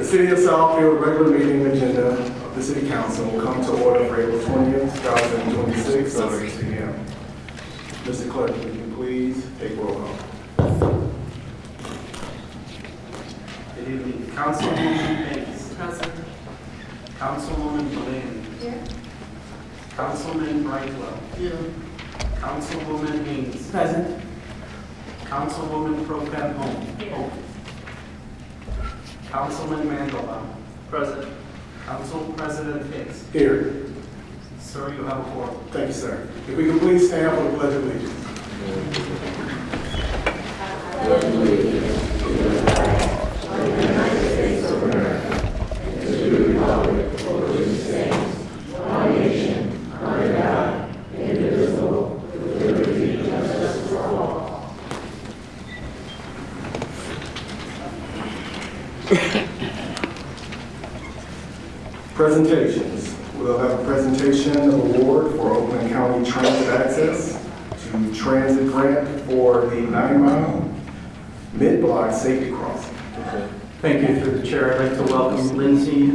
City of Southfield regular meeting agenda of the City Council will come to order for April 20th, 2026, at 6 p.m. Mr. Clerk, would you please take roll call? Good evening. Councilwoman Bates. Present. Councilwoman Delaney. Here. Councilman Brightwell. Here. Councilwoman Haynes. Present. Councilwoman Pro Tem Holm. Here. Councilman Mandela. Present. Council President Hicks. Here. Sir, you have a quorum. Thank you, sir. If we could please stand for the Pledge of Allegiance. Presentations. We'll have a presentation of award for Oakland County Transit Access to Transit Grant for the 9-mile mid-block safety crossing. Thank you. Through the chair, I'd like to welcome Lindsay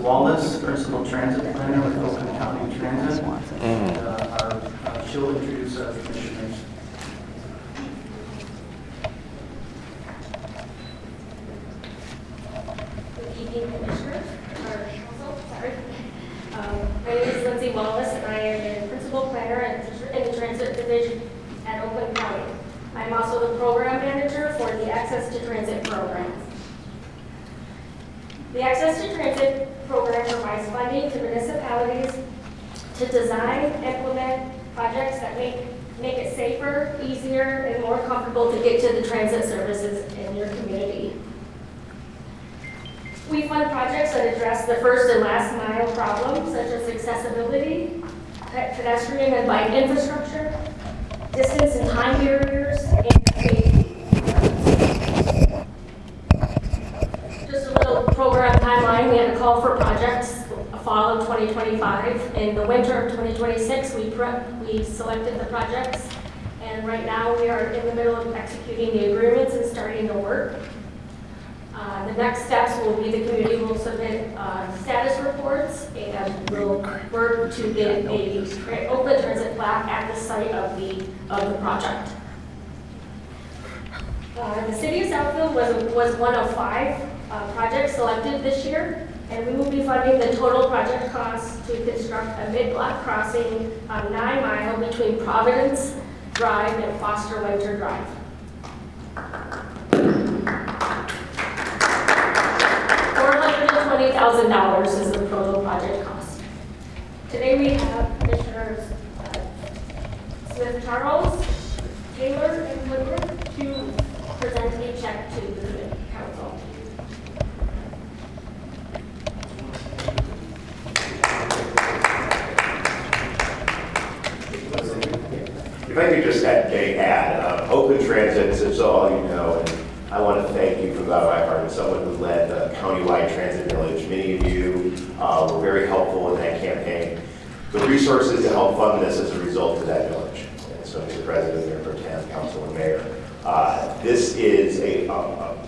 Wallace, Principal Transit Planner with Oakland County Transit. She'll introduce our commissioners. Good evening, Commissioners, or Council, sorry. My name is Lindsay Wallace, and I am the Principal Planner in the Transit Division at Oakland County. I'm also the Program Manager for the Access to Transit program. The Access to Transit program provides funding to municipalities to design, implement projects that make it safer, easier, and more comfortable to get to the transit services in your community. We fund projects that address the first and last mile problems such as accessibility, pedestrian and bike infrastructure, distance and time barriers, and safety. Just a little program timeline, we had a call for projects fall of 2025. In the winter of 2026, we selected the projects, and right now we are in the middle of executing the agreements and starting the work. The next steps will be the community will submit status reports and will work to get a open transit plaque at the site of the project. The City of Southfield was one of 5 projects selected this year, and we will be funding the total project cost to construct a mid-block crossing on 9-mile between Providence Drive and Foster Winter Drive. $420,000 is the total project cost. Today we have Commissioners Smith Charles, Taylor, and Woodward to present a check to the council. If I could just add, Oakland Transit, so all you know, and I want to thank you from the bottom of my heart as someone who led the countywide transit village. Many of you were very helpful in that campaign. The resources to help fund this as a result of that village. And so, Mr. President, Mayor Pro Tem, Council, and Mayor,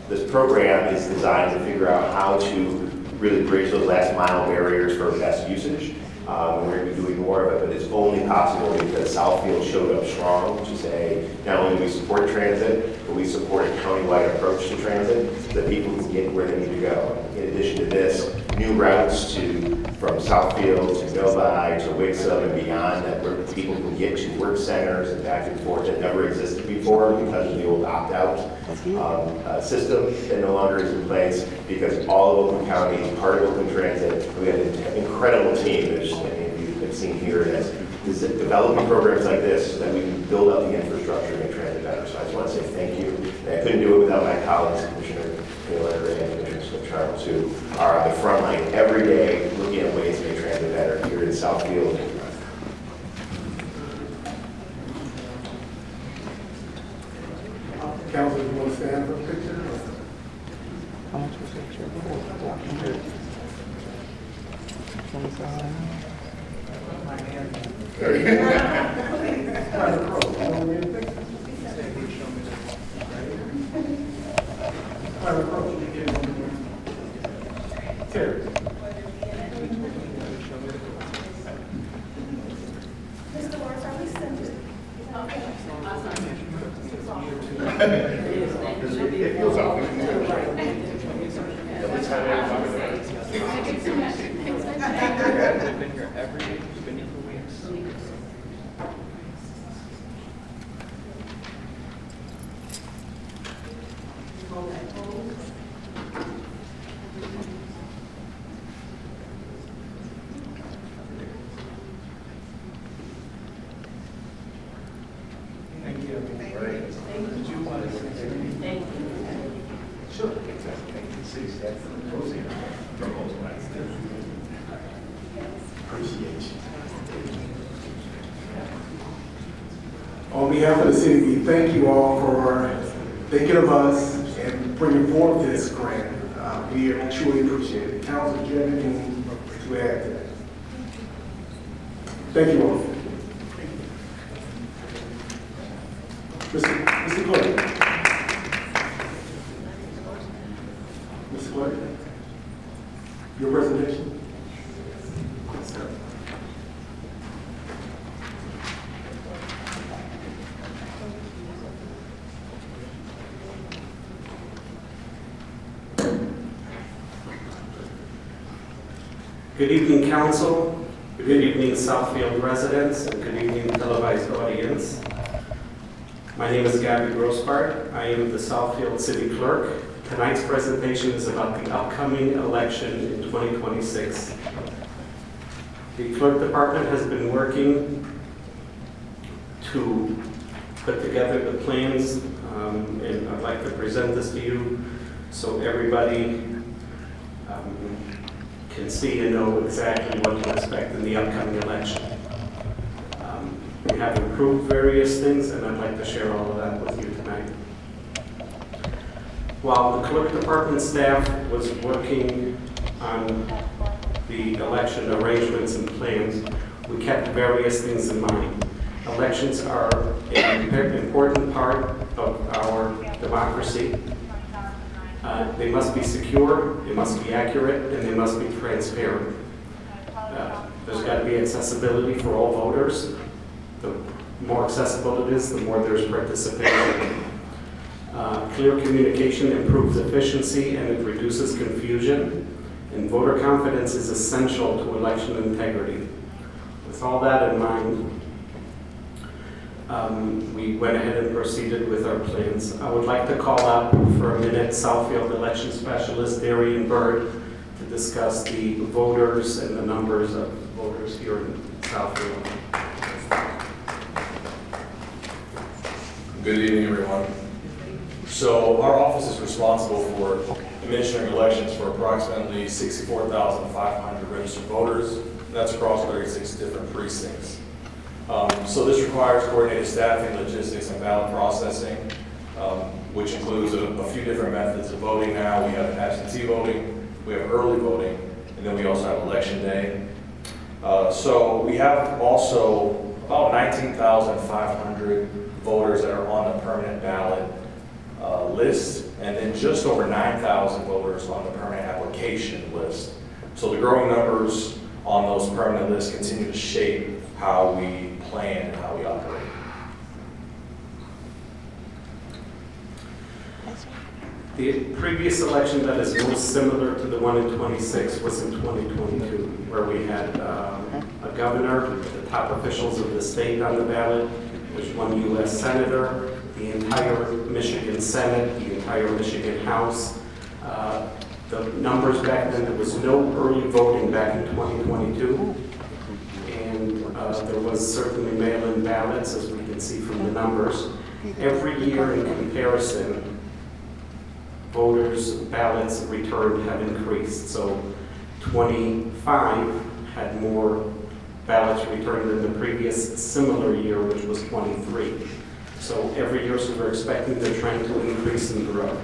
this program is designed to figure out how to really bridge those last mile barriers for best usage. We're going to be doing more of it, but it's only possible because Southfield showed up strong to say not only do we support transit, but we support a countywide approach to transit so that people can get where they need to go. In addition to this, new routes from Southfield to Novi to Wixom and beyond that where people can get to work centers and back and forth that never existed before because of the old opt-out system that no longer is in place because all of Oakland County is part of Oakland Transit. We have an incredible team, as many of you have seen here, that's developing programs like this so that we can build up the infrastructure and make transit better. So I just want to say thank you. And I couldn't do it without my colleagues, Commissioner Taylor and Commissioner Smith Charles, who are on the front line every day looking at ways to make transit better here in Southfield. Council, you want to stand for a picture? How much was that check for? It feels awful. We've been here every week. We've been here for weeks. Thank you. Did you want to say anything? Sure. Appreciate you. On behalf of the city, we thank you all for thinking of us and bringing forth this grant. We truly appreciate it. Council, do you have anything to add to that? Thank you all. Mr. Clerk. Mr. Clerk, your presentation. Good evening, council. Good evening, Southfield residents, and good evening, televised audience. My name is Gabby Grossbart. I am the Southfield City Clerk. Tonight's presentation is about the upcoming election in 2026. The Clerk Department has been working to put together the plans, and I'd like to present this to you so everybody can see and know exactly what to expect in the upcoming election. We have improved various things, and I'd like to share all of that with you tonight. While the Clerk Department staff was working on the election arrangements and plans, we kept various things in mind. Elections are an important part of our democracy. They must be secure, they must be accurate, and they must be transparent. There's got to be accessibility for all voters. The more accessible it is, the more there's participation. Clear communication improves efficiency and it reduces confusion. And voter confidence is essential to election integrity. With all that in mind, we went ahead and proceeded with our plans. I would like to call out for a minute Southfield election specialist Darian Bird to discuss the voters and the numbers of voters here in Southfield. Good evening, everyone. So our office is responsible for administering elections for approximately 64,500 registered voters. That's across 36 different precincts. So this requires coordinated staffing, logistics, and ballot processing, which includes a few different methods of voting now. We have absentee voting, we have early voting, and then we also have election day. So we have also about 19,500 voters that are on the permanent ballot list, and then just over 9,000 voters on the permanent application list. So the growing numbers on those permanent lists continue to shape how we plan and how we operate. The previous election that is most similar to the one in 26 was in 2022, where we had a governor, the top officials of the state on the ballot, there's one U.S. senator, the entire Michigan Senate, the entire Michigan House. The numbers back then, there was no early voting back in 2022. And there was certainly mail-in ballots, as we can see from the numbers. Every year in comparison, voters' ballots returned have increased. So 25 had more ballots returned than the previous similar year, which was 23. So every year, so we're expecting the trend to increase and grow.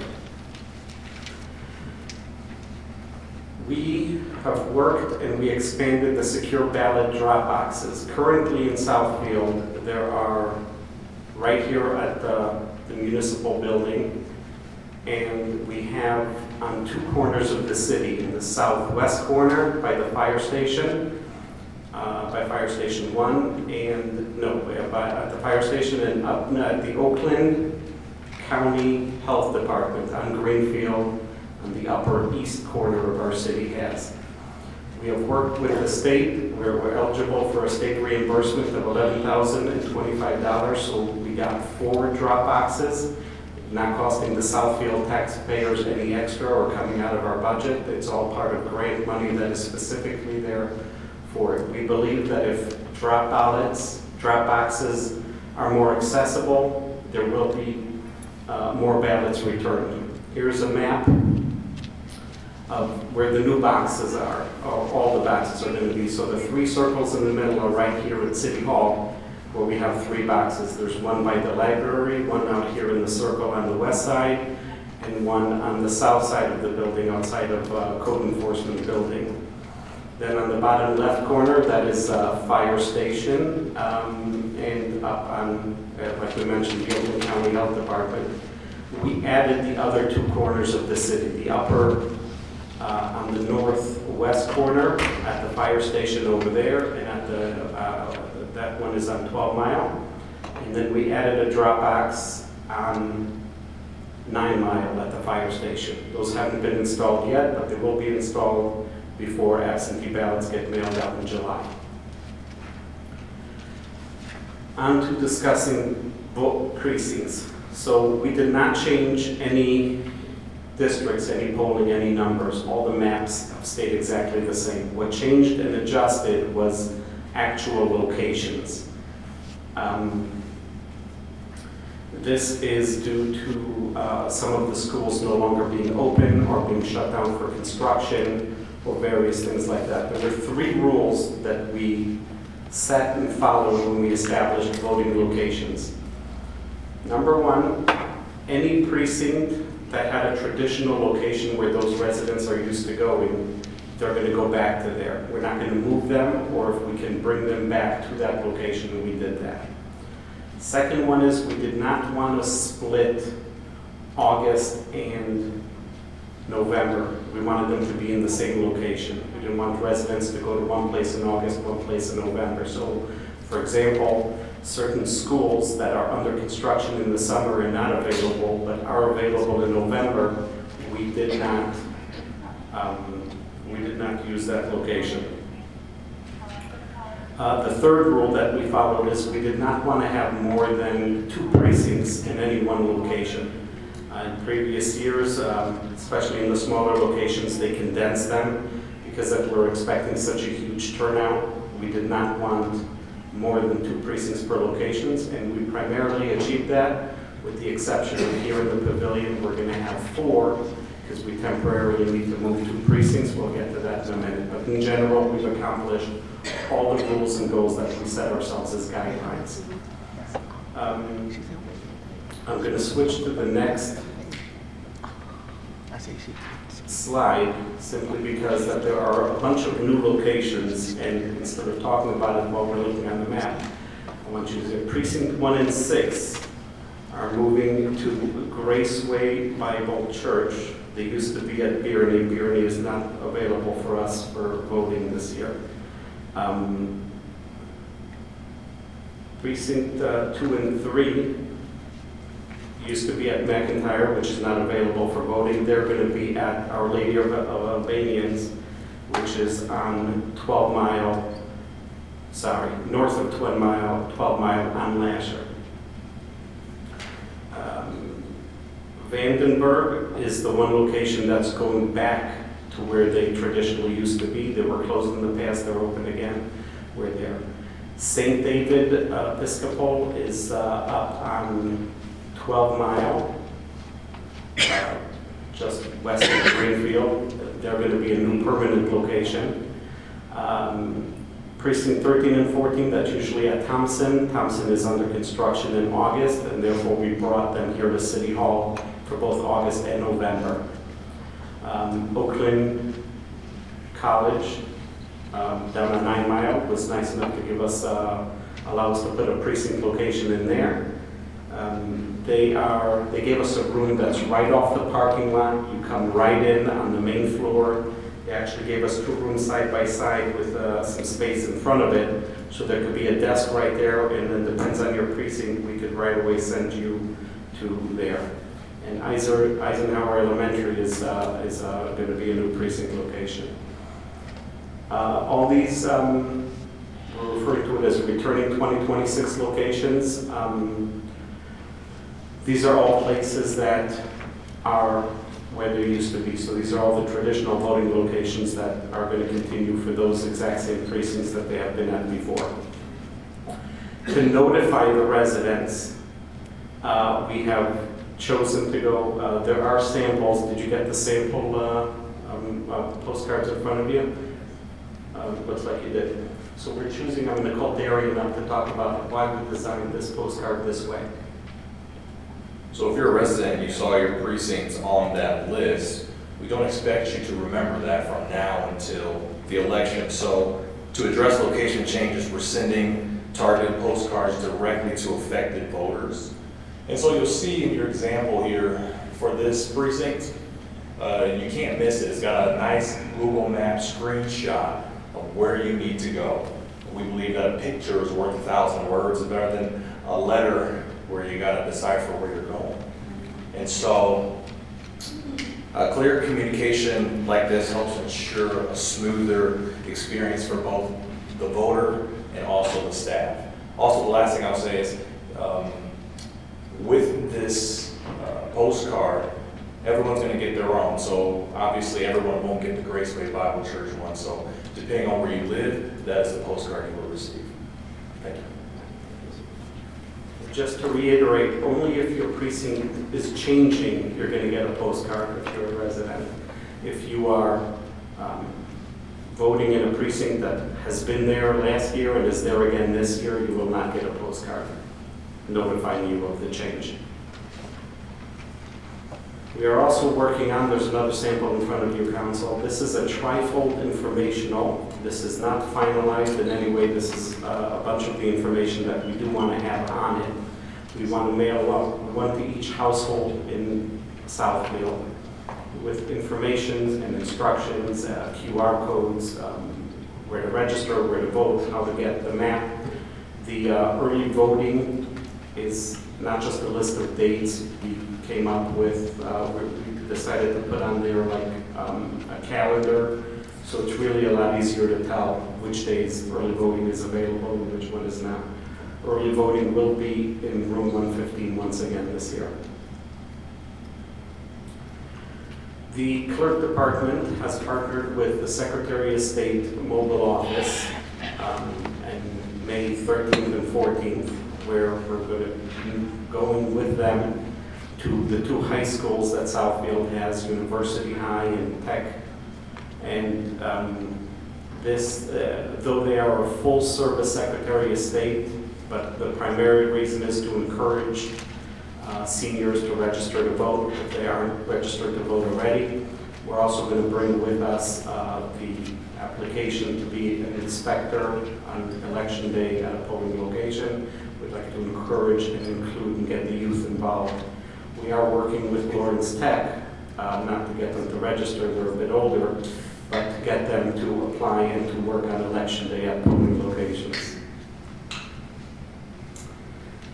We have worked and we expanded the secure ballot drop boxes. Currently in Southfield, there are right here at the municipal building, and we have on two corners of the city, in the southwest corner by the fire station, by Fire Station 1 and, no, at the fire station and up at the Oakland County Health Department on Greenfield on the upper east corner of our city has. We have worked with the state where we're eligible for a state reimbursement of $11,025, so we got 4 drop boxes, not costing the Southfield taxpayers any extra or coming out of our budget. It's all part of grant money that is specifically there for it. We believe that if drop boxes are more accessible, there will be more ballots returned. Here's a map of where the new boxes are, all the boxes are going to be. So the 3 circles in the middle are right here at City Hall, where we have 3 boxes. There's one by the library, one out here in the circle on the west side, and one on the south side of the building outside of Code Enforcement Building. Then on the bottom left corner, that is Fire Station, and up on, like we mentioned, the Oakland County Health Department. We added the other 2 corners of the city, the upper on the northwest corner at the fire station over there, and at the that one is on 12 Mile. And then we added a drop box on 9 Mile at the fire station. Those haven't been installed yet, but they will be installed before absentee ballots get mailed out in July. On to discussing vote precincts. So we did not change any districts, any polling, any numbers. All the maps have stayed exactly the same. What changed and adjusted was actual locations. This is due to some of the schools no longer being open or being shut down for construction or various things like that. There were 3 rules that we set and followed when we established voting locations. Number 1, any precinct that had a traditional location where those residents are used to going, they're going to go back to there. We're not going to move them, or if we can bring them back to that location, we did that. Second one is we did not want to split August and November. We wanted them to be in the same location. We didn't want residents to go to one place in August, one place in November. So, for example, certain schools that are under construction in the summer and not available, but are available in November, we did not use that location. The third rule that we followed is we did not want to have more than 2 precincts in any one location. In previous years, especially in the smaller locations, they condensed them because that we're expecting such a huge turnout. We did not want more than 2 precincts per locations, and we primarily achieved that with the exception of here in the pavilion, we're going to have 4 because we temporarily need to move 2 precincts. We'll get to that in a minute. But in general, we've accomplished all the rules and goals that we set ourselves as guidelines. I'm going to switch to the next slide simply because that there are a bunch of new locations, and instead of talking about it while we're looking on the map, I want you to see precinct 1 and 6 are moving to Graceway Bible Church. They used to be at Birney. Birney is not available for us for voting this year. Precinct 2 and 3 used to be at McIntyre, which is not available for voting. They're going to be at Our Lady of Albanians, which is on 12 Mile, north of 12 Mile on Lasher. Vandenberg is the one location that's going back to where they traditionally used to be. They were closed in the past, they're open again. We're there. St. David Episcopal is up on 12 Mile, just west of Greenfield. They're going to be a new permanent location. Precinct 13 and 14, that's usually at Thompson. Thompson is under construction in August, and therefore we brought them here to City Hall for both August and November. Oakland College, down on 9 Mile, was nice enough to give us, allow us to put a precinct location in there. They gave us a room that's right off the parking lot. You come right in on the main floor. They actually gave us 2 rooms side by side with some space in front of it, so there could be a desk right there, and then depends on your precinct, we could right away send you to there. And Eisenhower Elementary is going to be a new precinct location. All these, we're referring to it as returning 2026 locations. These are all places that are where they used to be. So these are all the traditional voting locations that are going to continue for those exact same precincts that they have been at before. To notify the residents, we have chosen to go, there are samples. Did you get the sample postcards in front of you? Looks like you did. So we're choosing, I'm going to call Darian up to talk about why we designed this postcard this way. So if you're a resident and you saw your precincts on that list, we don't expect you to remember that from now until the election. So to address location changes, we're sending targeted postcards directly to affected voters. And so you'll see in your example here for this precinct, you can't miss it. It's got a nice Google Maps screenshot of where you need to go. We believe that a picture is worth 1,000 words, better than a letter where you got to decipher where you're going. And so clear communication like this helps ensure a smoother experience for both the voter and also the staff. Also, the last thing I'll say is with this postcard, everyone's going to get their own. So obviously everyone won't get the Graceway Bible Church one. So depending on where you live, that is the postcard you will receive. Thank you. Just to reiterate, only if your precinct is changing, you're going to get a postcard if you're a resident. If you are voting in a precinct that has been there last year and is there again this year, you will not get a postcard notifying you of the change. We are also working on, there's another sample in front of you, Council. This is a trifold informational. This is not finalized in any way. This is a bunch of the information that we do want to have on it. We want to mail out one to each household in Southfield with information and instructions, QR codes, where to register, where to vote, how to get the map. The early voting is not just a list of dates. We came up with, we decided to put on there like a calendar, so it's really a lot easier to tell which days early voting is available and which one is not. Early voting will be in room 115 once again this year. The clerk department has partnered with the Secretary of State mobile office on May 13th and 14th, where we're going to be going with them to the 2 high schools that Southfield has, University High and Tech. And though they are a full-service Secretary of State, but the primary reason is to encourage seniors to register to vote if they aren't registered to vote already. We're also going to bring with us the application to be an inspector on election day at a polling location. We'd like to encourage and include and get the youth involved. We are working with Lawrence Tech, not to get them to register, they're a bit older, but to get them to apply and to work on election day at polling locations.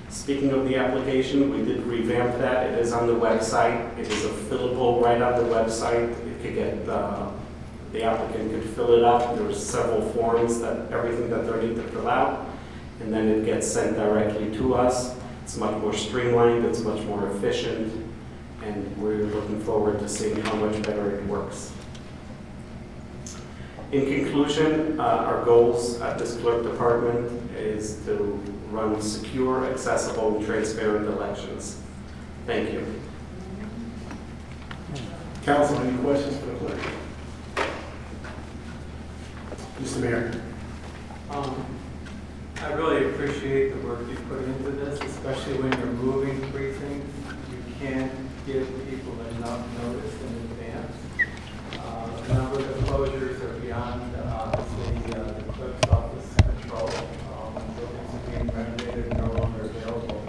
Speaking of the application, we did revamp that. It is on the website. It is a fillable right on the website. It could get, the applicant could fill it up. There's several forms that everything that they need to fill out, and then it gets sent directly to us. It's much more streamlined, it's much more efficient, and we're looking forward to seeing how much better it works. In conclusion, our goals at this clerk department is to run secure, accessible, and transparent elections. Thank you. Council, any questions for the clerk? Mr. Mayor. I really appreciate the work you put into this, especially when you're moving precincts. You can't give people enough notice in advance. A number of the closures are beyond, obviously, the clerk's office control. Buildings are being renovated, no longer available.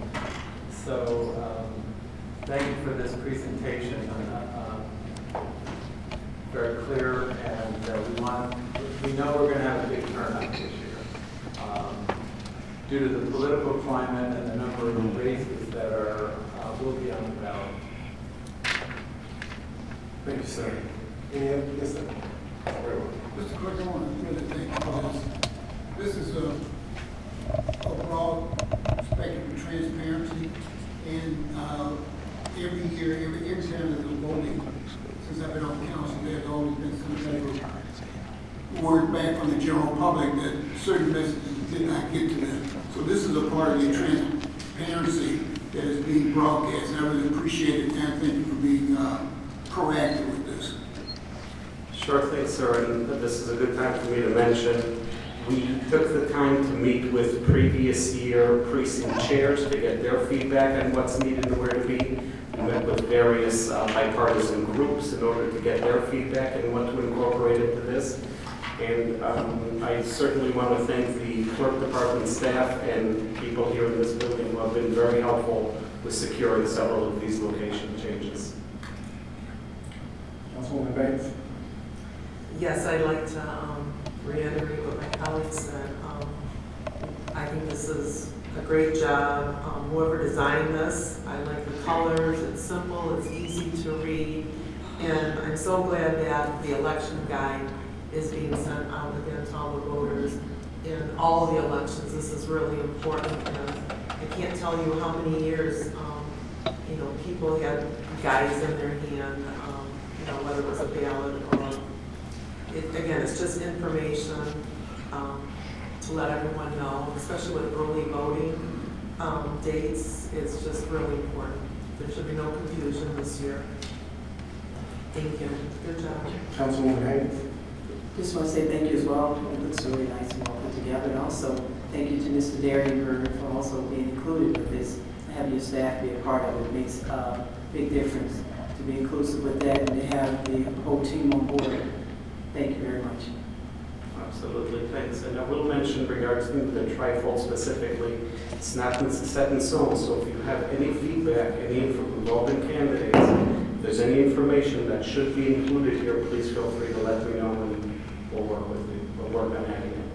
So, thank you for this presentation. very clear, and we know we're going to have a big turnout this year. Due to the political climate and the number of races that will be on the ballot. Thank you, sir. Any other, yes, sir? Very well. Mr. Clerk, I want to really thank you for this. This is a broad spectrum of transparency, and every year, every time there's a voting, since I've been on council, there's always been some type of word back from the general public that certain messages did not get to them. So this is a part of the transparency that is being broadcast, and I really appreciate it, and thank you for being proactive with this. Sure thing, sir, and this is a good time for me to mention, we took the time to meet with previous year precinct chairs to get their feedback on what's needed and where to be. We met with various bipartisan groups in order to get their feedback and what to incorporate into this. And I certainly want to thank the clerk department staff and people here in this building who have been very helpful with securing several of these location changes. Councilwoman Banks? Yes, I'd like to reiterate what my colleagues said. I think this is a great job. Whoever designed this, I like the colors, it's simple, it's easy to read, and I'm so glad that the election guide is being sent out again to all the voters in all the elections. This is really important, and I can't tell you how many years people had guides in their hand, whether it was a ballot or again, it's just information to let everyone know, especially with early voting dates. It's just really important. There should be no confusion this year. Thank you. Good job. Councilwoman Hayes? Just want to say thank you as well. It looks really nice and well put together. And also, thank you to Mr. Derringer for also being included with this. Have your staff be a part of it makes a big difference to be inclusive with that and to have the whole team on board. Thank you very much. Absolutely, thanks. And I will mention regarding the trifold specifically, it's not set in stone, so if you have any feedback, any involving candidates, if there's any information that should be included here, please feel free to let me know and we'll work with you. We'll work on adding it.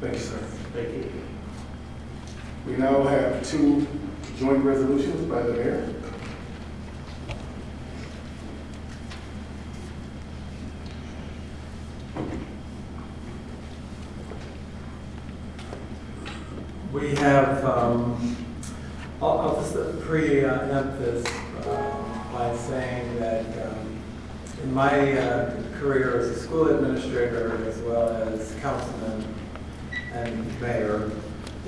Thank you, sir. Thank you. We now have two joint resolutions by the mayor. We have, I'll just preempt this by saying that in my career as a school administrator as well as councilman and mayor,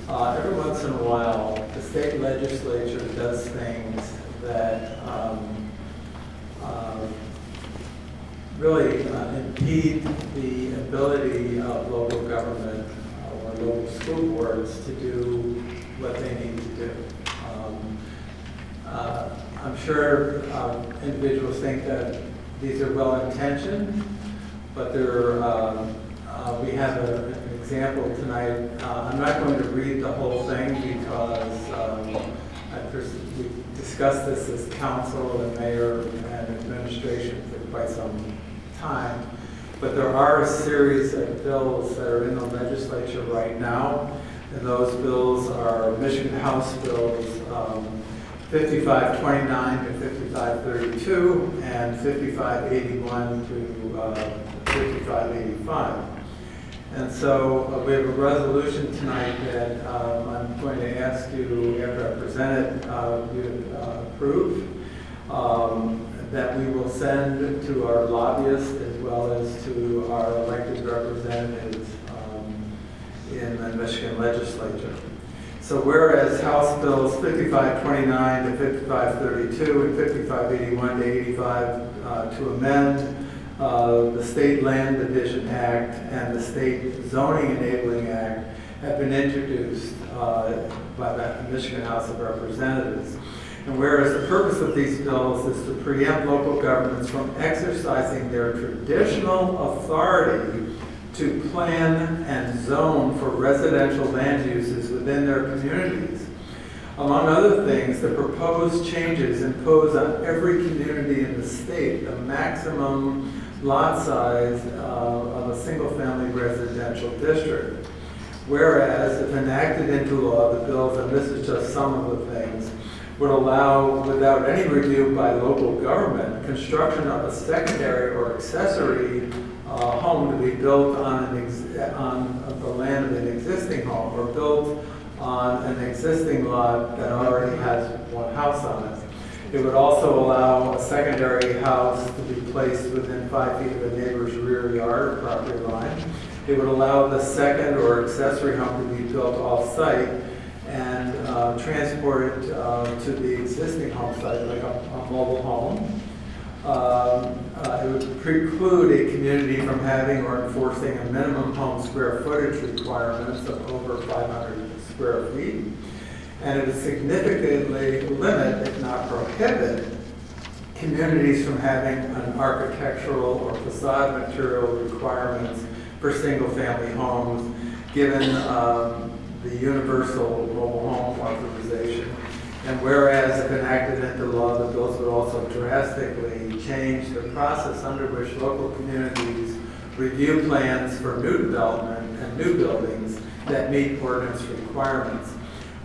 every once in a while the state legislature does things that really impede the ability of local government or local school boards to do what they need to do. I'm sure individuals think that these are well-intentioned, but we have an example tonight. I'm not going to read the whole thing because we discussed this as council and mayor and administration for quite some time. But there are a series of bills that are in the legislature right now, and those bills are Michigan House bills 5529 to 5532 and 5581 to 5585. And so we have a resolution tonight that I'm going to ask you, after I present it, you to approve, that we will send to our lobbyists as well as to our elected representatives in the Michigan legislature. So whereas House Bills 5529 to 5532 and 5581 to 85 to amend the State Land Division Act and the State Zoning Enabling Act have been introduced by the Michigan House of Representatives. And whereas the purpose of these bills is to preempt local governments from exercising their traditional authority to plan and zone for residential land uses within their communities. Among other things, the proposed changes impose on every community in the state the maximum lot size of a single-family residential district. Whereas, if enacted into law, the bills, and this is just some of the things, would allow, without any review by local government, construction of a secondary or accessory home to be built on the land of an existing home, or built on an existing lot that already has one house on it. It would also allow a secondary house to be placed within 5 feet of a neighbor's rear yard or property line. It would allow the second or accessory home to be built off-site and transported to the existing home site, like a mobile home. It would preclude a community from having or enforcing a minimum home square footage requirements of over 500 square feet. And it would significantly limit, if not prohibit, communities from having an architectural or facade material requirements for single-family homes, given the universal mobile home authorization. And whereas if enacted into law, the bills would also drastically change the process under which local communities review plans for new development and new buildings that meet ordinance requirements.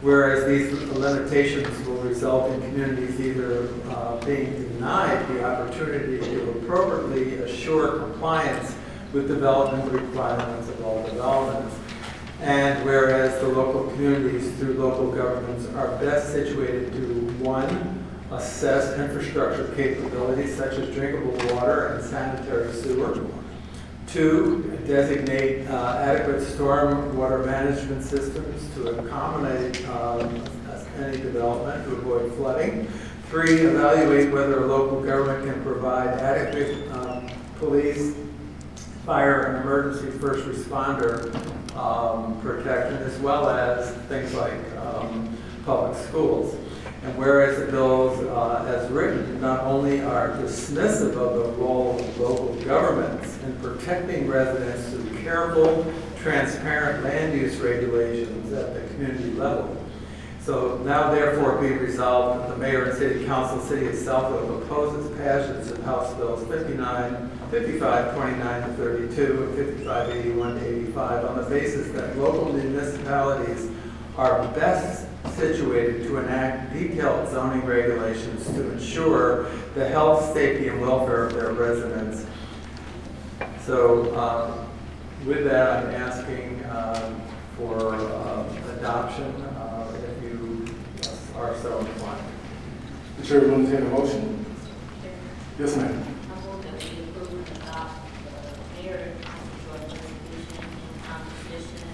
Whereas these limitations will result in communities either being denied the opportunity to appropriately assure compliance with development requirements of all developments. And whereas the local communities through local governments are best situated to, 1, assess infrastructure capabilities such as drinkable water and sanitary sewer. 2, designate adequate storm water management systems to accommodate any development to avoid flooding. 3, evaluate whether a local government can provide adequate police, fire, and emergency first responder protection, as well as things like public schools. And whereas the bills, as written, not only are dismissive of the role of local governments in protecting residents through careful, transparent land use regulations at the community level. So now therefore be resolved that the Mayor and City Council, City of Southfield opposes passage of House Bills 55, 29 to 32, and 55, 81 to 85 on the basis that local municipalities are best situated to enact detailed zoning regulations to ensure the health, safety, and welfare of their residents. So with that, I'm asking for adoption if you are so inclined. The chair will entertain a motion. Yes, ma'am. I move that we approve and adopt the mayor and council joint resolution in composition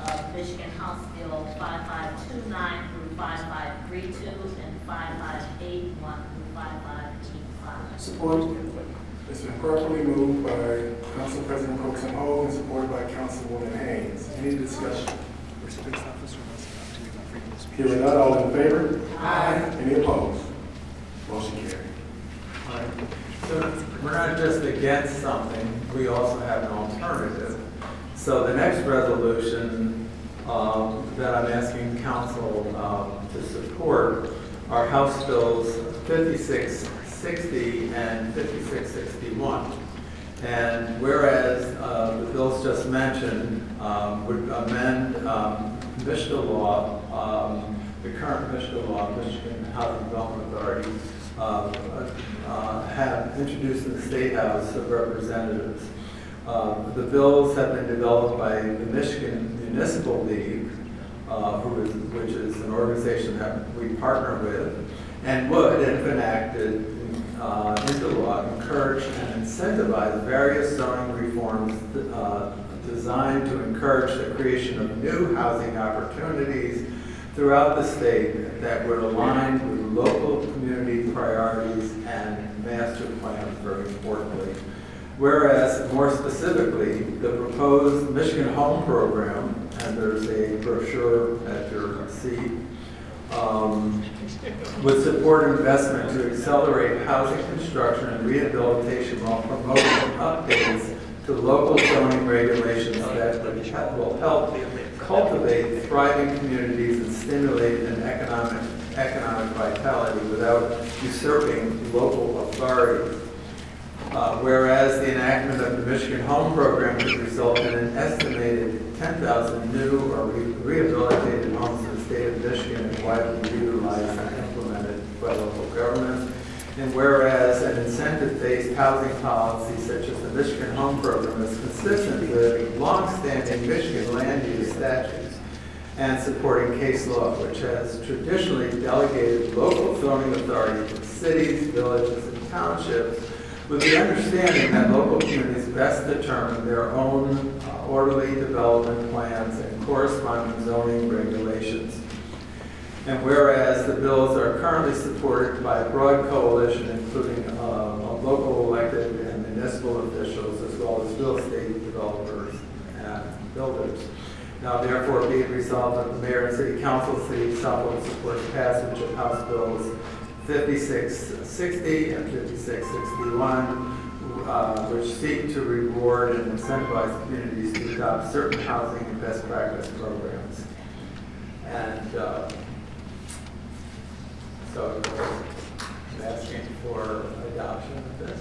of Michigan House Bill 5529 through 5532 and 5581 through 5585. Support. It's been properly moved by Council President Pro Tem Hogue and supported by Councilwoman Haynes. Any discussion? Hearing none, all in favor? Aye. Any opposed? Motion carried. All right. So we're not just against something, we also have an alternative. So the next resolution that I'm asking council to support are House Bills 5660 and 5661. And whereas the bills just mentioned would amend Michigan law, the current Michigan law, Michigan Housing Development Authority, have introduced in the State House of Representatives. The bills have been developed by the Michigan Municipal League, which is an organization that we partner with, and would, if enacted into law, encourage and incentivize various zoning reforms designed to encourage the creation of new housing opportunities throughout the state that would align with local community priorities and master plans, very importantly. Whereas, more specifically, the proposed Michigan Home Program, and there's a brochure at your seat, would support investment to accelerate housing construction and rehabilitation while promoting updates to local zoning regulations that will help cultivate thriving communities and stimulate an economic vitality without usurping local authority. Whereas the enactment of the Michigan Home Program could result in an estimated 10,000 new or rehabilitated homes in the state of Michigan and widely utilized and implemented by local governments. And whereas an incentive-based housing policy such as the Michigan Home Program is consistent with longstanding Michigan land use statutes and supporting case law, which has traditionally delegated local zoning authority to cities, villages, and townships with the understanding that local communities best determine their own orderly development plans and corresponding zoning regulations. And whereas the bills are currently supported by a broad coalition, including local elected and municipal officials, as well as real estate developers and builders. Now therefore be it resolved that the Mayor and City Council of the City of Southfield supports passage of House Bills 5660 and 5661, which seek to reward and incentivize communities to adopt certain housing and best practice programs. And so I'm asking for adoption of this.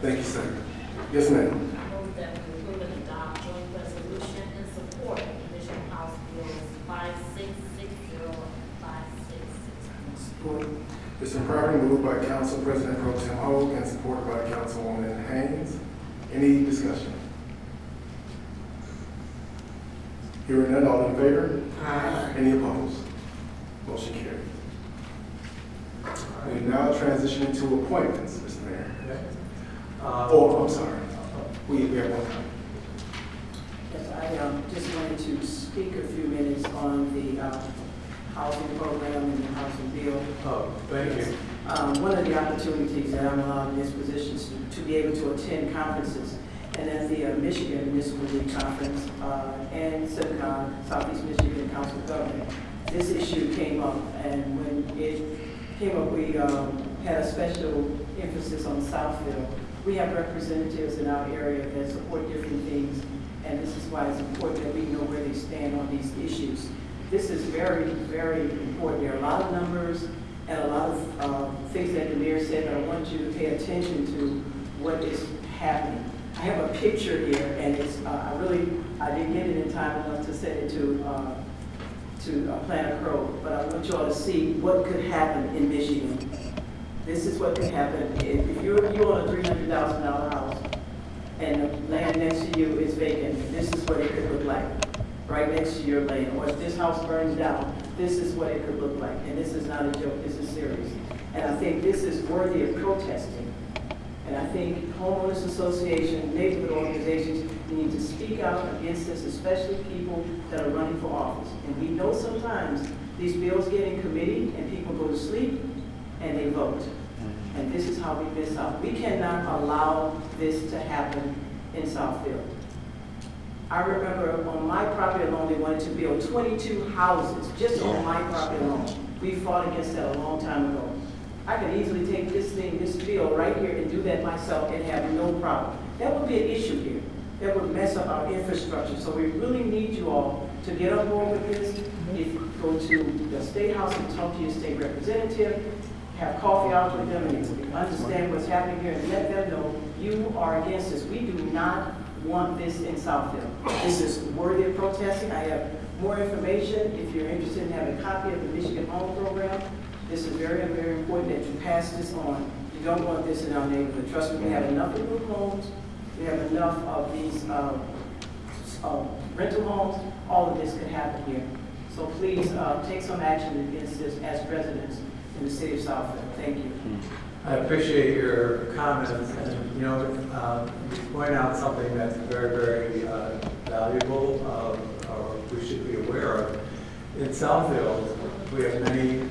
Thank you, sir. Yes, ma'am. Move that we approve and adopt joint resolution in support of Michigan House Bills 5660 and 5661. Support. It's been properly moved by Council President Pro Tem Hogue and supported by Councilwoman Haynes. Any discussion? Hearing none, all in favor? Aye. Any opposed? Motion carried. We now transition into appointments, Mr. Mayor. I'm sorry. We have one comment. Yes, I just wanted to speak a few minutes on the housing program and the housing bill. Oh, thank you. One of the opportunities that I'm allowed in this position is to be able to attend conferences. And at the Michigan Municipal League Conference and SimCon, Southeast Michigan Council of Government, this issue came up. And when it came up, we had a special emphasis on Southfield. We have representatives in our area that support different things, and this is why it's important that we know where they stand on these issues. This is very, very important. There are a lot of numbers and a lot of things that the mayor said, but I want you to pay attention to what is happening. I have a picture here, and it's I didn't get it in time enough to send it to Planner Crow, but I want you all to see what could happen in Michigan. This is what could happen if you own a $300,000 house and the land next to you is vacant. This is what it could look like, right next to your land. Or if this house burns down, this is what it could look like. And this is not a joke. This is serious. And I think this is worthy of protesting. And I think homeowners associations, neighborhood organizations need to speak out against this, especially people that are running for office. And we know sometimes these bills get in committee and people go to sleep and they vote. And this is how we miss out. We cannot allow this to happen in Southfield. I remember on my property alone, they wanted to build 22 houses just on my property alone. We fought against that a long time ago. I could easily take this bill right here and do that myself and have no problem. That would be an issue here. That would mess up our infrastructure. So we really need you all to get on board with this. If you go to the State House and talk to your state representative, have coffee out with them and understand what's happening here and let them know you are against this. We do not want this in Southfield. This is worthy of protesting. I have more information if you're interested in having a copy of the Michigan Home Program. This is very, very important that you pass this on. You don't want this in our neighborhood. Trust me, we have enough of group homes. We have enough of these rental homes. All of this could happen here. So please take some action against this as residents in the city of Southfield. Thank you. I appreciate your comments, and you point out something that's very, very valuable, or we should be aware of. In Southfield, we have many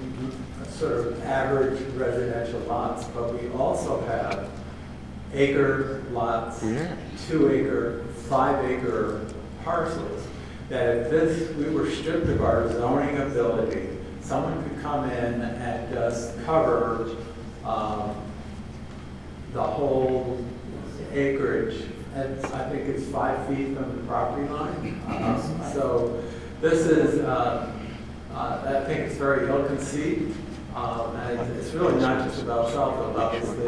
sort of average residential lots, but we also have acre lots, 2-acre, 5-acre parcels, that if we were stripped of our zoning ability, someone could come in and just cover the whole acreage. And I think it's 5 feet from the property line. So This is, I think it's very ill-conceived. And it's really not just about Southfield, obviously.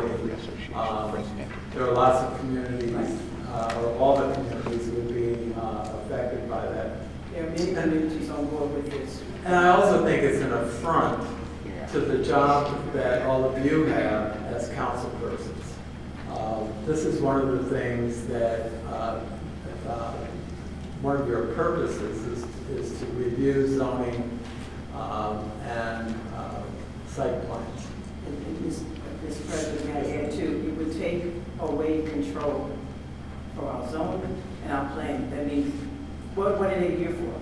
There are lots of communities, or all the communities would be affected by that. There are many communities on board with this. And I also think it's an affront to the job that all of you have as council persons. This is one of the things that, one of your purposes is to review zoning and site plans. And Mr. President, may I add too, it would take away control for our zoning and our planning. That means, what are they here for?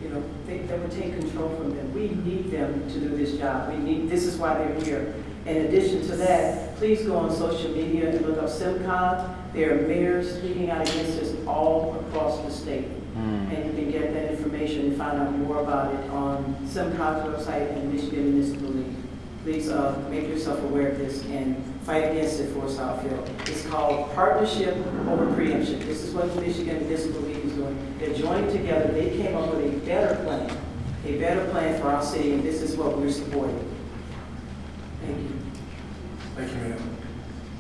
You know, that would take control from them. We need them to do this job. This is why they're here. In addition to that, please go on social media and look up SimCog. There are mayors speaking out against us all across the state. And you can get that information and find out more about it on SimCog's website and Michigan Municipal League. Please make yourself aware of this and fight against it for Southfield. It's called Partnership Over Preemption. This is what the Michigan Municipal League is doing. They're joining together. They came up with a better plan for our city, and this is what we're supporting. Thank you. Thank you, ma'am.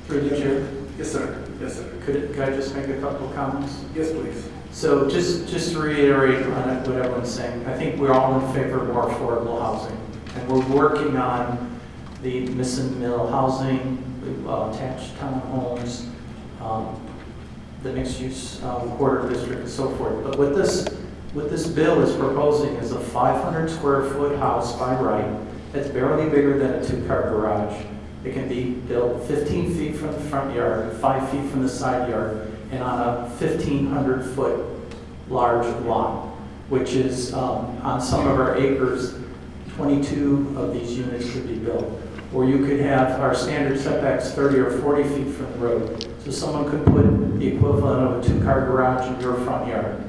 Through the chair, Yes, sir. Yes, sir. could I just make a couple of comments? Yes, please. So just to reiterate on what everyone's saying, I think we're all in favor of more affordable housing. And we're working on the missing middle housing, attached townhomes, the mixed-use quarter district and so forth. But what this bill is proposing is a 500 square foot house by right that's barely bigger than a two-car garage. It can be built 15 feet from the front yard, 5 feet from the side yard, and on a 1,500 foot large lot, which is on some of our acres, 22 of these units could be built. Or you could have our standard setbacks 30 or 40 feet from the road. So someone could put the equivalent of a two-car garage in your front yard.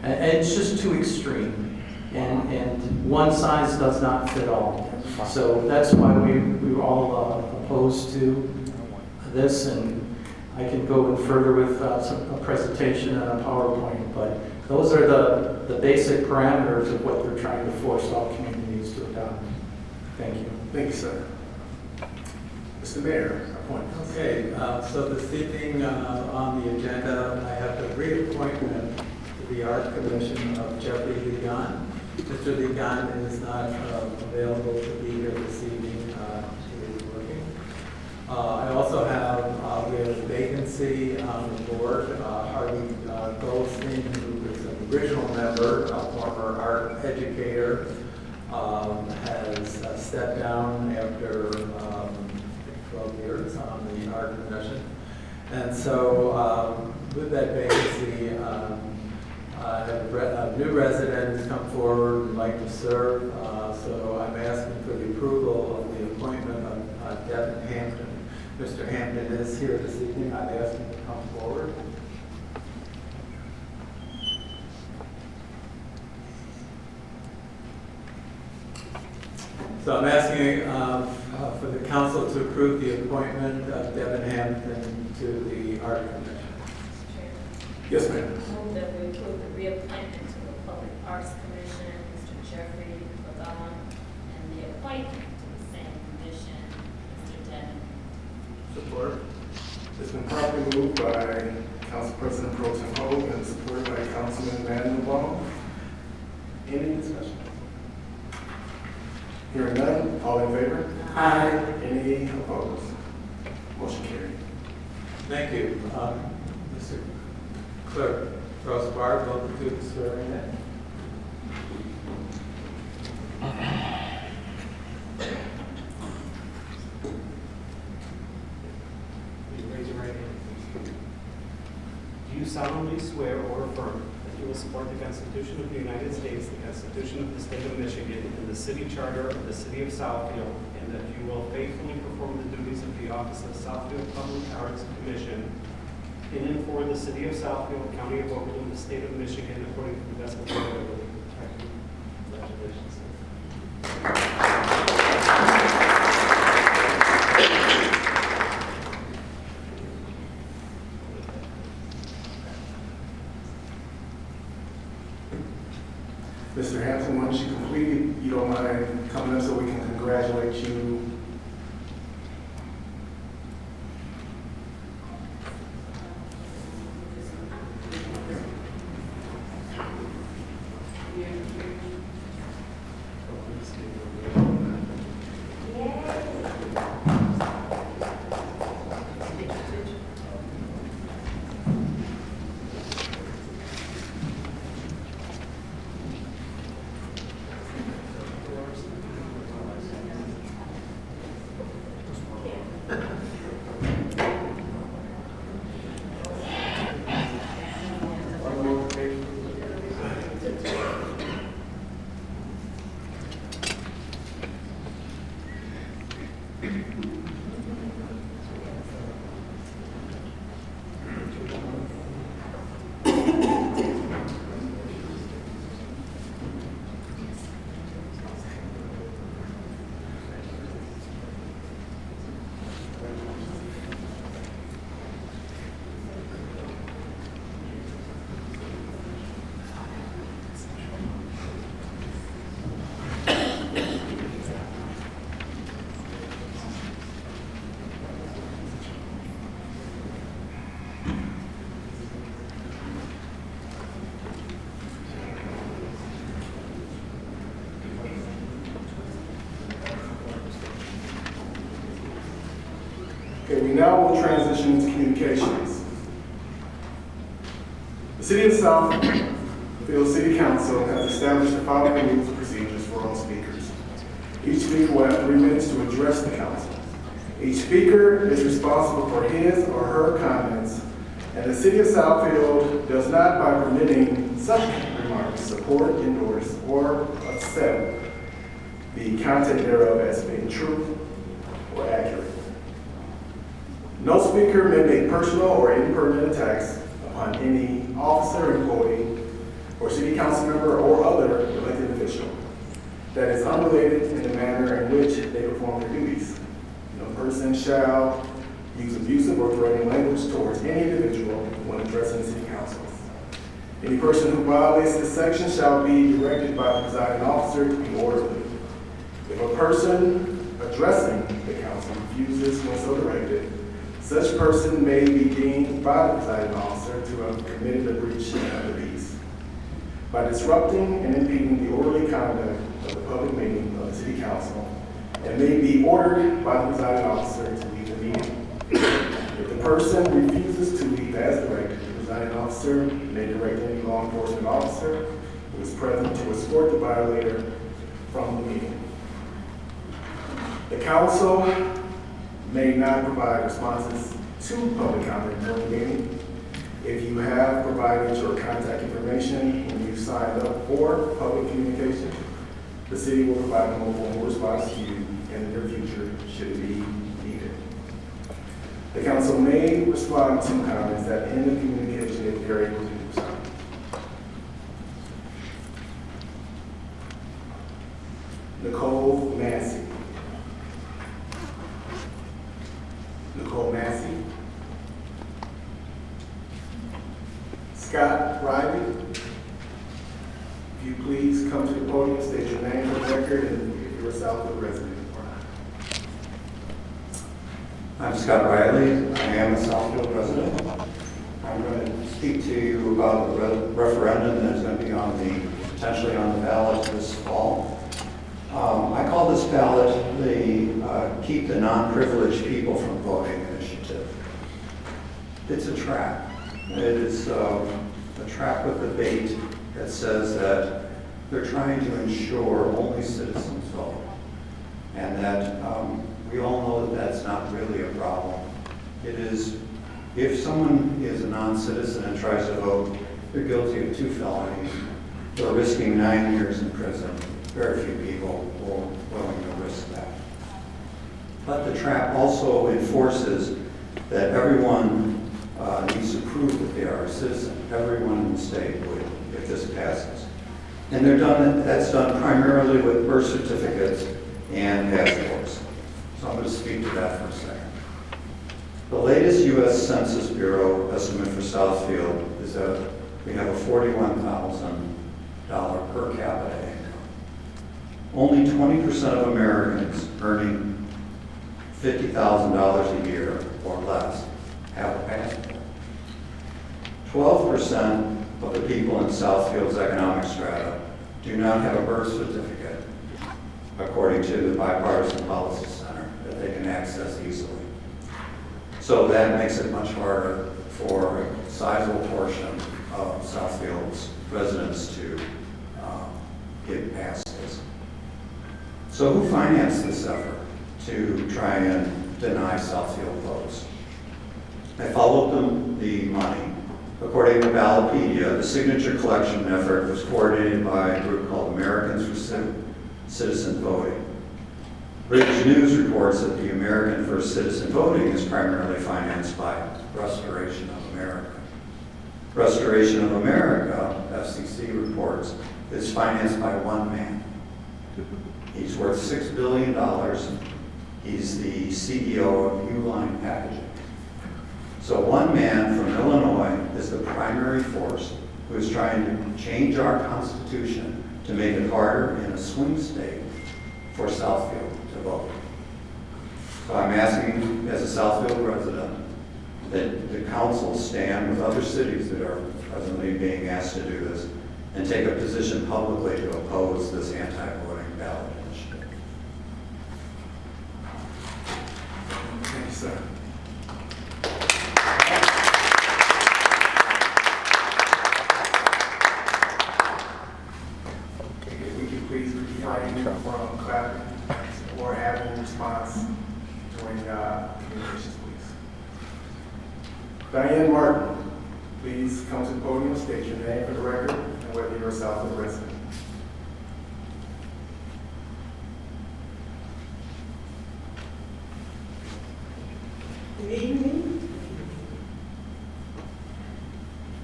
And it's just too extreme. And one size does not fit all. So that's why we were all opposed to this. And I can go in further with a presentation and a PowerPoint. But those are the basic parameters of what they're trying to force all communities to adopt. Thank you. Thank you, sir. Mr. Mayor, appoint. Okay, so this evening on the agenda, I have the reappointment to the Art Commission of Jeffrey Ligon. Mr. Ligon is not available to be here this evening. He is working. I also have, we have a vacancy on the board. Harvey Goldstein, who is an original member, a former art educator, has stepped down after 12 years on the Art Commission. And so with that vacancy, a new resident has come forward and would like to serve. So I'm asking for the approval of the appointment of Devin Hampton. Mr. Hampton is here this evening. I'd ask him to come forward. So I'm asking for the council to approve the appointment of Devin Hampton to the Art Commission. Yes, ma'am. Move that we approve the reappointment to the Public Arts Commission, Mr. Jeffrey Ligon, and the appointment to the same commission, Mr. Devin. Support. It's been properly moved by Council President Pro Tem Hogue and supported by Councilman Mandelbaum. Any discussion? Hearing none, all in favor? Aye. Any opposed? Motion carried. Thank you. Mr. Clerk, Ross Barr, welcome to the swearing in. Raise your right hand. Do you solemnly swear or affirm that you will support the Constitution of the United States, the Constitution of the State of Michigan, and the City Charter of the City of Southfield, and that you will faithfully perform the duties of the Office of Southfield Public Arts Commission in and for the City of Southfield, County of Oakland, the State of Michigan, according to the best of your ability? Congratulations. Mr. Okay, we now will transition to communications. The City of Southfield City Council has established the following rules and procedures for all speakers. Each speaker will have 3 minutes to address the council. Each speaker is responsible for his or her comments, and the City of Southfield does not, by permitting such remarks, support, endorse, or accept the content thereof as being true or accurate. No speaker may make personal or impertinent attacks upon any officer, employee, or city council member or other elected official that is unrelated in the manner in which they perform their duties. No person shall use abusive or threatening language towards any individual when addressing the city council. Any person who violates this section shall be directed by the presiding officer to be orderly. If a person addressing the council refuses when so directed, such person may be deemed by the presiding officer to have committed a breach of the peace by disrupting and impeding the orderly conduct of the public meeting of the city council, and may be ordered by the presiding officer to leave the meeting. If the person refuses to leave as directed, the presiding officer may direct any law enforcement officer who is present to escort the violator from the meeting. The council may not provide responses to public comment during the meeting. If you have provided your contact information when you signed up for public communication, the city will provide a mobile response to you in the near future should it be needed. The council may respond to comments at the end of communication if they're able to do so. Nicole Massey. Nicole Massey. Scott Riley. If you please come to the podium, state your name for the record, and if you're a Southfield resident or not. I'm Scott Riley. I am a Southfield resident. I'm going to speak to you about the referendum that is going to be potentially on the ballot this fall. I call this ballot the Keep the Non-Privileged People from Voting initiative. It's a trap. It is a trap with a bait that says that they're trying to ensure only citizens vote, and that we all know that that's not really a problem. It is, if someone is a non-citizen and tries to vote, they're guilty of 2 felonies. They're risking 9 years in prison. Very few people are willing to risk that. But the trap also enforces that everyone needs to prove that they are a citizen. Everyone in the state would, if this passes. And that's done primarily with birth certificates and passports. So I'm going to speak to that for a second. The latest U.S. Census Bureau estimate for Southfield is that we have a $41,000 per capita income. Only 20% of Americans earning $50,000 a year or less have a passport. 12% of the people in Southfield's economic strata do not have a birth certificate, according to the Bipartisan Policy Center, that they can access easily. So that makes it much harder for a sizable portion of Southfield's residents to get past this. So who financed this effort to try and deny Southfield votes? I followed the money. According to Ballotpedia, the signature collection effort was coordinated by a group called Americans for Citizen Voting. British News reports that the American First Citizen voting is primarily financed by Restoration of America. Restoration of America, FCC reports, is financed by one man. He's worth $6 billion. He's the CEO of Uline Packaging. So one man from Illinois is the primary force who is trying to change our Constitution to make it harder in a swing state for Southfield to vote. So I'm asking, as a Southfield resident, that the council stand with other cities that are presently being asked to do this and take a position publicly to oppose this anti-voting ballot initiative. Thank you, sir. Okay, if we could please refrain from clapping or having a response during communications, please. Diane Martin, please come to the podium, state your name for the record, and whether you're a Southfield resident. Good evening.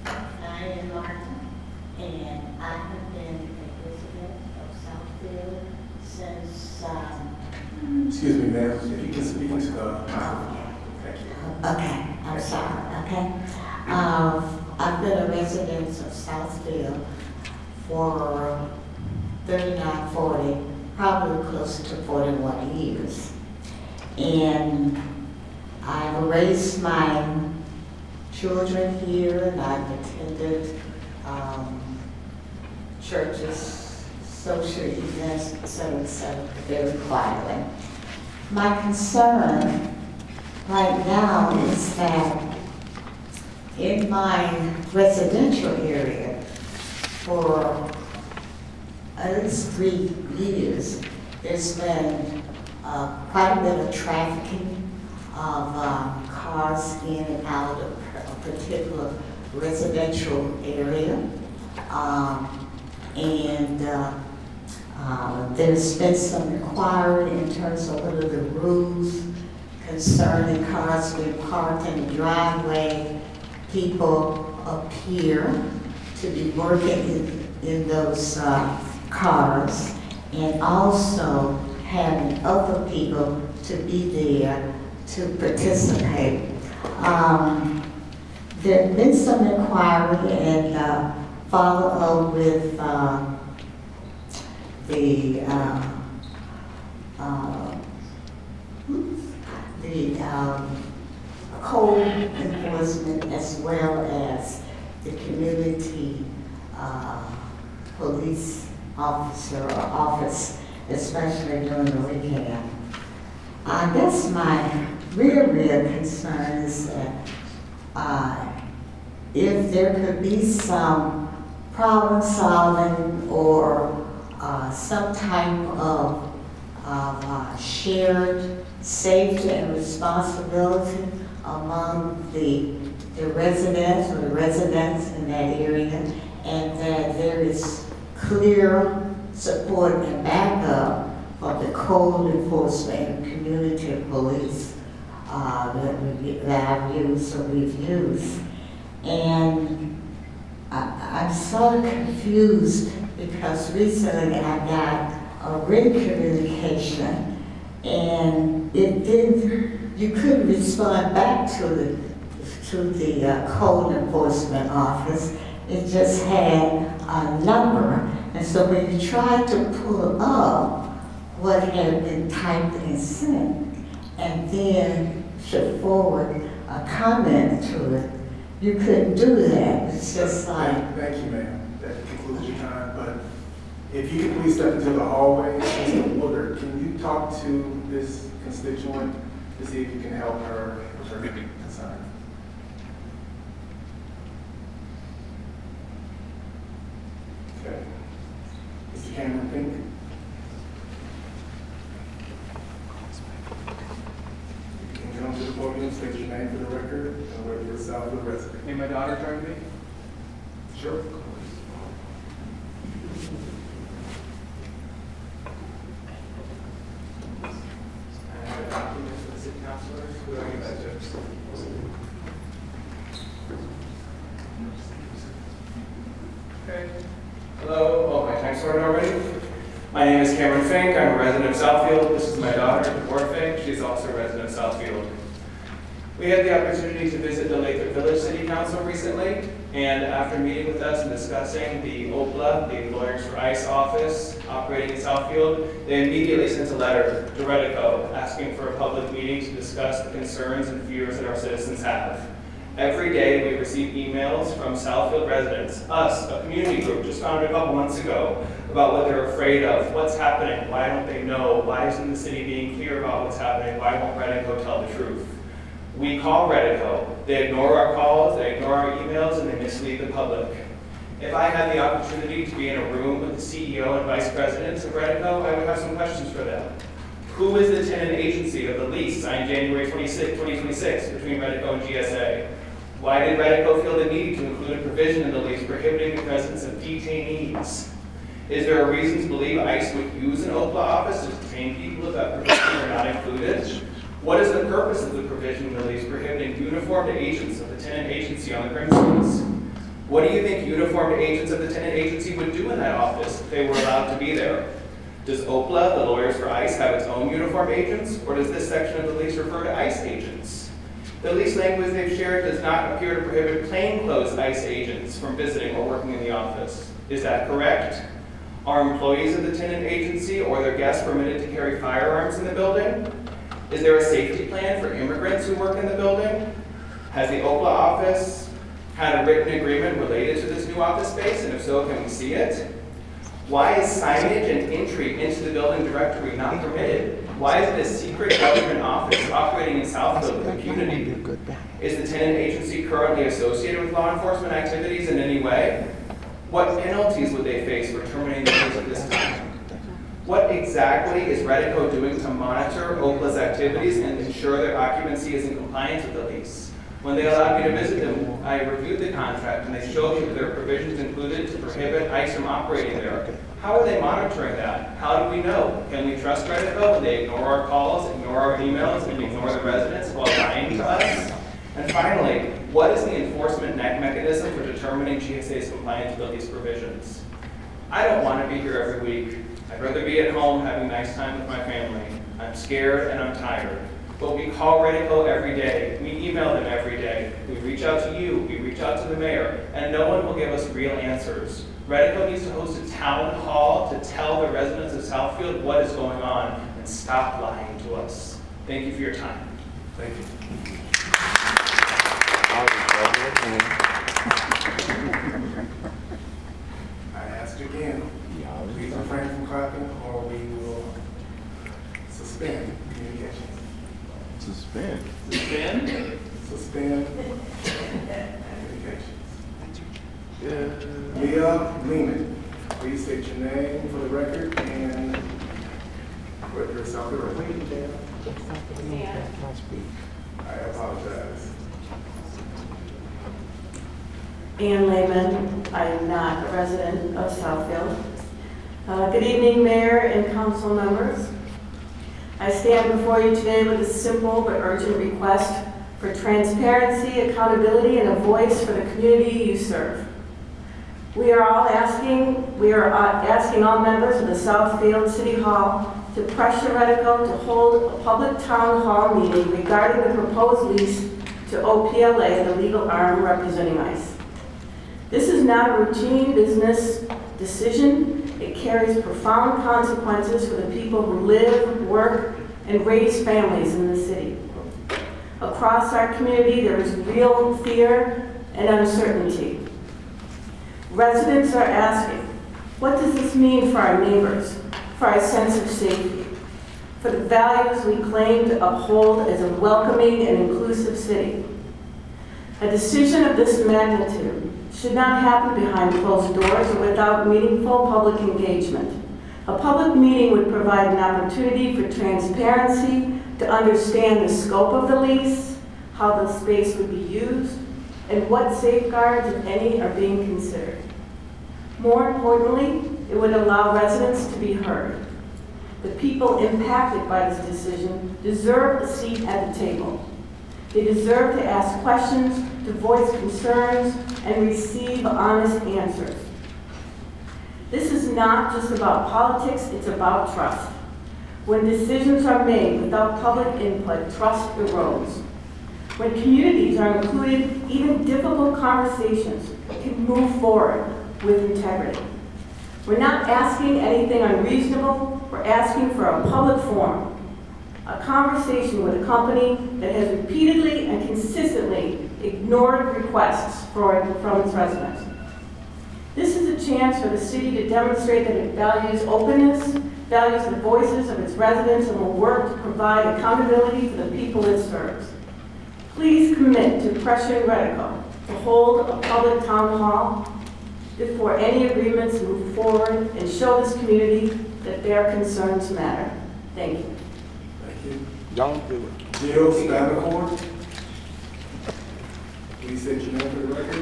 I am Martha, and I have been a resident of Southfield since, Excuse me, ma'am, if you can speak into the microphone. Thank you. okay, I'm sorry, okay. I've been a resident of Southfield for 39, 40, probably close to 41 years. And I've raised my children here, and I've attended churches, social events, et cetera, very quietly. My concern right now is that in my residential area for at least 3 years, there's been quite a bit of trafficking of cars in and out of a particular residential area. There's been some inquiry in terms of what are the rules concerning cars being parked in the driveway. People appear to be working in those cars, and also having other people to be there to participate. There's been some inquiry and follow up with the code enforcement, as well as the community police officer or office, especially during the weekend. I guess my real concern is that if there could be some problem solving or some type of shared safety and responsibility among the residents or the residents in that area, and that there is clear support and backup for the code enforcement and community police that I've used or we've used. And I'm sort of confused because recently I got a written communication, and it didn't, you couldn't respond back to the code enforcement office. It just had a number. And so when you tried to pull up what had been typed and sent, and then should forward a comment to it, you couldn't do that. It's just like... Thank you, ma'am. That concludes your time, but if you could please step into the hallway, Mr. Woodard, can you talk to this constituent to see if you can help her with her concern? Okay. Mr. Cameron Pink? You can come to the podium, state your name for the record, and whether you're a Southfield resident. May my daughter join me? Sure. counselors, who are you guys with? Okay. Hello, oh, my time started already? My name is Cameron Fink, I'm a resident of Southfield. This is my daughter, Deborah Fink, she's also a resident of Southfield. We had the opportunity to visit the Lathrop Village City Council recently, and after meeting with us and discussing the OPLA, the Lawyers for ICE office operating in Southfield, they immediately sent a letter to Redico asking for a public meeting to discuss the concerns and fears that our citizens have. Every day we receive emails from Southfield residents, us, a community group just founded a couple months ago, about what they're afraid of, what's happening, why don't they know, why isn't the city being clear about what's happening, why won't Redico tell the truth? We call Redico. They ignore our calls, they ignore our emails, and they mislead the public. If I had the opportunity to be in a room with the CEO and vice presidents of Redico, I would have some questions for them. Who is the tenant agency of the lease signed January 26, 2026 between Redico and GSA? Why did Redico feel the need to include a provision in the lease prohibiting the presence of detainees? Is there a reason to believe ICE would use an OPLA office to detain people if that provision were not included? What is the purpose of the provision in the lease prohibiting uniformed agents of the tenant agency on the premises? What do you think uniformed agents of the tenant agency would do in that office if they were allowed to be there? Does OPLA, the Lawyers for ICE, have its own uniformed agents, or does this section of the lease refer to ICE agents? The lease language they've shared does not appear to prohibit plainclothes ICE agents from visiting or working in the office. Is that correct? Are employees of the tenant agency or their guests permitted to carry firearms in the building? Is there a safety plan for immigrants who work in the building? Has the OPLA office had a written agreement related to this new office space, and if so, can we see it? Why is signage and entry into the building directory not permitted? Why is it a secret government office operating in Southfield with impunity? Is the tenant agency currently associated with law enforcement activities in any way? What penalties would they face for terminating the lease at this time? What exactly is Redico doing to monitor OPLA's activities and ensure their occupancy is in compliance with the lease? When they allowed me to visit them, I reviewed the contract and they showed me that there are provisions included to prohibit ICE from operating there. How are they monitoring that? How do we know? Can we trust Redico when they ignore our calls, ignore our emails, and ignore the residents while lying to us? And finally, what is the enforcement mechanism for determining GSA's compliance with these provisions? I don't want to be here every week. I'd rather be at home having a nice time with my family. I'm scared and I'm tired. But we call Redico every day. We email them every day. We reach out to you. We reach out to the mayor. And no one will give us real answers. Redico needs to host a town hall to tell the residents of Southfield what is going on and stop lying to us. Thank you for your time. Thank you. I ask again, please refrain from clapping or we will suspend communications. Suspend. Suspend communications. Leah Lehman, please state your name for the record and what your Southfield resident. I apologize. Ann Lehman, I am not a resident of Southfield. Good evening, Mayor and council members. I stand before you today with a simple but urgent request for transparency, accountability, and a voice for the community you serve. We are asking all members of the Southfield City Hall to pressure Redico to hold a public town hall meeting regarding the proposed lease to OPLA, the legal arm representing ICE. This is not a routine business decision. It carries profound consequences for the people who live, work, and raise families in the city. Across our community, there is real fear and uncertainty. Residents are asking, what does this mean for our neighbors, for our sense of safety, for the values we claim to uphold as a welcoming and inclusive city? A decision of this magnitude should not happen behind closed doors or without meaningful public engagement. A public meeting would provide an opportunity for transparency, to understand the scope of the lease, how the space would be used, and what safeguards, if any, are being considered. More importantly, it would allow residents to be heard. The people impacted by this decision deserve a seat at the table. They deserve to ask questions, to voice concerns, and receive honest answers. This is not just about politics, it's about trust. When decisions are made without public input, trust erodes. When communities are included, even difficult conversations can move forward with integrity. We're not asking anything unreasonable, we're asking for a public forum, a conversation with a company that has repeatedly and consistently ignored requests from its residents. This is a chance for the city to demonstrate that it values openness, values the voices of its residents, and will work to provide accountability for the people it serves. Please commit to pressuring Redico to hold a public town hall before any agreements move forward and show this community that their concerns matter. Thank you. Thank you. Don't do it. Jill Spanacore. Please state your name for the record.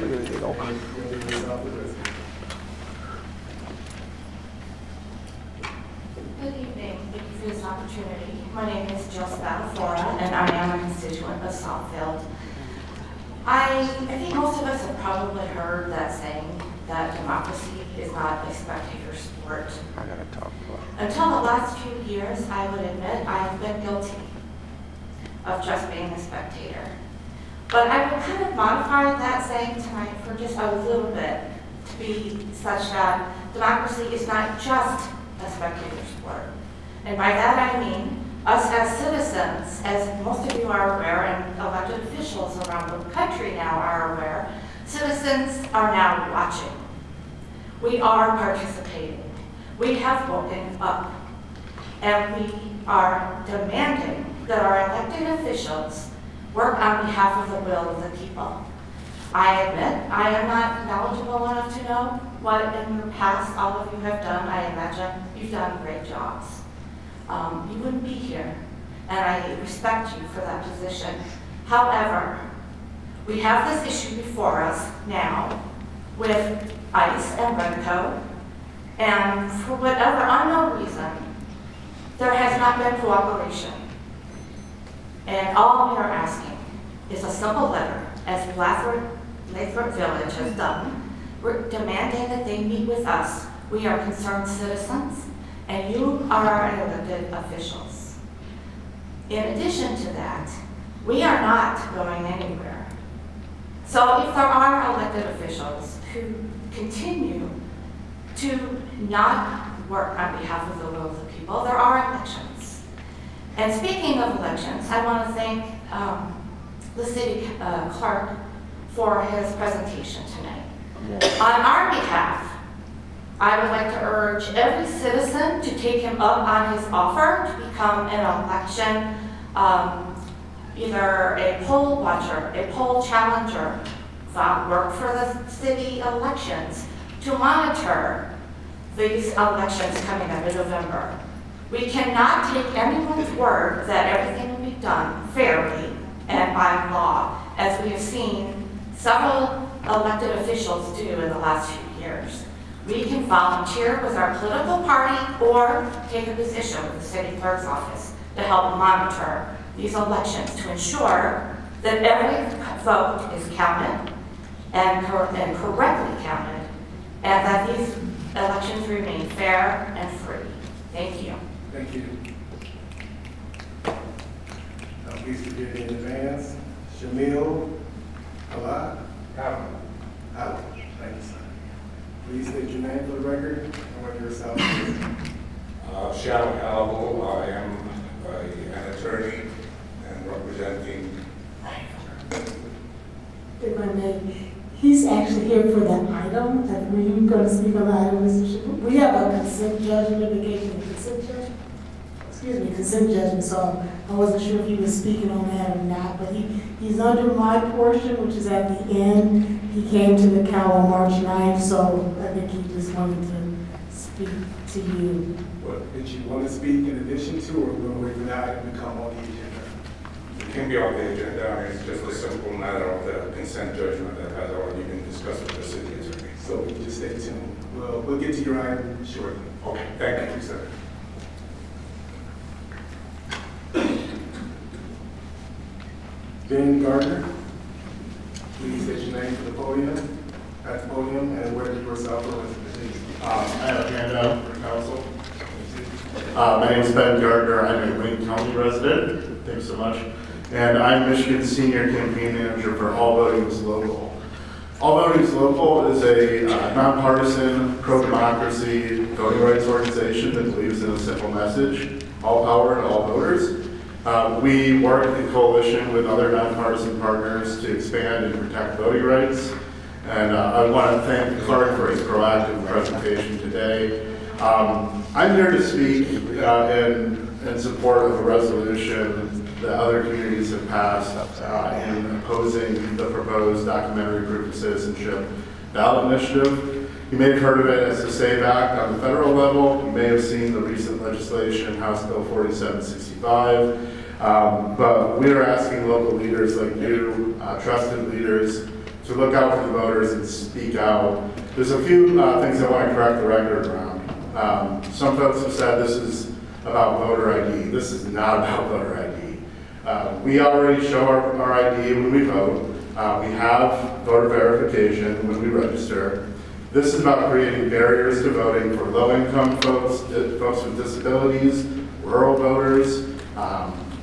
Good evening. Thank you for this opportunity. My name is Jill Spatafora, and I am a constituent of Southfield. I think most of us have probably heard that saying that democracy is not a spectator sport. I gotta talk about it. Until the last few years, I would admit I have been guilty of just being a spectator. But I would kind of modify that saying tonight for just a little bit to be such that democracy is not just a spectator sport. And by that I mean us as citizens, as most of you are aware, and elected officials around the country now are aware, citizens are now watching. We are participating. We have woken up. And we are demanding that our elected officials work on behalf of the will of the people. I admit I am not knowledgeable enough to know what in your past all of you have done. I imagine you've done great jobs. You wouldn't be here, and I respect you for that position. However, we have this issue before us now with ICE and Redico, and for whatever unknown reason, there has not been cooperation. And all we are asking is a simple letter, as Lathrop Village has done. We're demanding that they meet with us. We are concerned citizens, and you are our elected officials. In addition to that, we are not going anywhere. So if there are elected officials who continue to not work on behalf of the will of the people, there are elections. And speaking of elections, I want to thank the city clerk for his presentation tonight. On our behalf, I would like to urge every citizen to take him up on his offer to become an election, either a poll watcher, a poll challenger, work for the city elections to monitor these elections coming up in November. We cannot take anyone's word that everything will be done fairly and by law, as we have seen several elected officials do in the last few years. We can volunteer with our political party or take a position with the city clerk's office to help monitor these elections to ensure that every vote is counted and correctly counted, and that these elections remain fair and free. Thank you. Thank you. Please forgive me in advance. Shamil Alaa? Out. Thank you, sir. Please state your name for the record and what your South is. Shyam Alabo, I am an attorney and representing. If I may, he's actually here for that item. Were you going to speak on the item, Mr. Shipper? We have a consent judgment, consent judgment, so I wasn't sure if he was speaking on that or not, but he's under my portion, which is at the end. He came to the cow on March 9th, so I think he just wanted to speak to you. What, did you want to speak in addition to, or will we wait for that item to come on the agenda? It can be on the agenda, and it's just a simple matter of the consent judgment that has already been discussed with the city attorney. So we can just stay tuned. We'll get to your item shortly. Okay, thank you, sir. Ben Gardner. Please state your name for the podium, at the podium, and where you are Southfield resident. I have a handout for council. My name is Ben Gardner. I'm a Wayne County resident. Thanks so much. And I'm Michigan's Senior Campaign Manager for All Voting is Local. All Voting is Local is a nonpartisan, pro-democracy voting rights organization that believes in a simple message: all power to all voters. We work in coalition with other nonpartisan partners to expand and protect voting rights. And I want to thank Clark for his proactive presentation today. I'm here to speak in support of a resolution that other communities have passed in opposing the proposed documentary proof of citizenship ballot initiative. You may have heard of it as the SAVE Act on the federal level. You may have seen the recent legislation, House Bill 4765. But we are asking local leaders like you, trusted leaders, to look out for the voters and speak out. There's a few things I want to correct the record around. Some folks have said this is about voter ID. This is not about voter ID. We already show our ID when we vote. We have voter verification when we register. This is about creating barriers to voting for low-income folks, folks with disabilities, rural voters,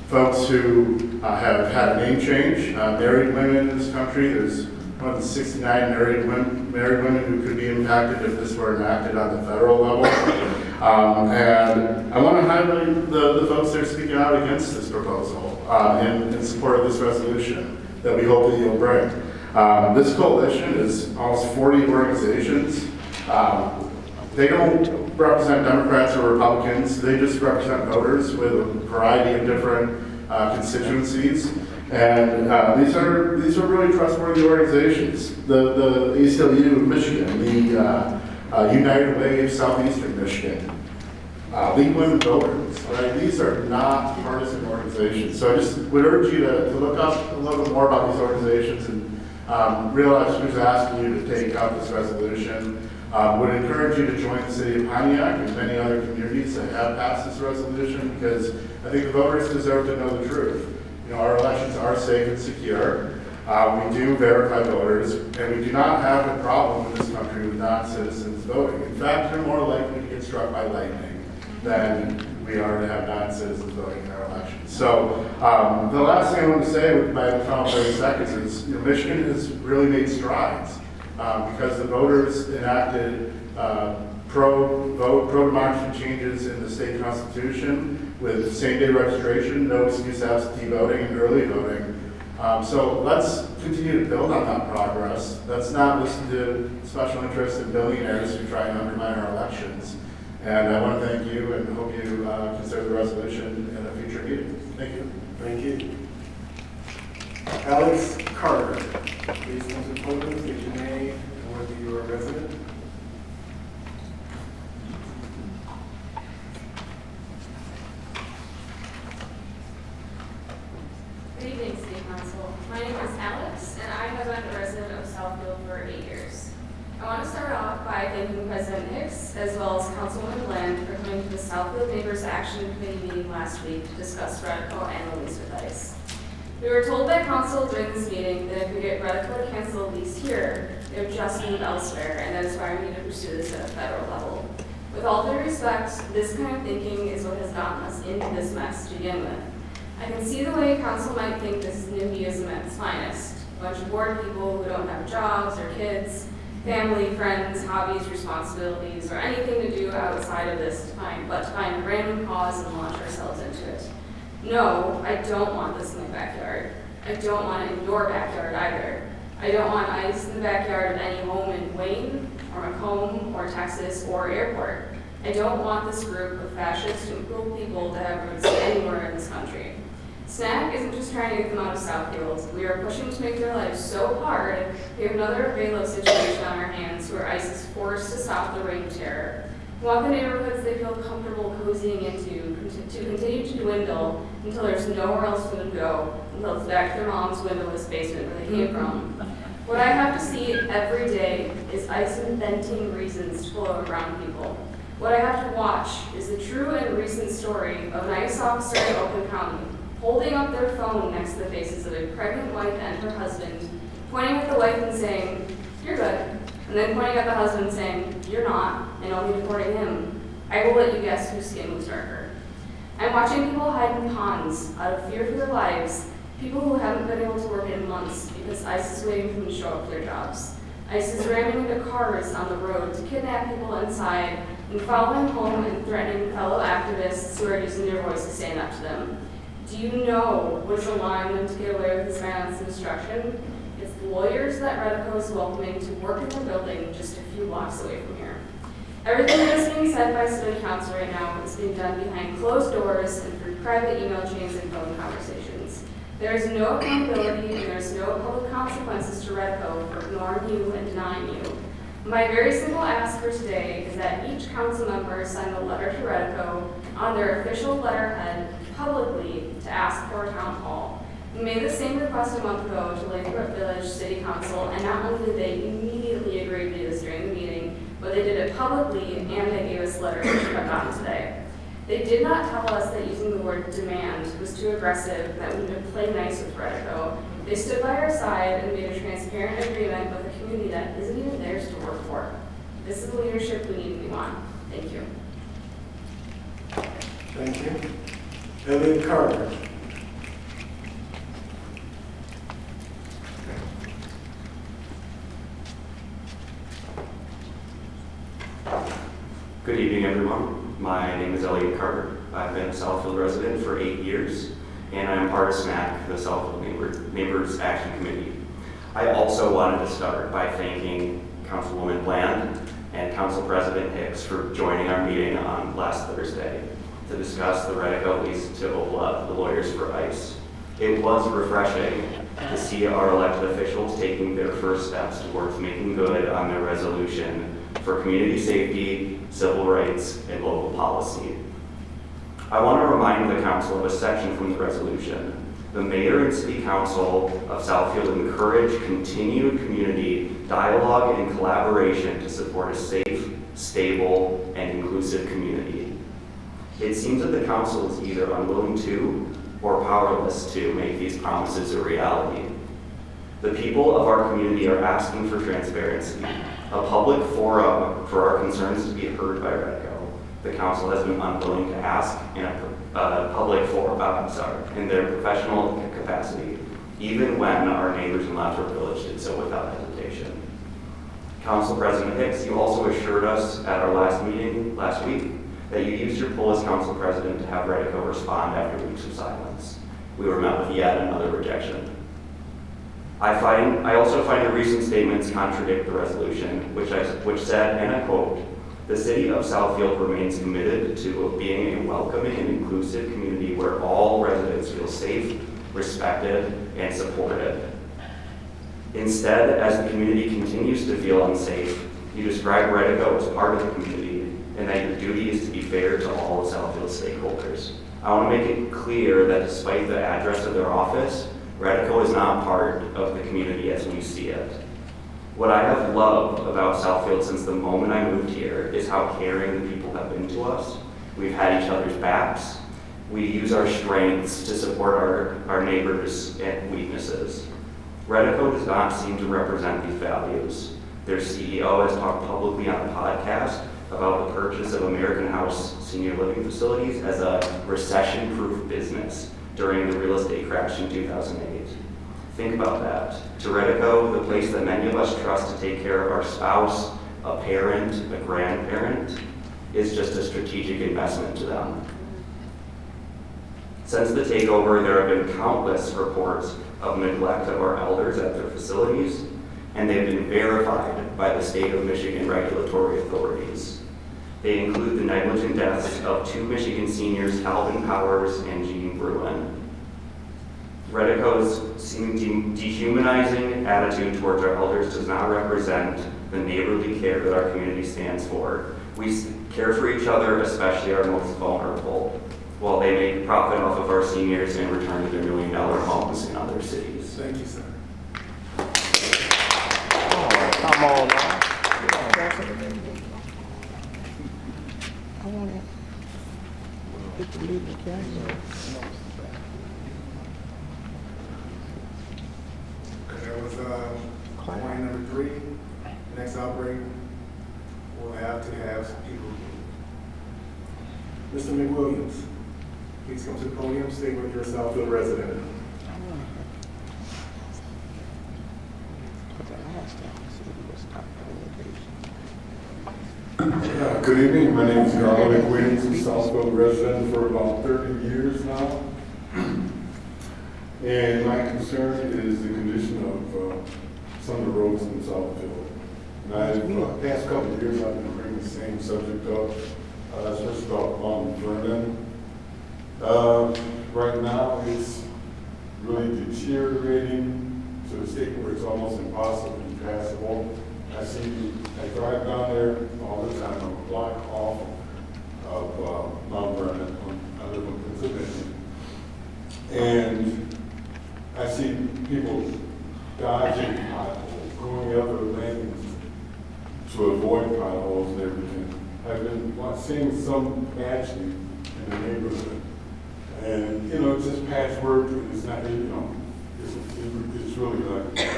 folks who have had a name change, married women in this country. There's more than 69 married women who could be impacted if this were enacted on the federal level. And I want to highlight the folks that are speaking out against this proposal in support of this resolution that we hope that you'll bring. This coalition is almost 40 organizations. They don't represent Democrats or Republicans. They just represent voters with a variety of different constituencies. And these are really trustworthy organizations. The ACLU of Michigan, the United Way of Southeastern Michigan, League Women Voters, right? These are not partisan organizations. So I just would urge you to look up a little bit more about these organizations and realize who's asking you to take up this resolution. Would encourage you to join the city of Pontiac and many other communities that have passed this resolution, because I think the voters deserve to know the truth. You know, our elections are safe and secure. We do verify voters, and we do not have a problem in this country with non-citizens voting. In fact, they're more likely to get struck by lightning than we are to have non-citizens voting in our elections. So the last thing I want to say with my final 30 seconds is, you know, Michigan has really made strides because the voters enacted pro-democracy changes in the state constitution with same-day registration, no excuse absentee voting, and early voting. So let's continue to build on that progress. Let's not listen to special interests and billionaires who try and undermine our elections. And I want to thank you and hope you consider the resolution in a future meeting. Thank you. Thank you. Alex Carter, please come to the podium, state your name and whether you are a resident. Good evening, City Council. My name is Alex, and I have been a resident of Southfield for 8 years. I want to start off by thanking President Hicks, as well as Councilwoman Bland, for coming to the Southfield Neighbors Action Committee meeting last week to discuss Radical and the lease with ICE. We were told by Council during this meeting that if we get Radical to cancel the lease here, they would just move elsewhere, and that is why we need to pursue this at a federal level. With all due respect, this kind of thinking is what has gotten us into this mess to begin with. I can see the way Council might think this is NIMBYism at its finest. A bunch of bored people who don't have jobs or kids, family, friends, hobbies, responsibilities, or anything to do outside of this but to find a random cause and launch ourselves into it. No, I don't want this in my backyard. I don't want it in your backyard either. I don't want ICE in the backyard of any home in Wayne, or Macomb, or Texas, or airport. I don't want this group of fascist and cruel people to have roots anywhere in this country. SNAC isn't just trying to get them out of Southfield. We are pushing to make their lives so hard, we have another Velo situation on our hands where ICE is forced to stop the reign of terror. We want the neighborhoods they feel comfortable cozying into to continue to dwindle until there's nowhere else for them to go, until it's back to their mom's windowless basement where they came from. What I have to see every day is ICE inventing reasons to pull over brown people. What I have to watch is the true and recent story of an ICE officer in Oakland County holding up their phone next to the faces of a pregnant wife and her husband, pointing at the wife and saying, "You're good," and then pointing at the husband saying, "You're not, and I'll be deporting him. I will let you guess whose skin was darker." I'm watching people hide in ponds out of fear for their lives, people who haven't been able to work in months because ICE is waiting for them to show up for their jobs. ICE is ramming into cars on the road to kidnap people inside and following home and threatening fellow activists who are using their voice to stand up to them. Do you know what's allowing them to get away with this violence and destruction? It's the lawyers that Redico is welcoming to work in the building just a few blocks away from here. Everything that is being said by city council right now is being done behind closed doors and through private email chains and phone conversations. There is no accountability and there is no public consequences to Redico for ignoring you and denying you. My very simple ask for today is that each council member send a letter to Redico on their official letterhead publicly to ask for a town hall. We made the same request a month ago to Lathrop Village City Council, and not only did they immediately agree to do this during the meeting, but they did it publicly and they gave us letters which we have gotten today. They did not tell us that using the word demand was too aggressive, that we would play nice with Redico. They stood by our side and made a transparent agreement with a community that isn't even theirs to work for. This is the leadership we need and we want. Thank you. Thank you. Elliot Carter. Good evening, everyone. My name is Elliot Carter. I've been a Southfield resident for 8 years, and I'm part of SMAC, the Southfield Neighbors Action Committee. I also wanted to start by thanking Councilwoman Bland and Council President Hicks for joining our meeting on last Thursday to discuss the Redico lease to OPLA, the lawyers for ICE. It was refreshing to see our elected officials taking their first steps towards making good on their resolution for community safety, civil rights, and local policy. I want to remind the council of a section from the resolution. The mayor and city council of Southfield encourage continued community dialogue and collaboration to support a safe, stable, and inclusive community. It seems that the council is either unwilling to or powerless to make these promises a reality. The people of our community are asking for transparency, a public forum for our concerns to be heard by Redico. The council has been unwilling to ask in a public forum, in their professional capacity, even when our neighbors in Lathrop Village did so without hesitation. Council President Hicks, you also assured us at our last meeting last week that you used your pull as council president to have Redico respond after weeks of silence. We were met with yet another rejection. I also find the recent statements contradict the resolution, which said, and I quote, "The city of Southfield remains committed to being a welcoming and inclusive community where all residents feel safe, respected, and supported." Instead, as the community continues to feel unsafe, you describe Redico as part of the community and that your duty is to be fair to all of Southfield's stakeholders. I want to make it clear that despite the address of their office, Redico is not part of the community as we see it. What I have loved about Southfield since the moment I moved here is how caring the people have been to us. We've had each other's backs. We use our strengths to support our neighbors and weaknesses. Redico does not seem to represent these values. Their CEO has talked publicly on a podcast about the purchase of American House senior living facilities as a recession-proof business during the real estate crash in 2008. Think about that. To Redico, the place that many of us trust to take care of our spouse, a parent, a grandparent, is just a strategic investment to them. Since the takeover, there have been countless reports of neglect of our elders at their facilities, and they've been verified by the state of Michigan regulatory authorities. They include the negligent deaths of 2 Michigan seniors, Calvin Powers and Gene Bruin. Redico's dehumanizing attitude towards our elders does not represent the neighborly care that our community stands for. We care for each other, especially our most vulnerable, while they make profit off of our seniors and return to their $1 million homes in other cities. Thank you, sir. Oh, come on now. I want to get the lead camera. Mr. McWilliams, please come to the podium, stay with your Southfield resident. Good evening, my name is Garland McWilliams, I'm a Southfield resident for about 30 years now. And my concern is the condition of some of the roads in Southfield. And the past couple of years, I've been bringing the same subject up, especially about Mount Vernon. Right now, it's really deteriorating to the state where it's almost impossible to be passable. I drive down there all the time, I'm a block off of Mount Vernon. I live in Pennsylvania. And I see people dodging potholes, going up the lanes to avoid potholes and everything. I've been seeing some patching in the neighborhood. And, you know, it's just patchwork, it's not, you know, it's really like,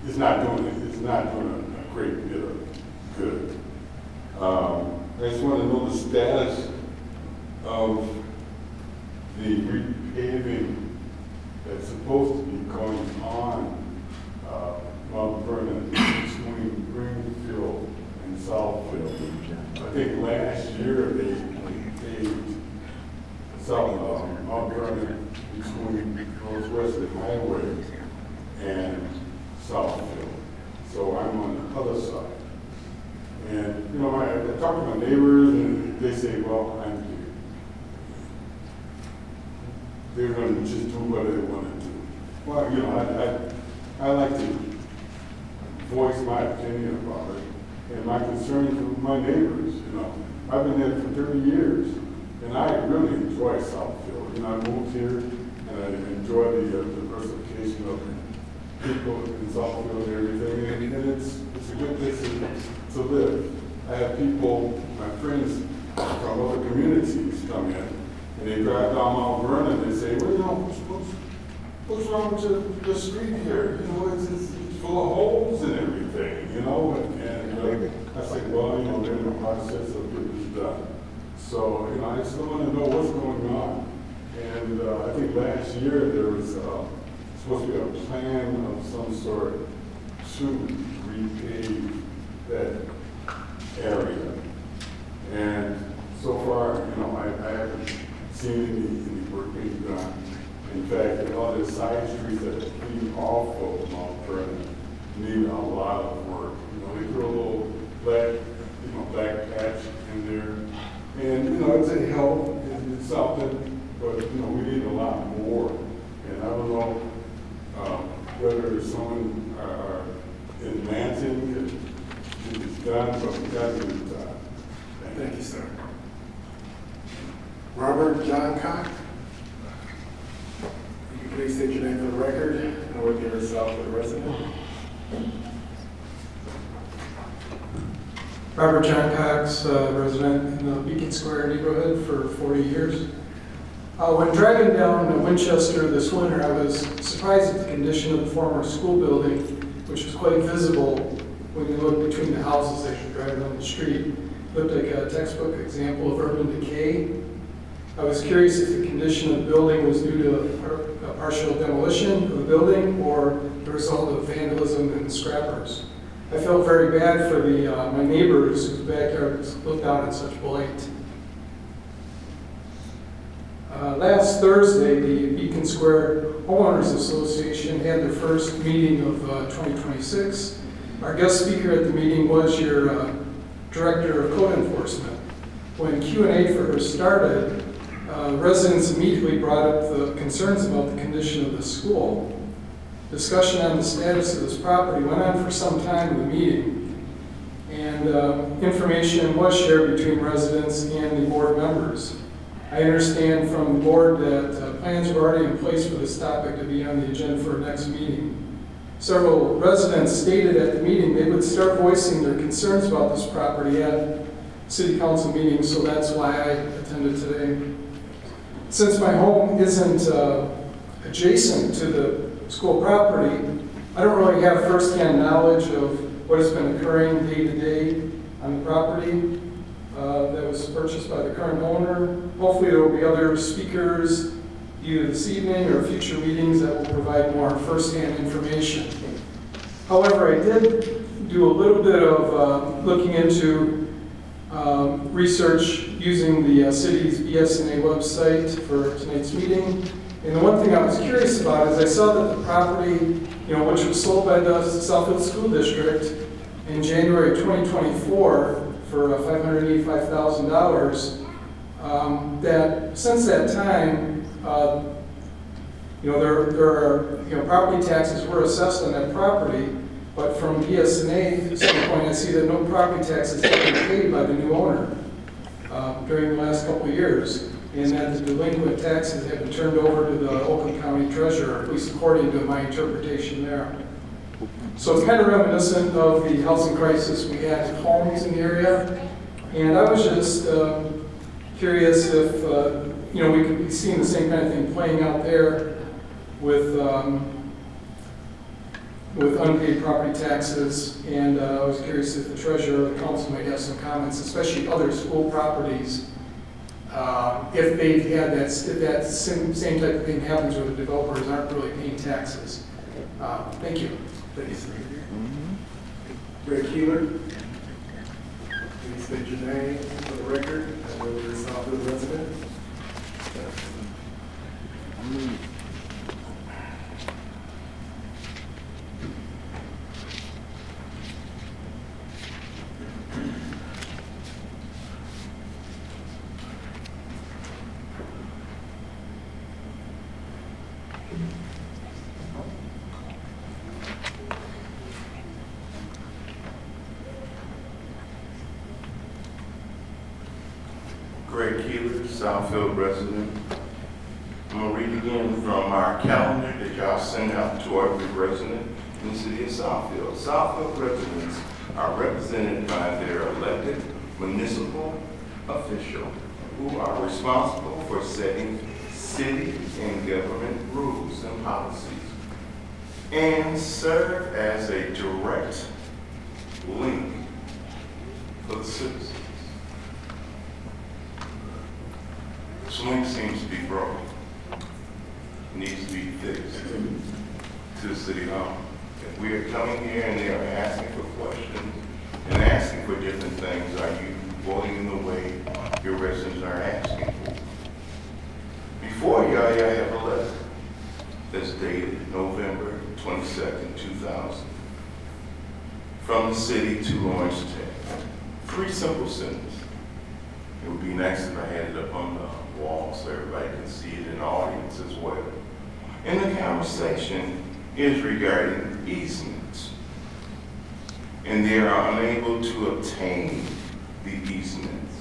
it's not doing a great deal of good. I just want to know the status of the repaving that's supposed to be going on Mount Vernon between Greenfield and Southfield. I think last year they paved Mount Vernon between Northwest Highway and Southfield. So I'm on the other side. And, you know, I talk to my neighbors and they say, well, they're going to just do whatever they want to do. Well, you know, I like to voice my opinion about it and my concerns with my neighbors, you know. I've been there for 30 years and I really enjoy Southfield. You know, I moved here and I enjoy the diversification of people in Southfield and everything, and it's a good place to live. I have people, my friends from other communities come in, and they drive down Mount Vernon and they say, well, you know, what's wrong with the street here? You know, it's full of holes and everything, you know, and I said, well, you know, they're in the process of getting this done. So, you know, I still want to know what's going on. And I think last year there was supposed to be a plan of some sort to repave that area. And so far, you know, I haven't seen any work being done. In fact, all the side streets that lead off of Mount Vernon need a lot of work. You know, they throw a little black patch in there. And, you know, it's a help, it's something, but, you know, we need a lot more. And I don't know whether someone in Lansing could get this done, but we got to get it done. Thank you, sir. Robert John Cox. Will you please state your name for the record and whether you're a Southfield resident? Robert John Cox, resident in the Beacon Square neighborhood for 40 years. When driving down Winchester this winter, I was surprised at the condition of the former school building, which was quite visible when you look between the houses as you're driving down the street. It looked like a textbook example of urban decay. I was curious if the condition of the building was due to a partial demolition of the building or the result of vandalism and scrappers. I felt very bad for my neighbors whose backyards looked out in such blight. Last Thursday, the Beacon Square Homeowners Association had their first meeting of 2026. Our guest speaker at the meeting was your Director of Code Enforcement. When Q&A for her started, residents immediately brought up the concerns about the condition of the school. Discussion on the status of this property went on for some time in the meeting, and information was shared between residents and the board members. I understand from the board that plans were already in place for this topic to be on the agenda for our next meeting. Several residents stated at the meeting they would start voicing their concerns about this property at city council meetings, so that's why I attended today. Since my home isn't adjacent to the school property, I don't really have firsthand knowledge of what has been occurring day to day on the property. that was purchased by the current owner. Hopefully there will be other speakers either this evening or future meetings that will provide more firsthand information. However, I did do a little bit of looking into research using the city's BSNA website for tonight's meeting. And the one thing I was curious about is I saw that the property, which was sold by the Southfield School District in January of 2024 for $585,000, that since that time, there are, property taxes were assessed on that property, but from BSNA standpoint, I see that no property taxes have been paid by the new owner during the last couple of years, and that the delinquent taxes have been turned over to the Oakland County Treasurer, at least according to my interpretation there. So it's kind of reminiscent of the housing crisis we had in homes in the area, and I was just curious if we could be seeing the same kind of thing playing out there with unpaid property taxes, and I was curious if the treasurer or the council might have some comments, especially other school properties, if they've had that, if that same type of thing happens where the developers aren't really paying taxes. Thank you. Thank you, sir. Greg Keeler. Please state your name for the record and whether you're a Southfield resident. Greg Keeler, Southfield resident. I'm going to read again from our calendar that y'all send out to every resident in the city of Southfield. Southfield residents are represented by their elected municipal official who are responsible for setting city and government rules and policies and serve as a direct link for the citizens. This link seems to be broken. It needs to be fixed to the city hall. If we are coming here and they are asking for questions and asking for different things, are you voting in the way your residents are asking for? Before y'all have a letter that's dated November 22nd, 2000, from the city to Lawrence Tech. 3 simple sentences. It would be nice if I had it up on the wall so everybody can see it in the audience as well. And the conversation is regarding easements. And they are unable to obtain the easements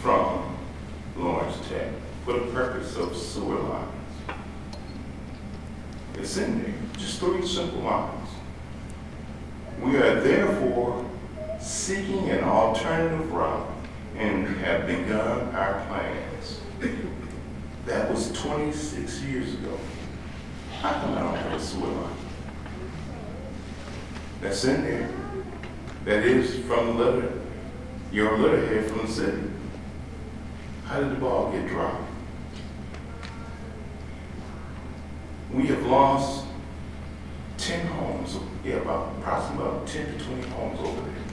from Lawrence Tech for the purpose of sewer lines. It's in there, just 3 simple lines. We are therefore seeking an alternative route and have begun our plans. That was 26 years ago. How come I don't have a sewer line? That's in there. That is from the letter, your letterhead from the city. How did the ball get dropped? We have lost 10 homes, approximately about 10 to 20 homes over there.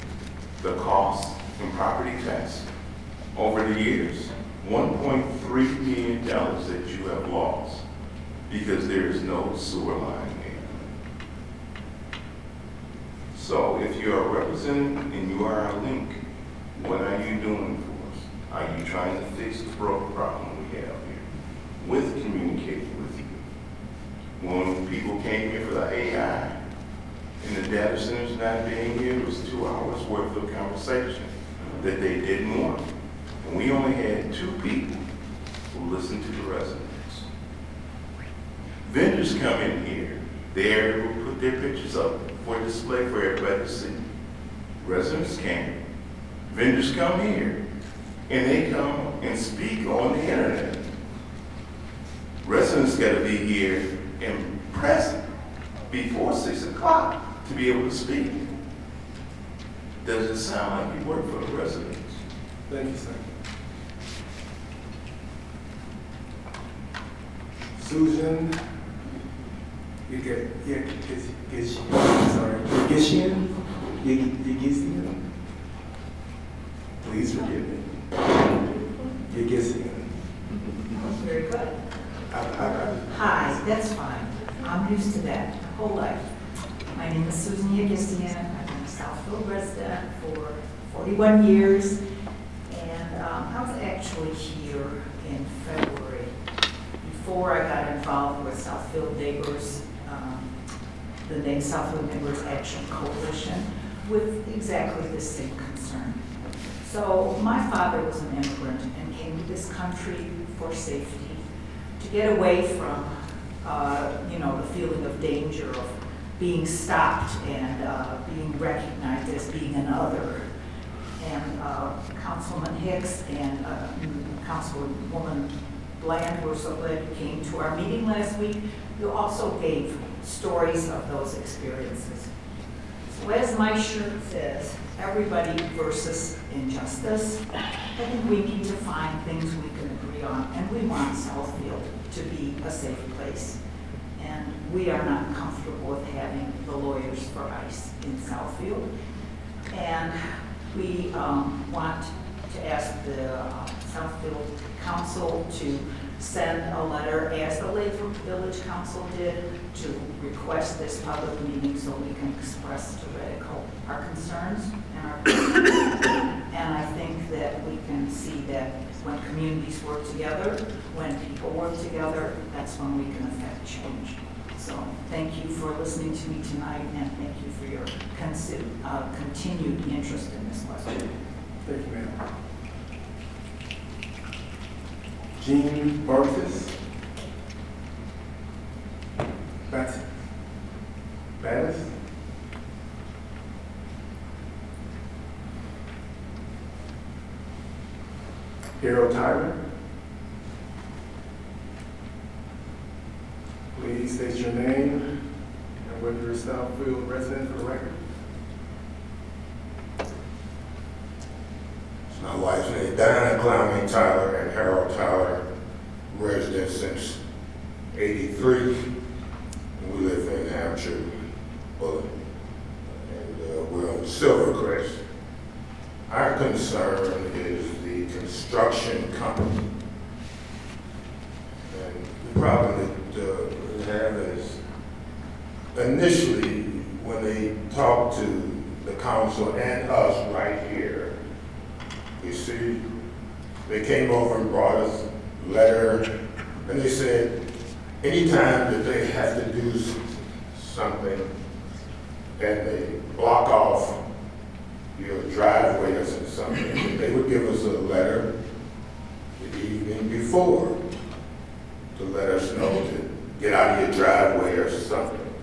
The cost in property tax over the years, $1.3 million that you have lost because there is no sewer line there. So if you are representing and you are our link, what are you doing for us? Are you trying to fix the broken problem we have here with communicating with you? When people came here for the AI and the data centers not being here, it was 2 hours worth of conversation that they didn't want. And we only had 2 people who listened to the residents. Vendors come in here, they're able to put their pictures up for display for everybody to see. Residents can't. Vendors come here and they come and speak on the internet. Residents got to be here and present before 6 o'clock to be able to speak. Does it sound like you work for the residents? Thank you, sir. Susan, Yagisian? Please forgive me. Yagisian. Very good. Hi, that's fine. I'm used to that my whole life. My name is Susan Yagisian. I've been a Southfield resident for 41 years. And I was actually here in February before I got involved with Southfield Neighbors, the name Southfield Neighbors Action Coalition, with exactly the same concern. So my father was an immigrant and came to this country for safety, to get away from, the feeling of danger of being stopped and being recognized as being an other. And Councilman Hicks and Councilwoman Bland, we're so glad you came to our meeting last week. You also gave stories of those experiences. So as my shirt says, everybody versus injustice, I think we need to find things we can agree on, and we want Southfield to be a safe place. And we are not comfortable with having the lawyers for ICE in Southfield. And we want to ask the Southfield Council to send a letter, as the Lathrop Village Council did, to request this public meeting so we can express to Redico our concerns and our and I think that we can see that when communities work together, when people work together, that's when we can affect change. So thank you for listening to me tonight, and thank you for your continued interest in this question. Thank you, ma'am. Jean Bartis. Battis. Harold Tyler. Please state your name and whether you're a Southfield resident for the record. My wife's name, Diana Clowney Tyler, and Harold Tyler, residents since '83. We live in Hampshire, and we're on Silvercrest. Our concern is the construction company. And the problem that we have is, initially, when they talked to the council and us right here, you see, they came over and brought us a letter, and they said, anytime that they have to do something, and they block off your driveway or something, they would give us a letter the evening before to let us know to get out of your driveway or something.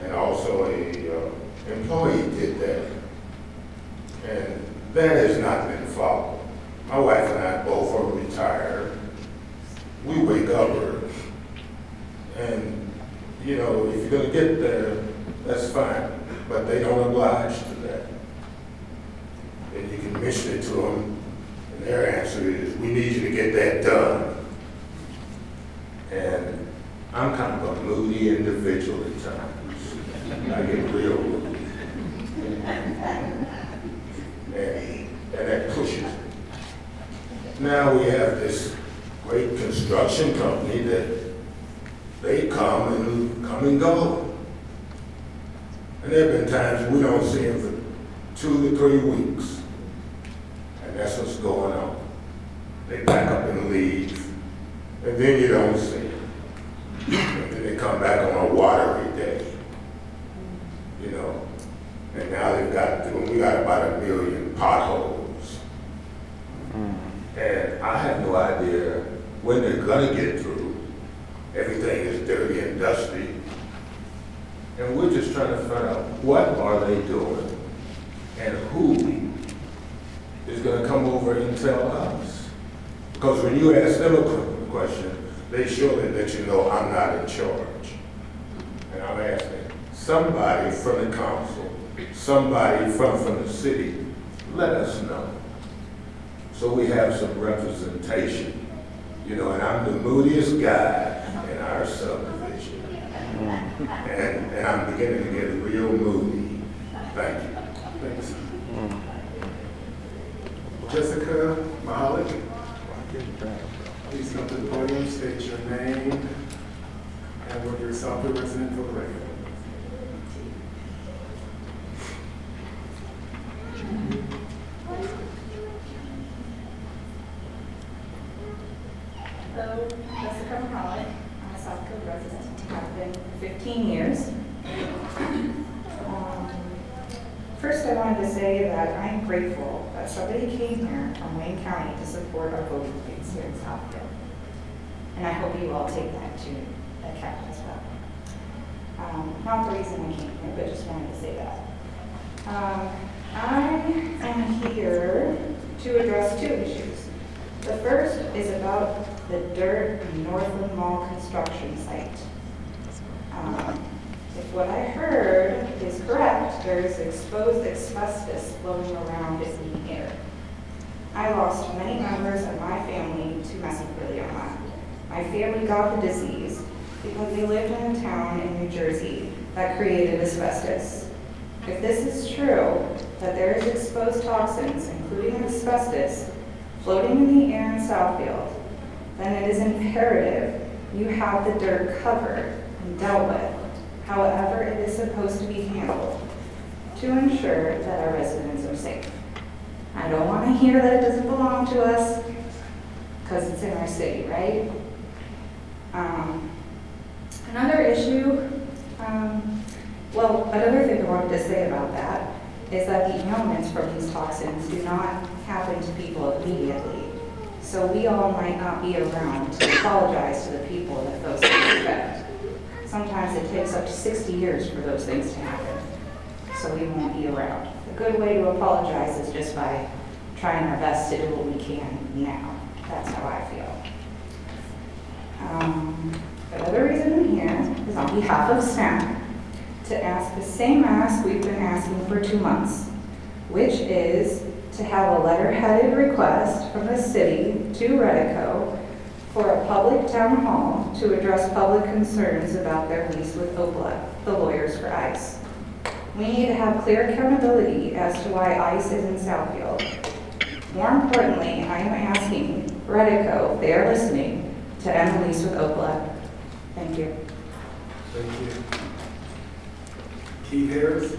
And also a employee did that. And that has not been followed. My wife and I both are retired. We wake up early. And, if you're going to get there, that's fine. But they don't oblige to that. And you can mention it to them, and their answer is, we need you to get that done. And I'm kind of a moody individual at times. I get real moody. And that pushes it. Now we have this great construction company that they come and go. And there have been times we don't see them for 2 to 3 weeks. And that's what's going on. They back up and leave, and then you don't see them. And then they come back on a watery day. And now we got about 1 million potholes. And I have no idea when they're gonna get through. Everything is dirty and dusty. And we're just trying to find out, what are they doing? And who is gonna come over and tell us? Because when you ask them a question, they surely let you know I'm not in charge. And I'm asking somebody from the council, somebody from the city, let us know. so we have some representation. You know, and I'm the moodiest guy in our subdivision. And I'm beginning to get real moody. Thank you. Thanks. Jessica Mahalik, please come to the podium, state your name, and whether you're a Southfield resident for the record. Hello, Jessica Mahalik. I'm a Southfield resident. I've been for 15 years. First, I wanted to say that I'm grateful that somebody came here from Wayne County to support our voting rights here in Southfield. And I hope you all take that to account as well. Not the reason I came here, but just wanted to say that. I am here to address two issues. The first is about the dirt in Northland Mall construction site. If what I heard is correct, there is exposed asbestos floating around in the air. I lost many members of my family to mesothelioma. My family got the disease because they lived in a town in New Jersey that created asbestos. If this is true, that there is exposed toxins, including asbestos, floating in the air in Southfield, then it is imperative you have the dirt covered and dealt with, however it is supposed to be handled, to ensure that our residents are safe. I don't want to hear that it doesn't belong to us, because it's in our city, right? Another issue, another thing I wanted to say about that is that the ailments from these toxins do not happen to people immediately. So we all might not be around to apologize to the people that those things affect. Sometimes it takes up to 60 years for those things to happen, so we won't be around. A good way to apologize is just by trying our best to do what we can now. That's how I feel. Another reason I'm here is on behalf of SNAP to ask the same ask we've been asking for 2 months, which is to have a letter-headed request from the city to Redico for a public town hall to address public concerns about their lease with Opla, the lawyers for ICE. We need to have clear accountability as to why ICE is in Southfield. More importantly, I am asking Redico, if they are listening, to end the lease with Opla. Thank you. Thank you. Keith Harris,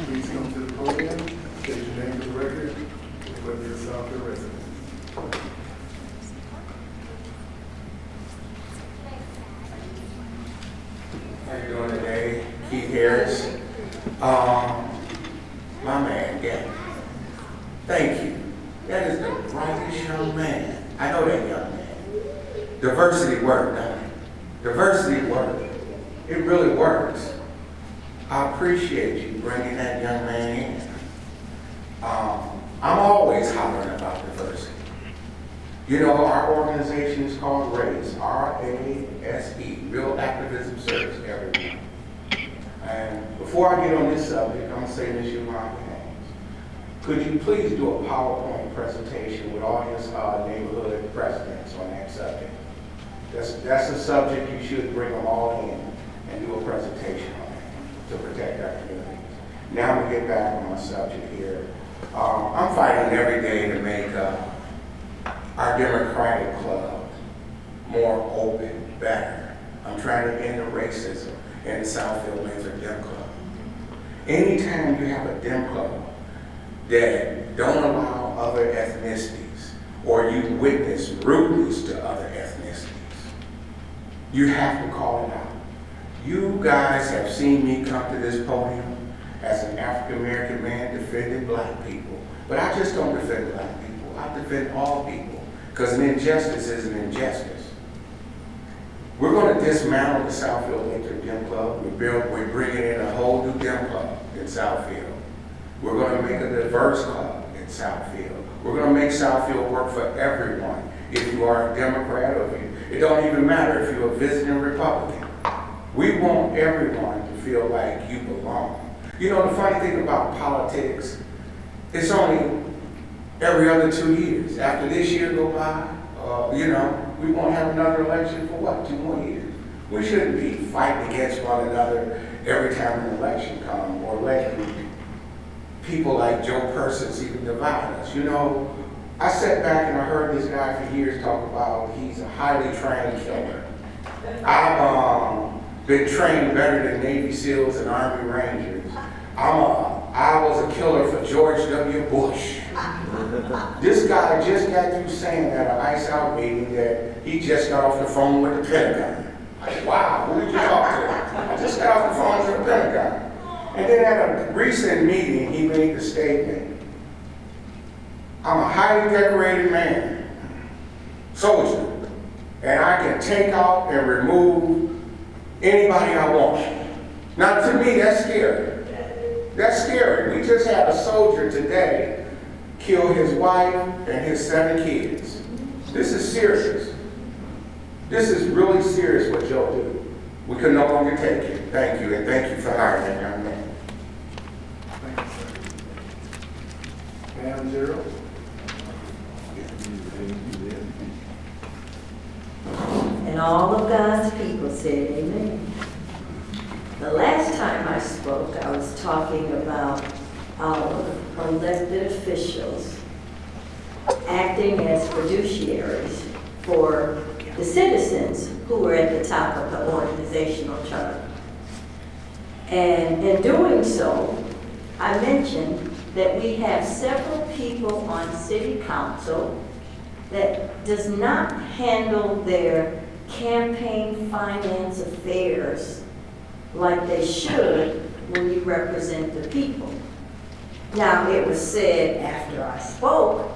please come to the podium, state your name for the record, whether you're a Southfield resident. How you doing today? Keith Harris. My man, yeah. Thank you. That is the brightest young man. I know that young man. Diversity worked, doesn't it? Diversity worked. It really works. I appreciate you bringing that young man in. I'm always hollering about diversity. You know, our organization is called RACE, R-A-S-E, Real Activism Service Everyone. And before I get on this subject, I'm going to say this, Yolanda Haynes. Could you please do a PowerPoint presentation with all his neighborhood presidents on that subject? That's a subject you should bring them all in and do a presentation on it to protect our communities. Now I'm going to get back on my subject here. I'm fighting every day to make our Democratic Club more open, better. I'm trying to end the racism in the Southfield Laser Dem Club. Anytime you have a Dem Club that don't allow other ethnicities or you witness rudeness to other ethnicities, you have to call it out. You guys have seen me come to this podium as an African-American man defending black people. But I just don't defend black people. I defend all people. Because an injustice is an injustice. We're going to dismantle the Southfield Laser Dem Club. We're bringing in a whole new Dem Club in Southfield. We're going to make a diverse club in Southfield. We're going to make Southfield work for everyone. If you are a Democrat or it don't even matter if you're a visiting Republican. We want everyone to feel like you belong. You know, the funny thing about politics, it's only every other 2 years. After this year go by, we won't have another election for what, 2 more years? We shouldn't be fighting against one another every time an election comes, or letting people like Joe Persons even divide us. I sat back and I heard this guy for years talk about he's a highly trained killer. I've been trained better than Navy SEALs and Army Rangers. I was a killer for George W. Bush. This guy just got through saying at an Ice Out meeting that he just got off the phone with the Pentagon. Wow, who did you talk to? I just got off the phone with the Pentagon. And then at a recent meeting, he made the statement, I'm a highly decorated man, soldier, and I can take out and remove anybody I want. Now to me, that's scary. That's scary. We just had a soldier today kill his wife and his 7 kids. This is serious. This is really serious what Joe did. We can no longer take it. Thank you, and thank you for hiring that young man. Thank you, sir. Madam Gerald? And all of God's people said amen. The last time I spoke, I was talking about our elected officials acting as fiduciaries for the citizens who were at the top of the organizational chart. And in doing so, I mentioned that we have several people on city council that does not handle their campaign finance affairs like they should when you represent the people. Now, it was said after I spoke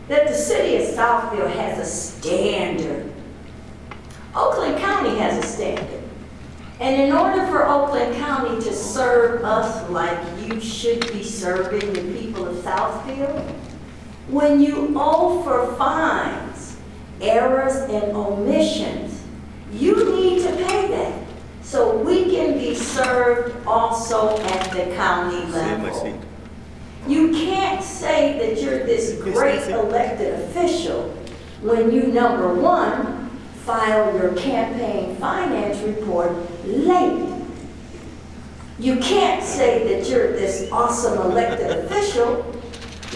that the city of Southfield has a standard. Oakland County has a standard. And in order for Oakland County to serve us like you should be serving the people of Southfield, when you owe for fines, errors, and omissions, you need to pay that so we can be served also at the county level. You can't say that you're this great elected official when you, number one, file your campaign finance report late. You can't say that you're this awesome elected official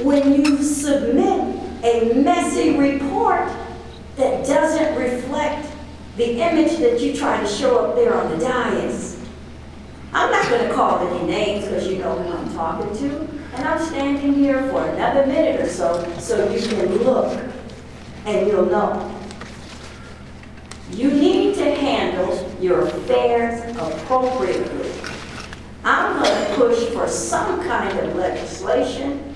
when you submit a messy report that doesn't reflect the image that you try to show up there on the dais. I'm not going to call any names because you know who I'm talking to, and I'm standing here for another minute or so you can look and you'll know. You need to handle your affairs appropriately. I'm going to push for some kind of legislation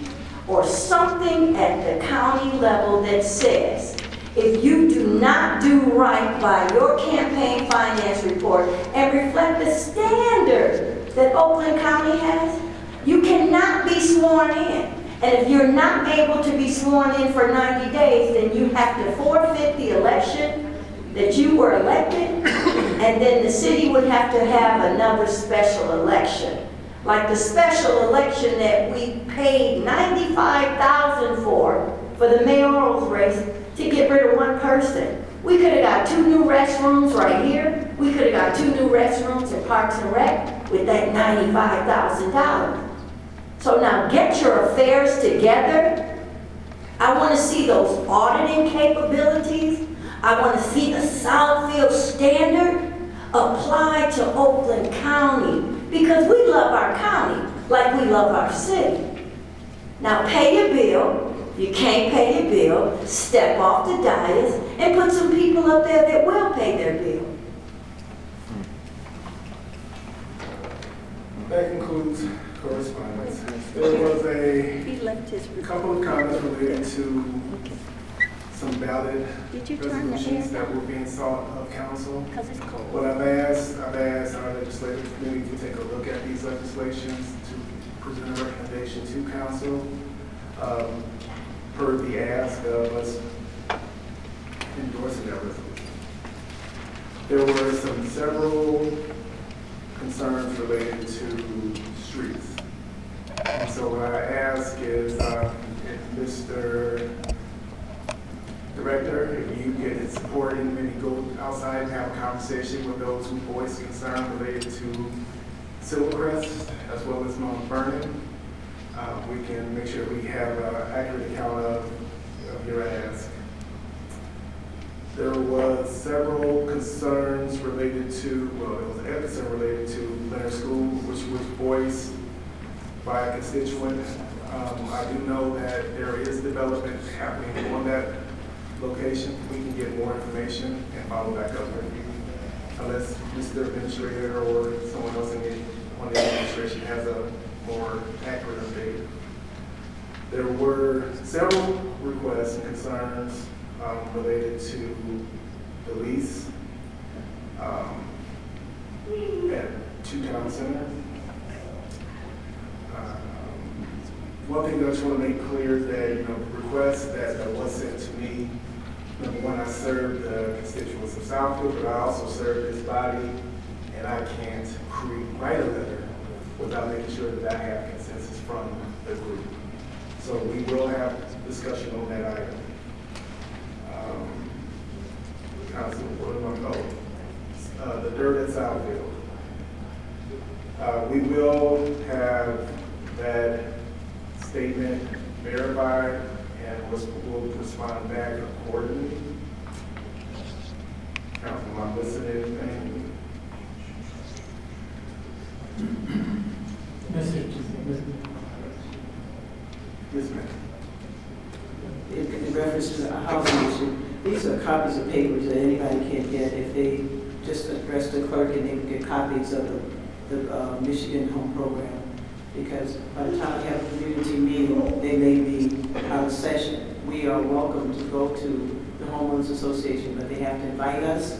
or something at the county level that says, if you do not do right by your campaign finance report and reflect the standard that Oakland County has, you cannot be sworn in. And if you're not able to be sworn in for 90 days, then you have to forfeit the election that you were elected, and then the city would have to have another special election. Like the special election that we paid $95,000 for the mayoral race to get rid of one person. We could have got 2 new restrooms right here. We could have got 2 new restrooms in Parks and Rec with that $95,000. So now get your affairs together. I want to see those auditing capabilities. I want to see the Southfield standard applied to Oakland County because we love our county like we love our city. Now pay your bill. You can't pay your bill, step off the dais and put some people up there that will pay their bill. That concludes correspondence. There was a couple of comments related to some ballot resolutions that were being sought of council. What I've asked our legislative committee to take a look at these legislations to present a recommendation to council per the ask of us endorsing that resolution. There were several concerns related to streets. And so what I ask is if Mr. supporting when you go outside and have a conversation with those who voice concern related to Silvercrest as well as Mount Vernon. We can make sure we have an accurate account of your ask. There was several concerns related to, well, there was a concern related to Leonard School, which was voiced by a constituent. I do know that there is development happening on that location. We can get more information and follow back up with you, unless Mr. Administrator or someone else on the administration has a more accurate update. There were several requests and concerns related to the lease at Town Center. One thing that I just want to make clear is that, the request that was sent to me, number one, I served the constituents of Southfield, but I also serve this body, and I can't write a letter without making sure that I have consensus from the group. So we will have discussion on that item. The dirt at Southfield. We will have that statement verified and we'll respond back accordingly. Councilman, am I missing anything? Yes, ma'am. In reference to the housing issue, these are copies of papers that anybody can get if they just address the clerk and they can get copies of the Michigan Home Program. Because by the time we have a community meeting, they may be out of session. We are welcome to go to the Homeowners Association, but they have to invite us.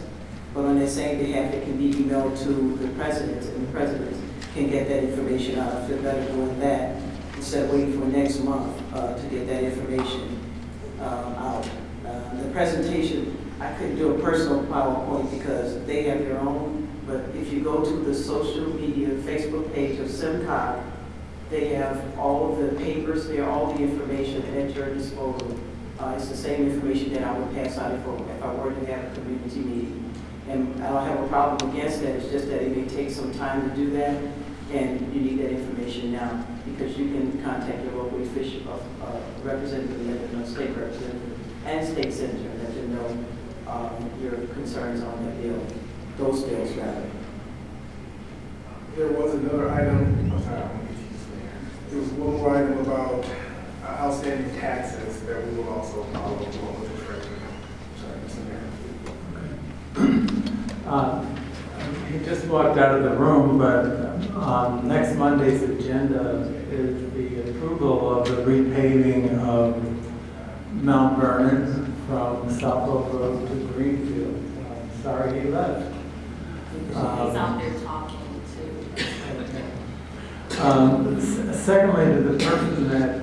But on that same behalf, it can be emailed to the presidents, and the presidents can get that information out. I feel better doing that instead of waiting for next month to get that information out. The presentation, I couldn't do a personal PowerPoint because they have their own, but if you go to the social media Facebook page of SimCog, they have all of the papers there, all the information at your disposal. It's the same information that I would pass out if I were to have a community meeting. And I don't have a problem against that, it's just that it may take some time to do that, and you need that information now, because you can contact your local official, representative, let them know, state representative, and state senator, let them know your concerns on that bill, those bills rather. There was another item, there was one more item about outstanding taxes that we will also follow along with the treasurer. Sorry, Mr. Mayor. He just walked out of the room, but next Monday's agenda is the approval of the repaving of Mount Vernon from Southfield Road to Greenfield. Sorry he left. He's out there talking too. Secondly, to the person that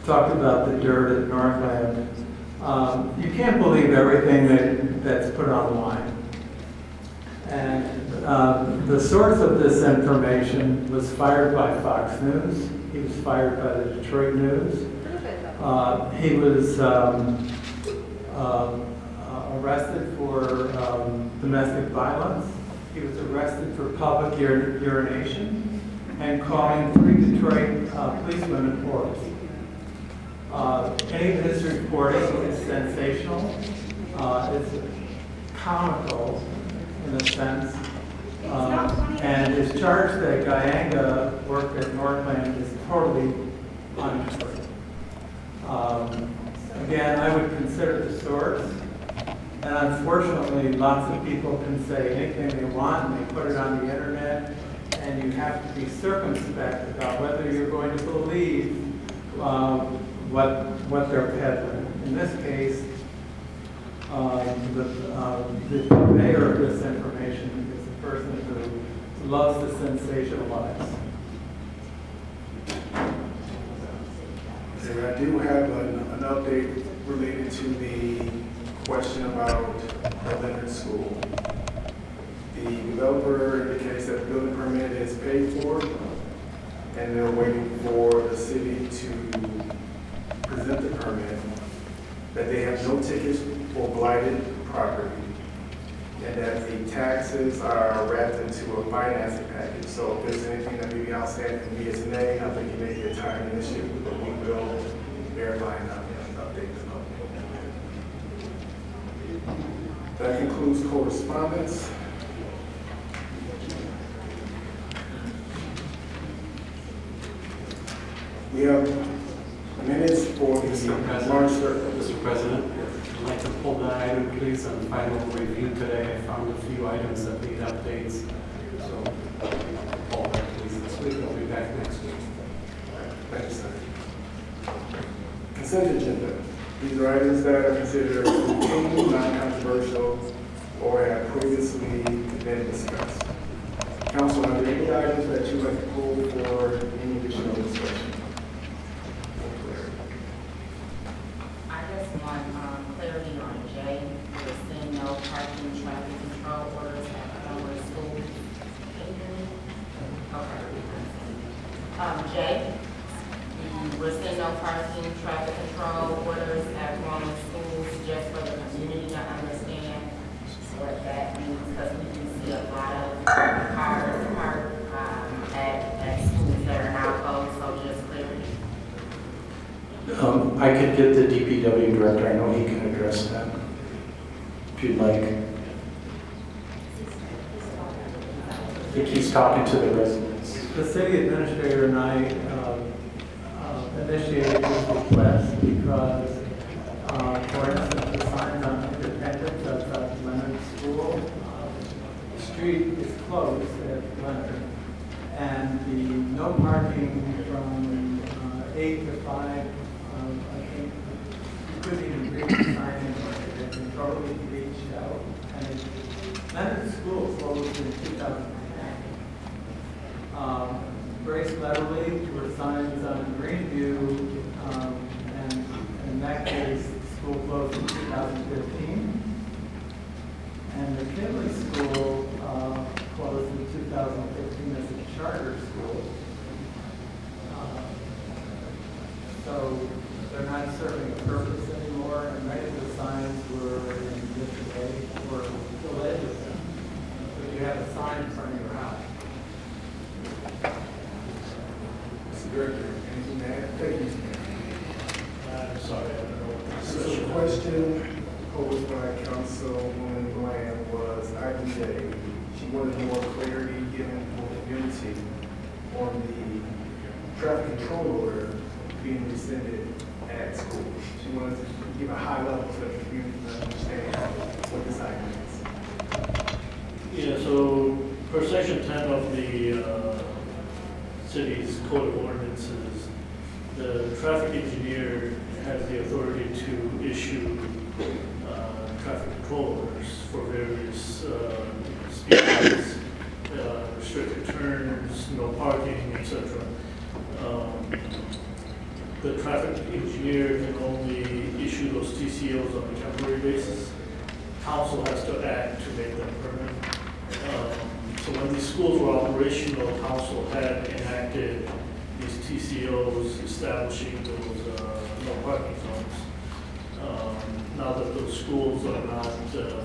talked about the dirt at Northland, you can't believe everything that's put online. And the source of this information was fired by Fox News. He was fired by the Detroit News. He was arrested for domestic violence. He was arrested for public urination and calling 3 Detroit policemen whores. Any of his reporting is sensational. It's comical in a sense. And his charge that Guyanga worked at Northland is totally untrue. Again, I would consider the source. And unfortunately, lots of people can say anything they want and they put it on the internet. And you have to be circumspect about whether you're going to believe what they're peddling. In this case, the purveyor of this information is a person who loves to sensationalize. Okay, I do have an update related to the question about the Leonard School. The developer indicates that the building permit is paid for, and they're waiting for the city to present the permit, that they have no tickets or blighted property, and that the taxes are wrapped into a financing package. So if there's anything that may be outstanding from BSNA, I think it may be a timing issue, but we will verify and update the public. That concludes correspondence. We have minutes for the March 3rd. Mr. President, I'd like to pull that item, please, on final review today. I found a few items that need updates, so pull that, please, this week. I'll be back next week. Thank you, sir. Consent agenda. These are items that are considered routine, non-controversial, or have previously been discussed. Council, are there any items that you'd like to pull for any additional discussion? I just want clarity on J. We're seeing no parking, traffic control orders at our schools. Okay. J, we're seeing no parking, traffic control orders at Roman schools, just for the community to understand what that means, because we do see a lot of cars parked at schools that are now closed, so just clarity. I could get the DPW director, I know he can address that, if you'd like. I think he's talking to the residents. The city administrator and I initiated this request because, for instance, the signs on Independence outside Leonard School, the street is closed at Leonard, and the no parking from 8 to 5, I think you couldn't even read the sign anymore. It's been totally reached out, and Leonard School closed in 2010. Grace Letterly were signs on Greenview, and in that case, school closed in 2015. And the Kinley School closed in 2015 as a charter school. So they're not serving a purpose anymore, and many of the signs were in disarray or delayed with them. But you have a sign in front of your house. Mr. Director, anything to add? Thank you. I'm sorry, I don't know what this So is. the question posed by Councilwoman Bland was item J. She wanted more clarity given for the community on the traffic control order being rescinded at school. She wanted to give a high level so that the community can understand what this item is. Yeah, so per section 10 of the city's code of ordinances, the traffic engineer has the authority to issue traffic control orders for various speed limits, restricted turns, no parking, etc. The traffic engineer can only issue those TCOs on a temporary basis. Council has to act to make them permanent. So when these schools were operational, council had enacted these TCOs establishing those no parking zones. Now that those schools are not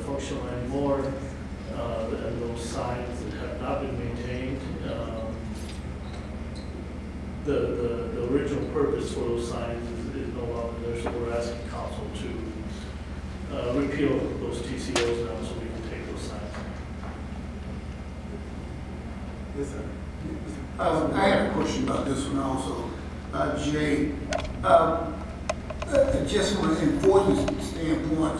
functional anymore, and those signs have not been maintained, the original purpose for those signs is no longer there, so we're asking council to repeal those TCOs now so we can take those signs. Yes, sir. I have a question about this one also. Jay, just from an enforcement standpoint,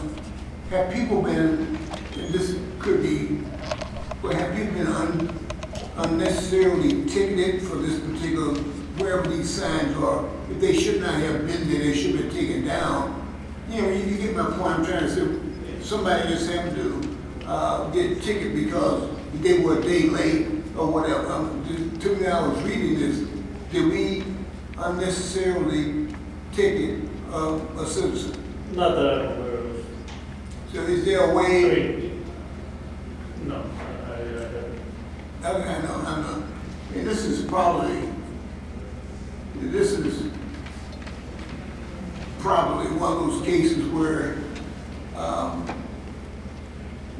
have people been, and this could be, but have people been unnecessarily ticketed for this particular, wherever these signs are? If they should not have been there, they should have been taken down. You know, you get my point. I'm trying to say, if somebody just happened to get a ticket because they were a day late or whatever. To me, I was reading this. Did we unnecessarily ticket a citizen? Not that I'm aware of. So is there a way? No, I know. And this is probably one of those cases where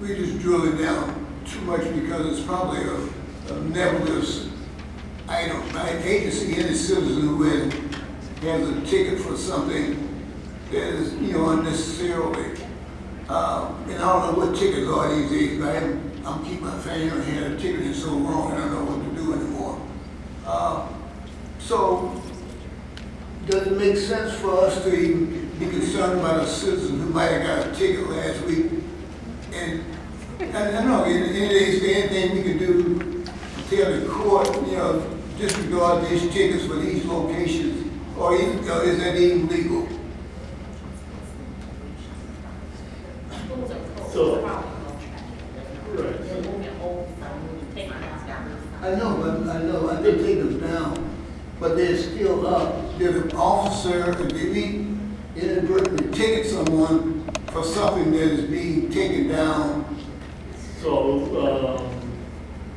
we just drill it down too much because it's probably a nebulous item. I hate to see any citizen who has a ticket for something that is, unnecessarily. And I don't know what tickets are these days, but I'm keeping my finger in hand. A ticket is so long, I don't know what to do anymore. So, does it make sense for us to even be concerned about a citizen who might have got a ticket last week? And I don't know, in any days, anything we can do to tell the court, disregard these tickets for these locations, or is that even legal? I did take them down, but they're still up. There's an officer, if we inadvertently ticket someone for something that is being taken down. So,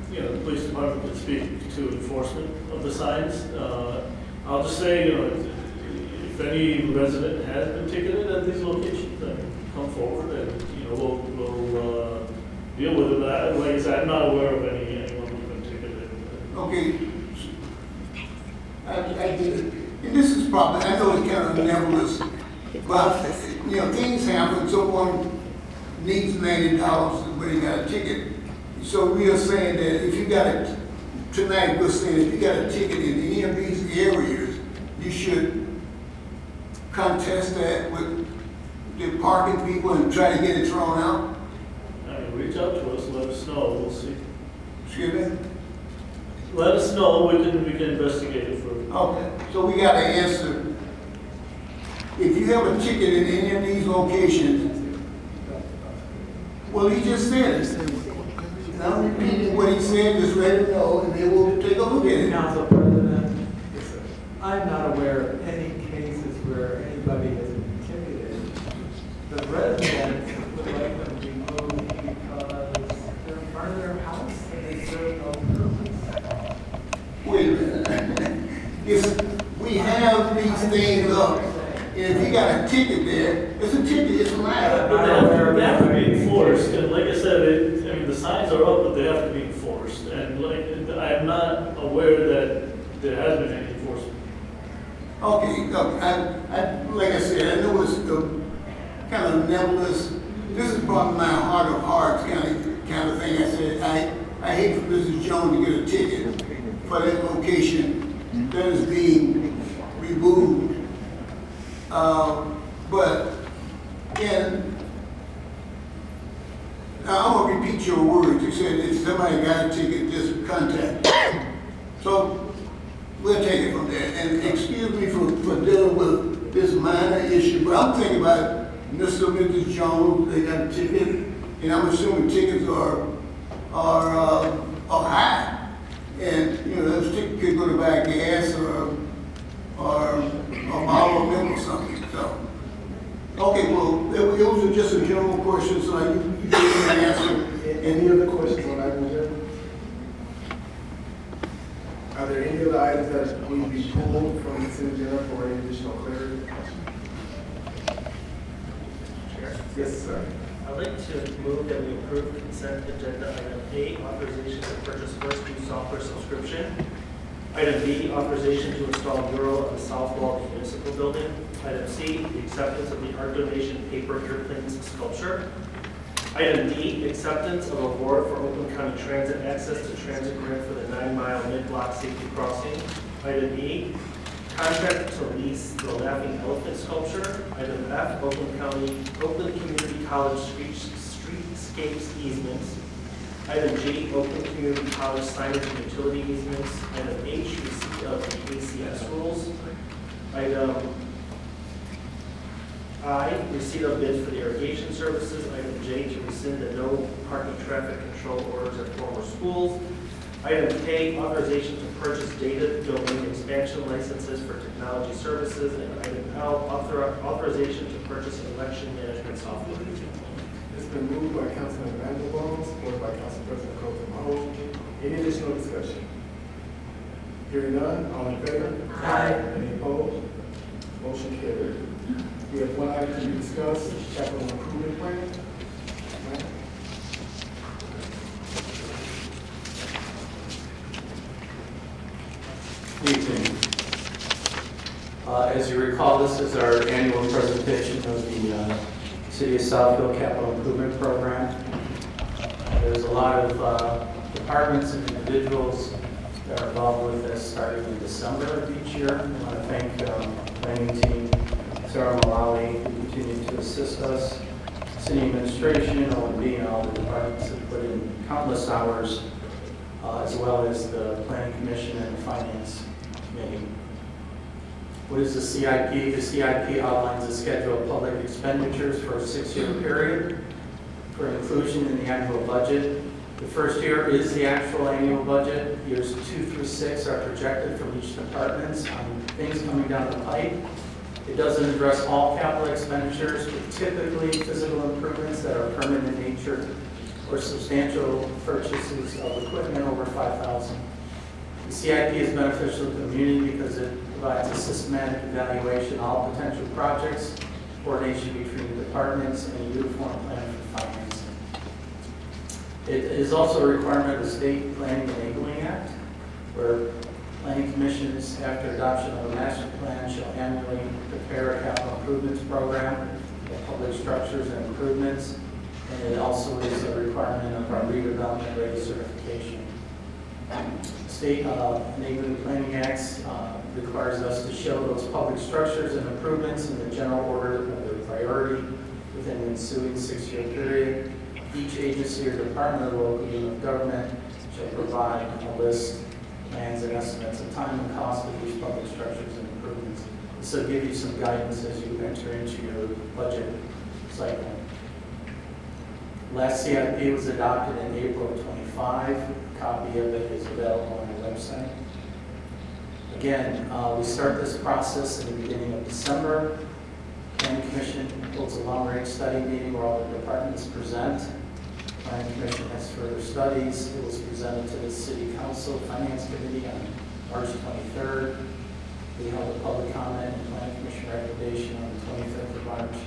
the police department can speak to enforcement of the signs. I'll just say, if any resident has been ticketed at these locations, then come forward and, we'll deal with it. Like I said, I'm not aware of anyone who's been ticketed. Okay. I get it. And this is probably, I know it's kind of nebulous, but, things happen. Someone needs $90 when he got a ticket. So we are saying that if you got it, tonight we're saying if you got a ticket in any of these areas, you should contest that with the parking people and try to get it thrown out. Reach out to us, let us know, we'll see. Excuse me? Let us know, we can investigate it further. Okay, so we got an answer. If you have a ticket in any of these locations, well, he just said it. And I'm repeating what he said, just let it know, and they will take a look at it. Council President, I'm not aware of any cases where anybody has been ticketed. The residents would like them removed because they're part of their house and they serve no purpose. Wait a minute. We have these things up, and if you got a ticket there, it's a ticket, it's allowed. But they have to be enforced, and like I said, the signs are up, but they have to be enforced. And I'm not aware that there has been any enforcement. Okay, look, like I said, I know it's kind of nebulous. This is probably my heart of hearts kind of thing. I said, I hate for Mrs. Jones to get a ticket for that location that is being removed. But, again, now I'm going to repeat your words. You said if somebody got a ticket, just contact me. So we'll take it from there. And excuse me for dealing with this minor issue, but I'm thinking about Mr. and Mrs. Jones, they got a ticket, and I'm assuming tickets are high. And, those tickets could go to buy gas or a bottle of milk or something. So, okay, well, it was just a general question, so you gave me an answer. Any other questions on item agenda? Are there any other items that need to be pulled from the consent agenda for any additional clarity? Yes, sir. I'd like to move that we approve consent agenda item A, authorization to purchase first new software subscription. Item B, authorization to install a mural on the south wall of the municipal building. Item C, the acceptance of the art donation paper airplanes sculpture. Item D, acceptance of award for Oakland County Transit access to transit grant for the 9-mile mid-block safety crossing. Item E, contract to lease the Laughing Elephant sculpture. Item F, Oakland Community College streetscapes easements. Item G, Oakland Community College signage and utility easements. Item H, receipt of the ACS rules. Item I, receipt of bids for the irrigation services. Item J, to rescind the no parking traffic control orders at former schools. Item K, authorization to purchase data domain expansion licenses for technology services. And item L, authorization to purchase election management software. It's been moved by Councilman Vanderbilt, supported by Council President Coulter. Any additional discussion? Hearing none, all in favor? Aye. Any opposed? Motion carried. We have one item to be discussed, capital improvement plan. Evening. As you recall, this is our annual presentation of the City of Southfield Capital Improvement Program. There's a lot of departments and individuals that are involved with this starting in December of each year. I want to thank planning team, Sarah Malawi, who continue to assist us, city administration, O&B, and all the departments have put in countless hours, as well as the Planning Commission and the Finance Committee. What is the CIP? The CIP outlines a schedule of public expenditures for a 6-year period for inclusion in the annual budget. The first year is the actual annual budget. Years 2 through 6 are projected from each department on things coming down the pipe. It doesn't address all capital expenditures, but typically physical improvements that are permanent in nature or substantial purchases of equipment over $5,000. The CIP is beneficial to the community because it provides a systematic evaluation of all potential projects, coordination between departments, and a uniform plan for financing. It is also a requirement of the State Planning Enabling Act, where planning commissions, after adoption of a master plan, shall annually prepare a capital improvements program of public structures and improvements, and it also is a requirement of our redevelopment ready certification. State Enabling Planning Acts requires us to show those public structures and improvements in the general order of their priority within the ensuing 6-year period. Each agency or department of local unit of government shall provide a list, plans, and estimates of time and cost of these public structures and improvements. This will give you some guidance as you enter into your budget cycle. Last CIP was adopted in April of 25. A copy of it is available on our website. Again, we start this process in the beginning of December. Planning Commission holds a long-range study meeting where all the departments present. Planning Commission has further studies. It was presented to the City Council Finance Committee on March 23rd. We held a public comment and Planning Commission recommendation on the 25th of March.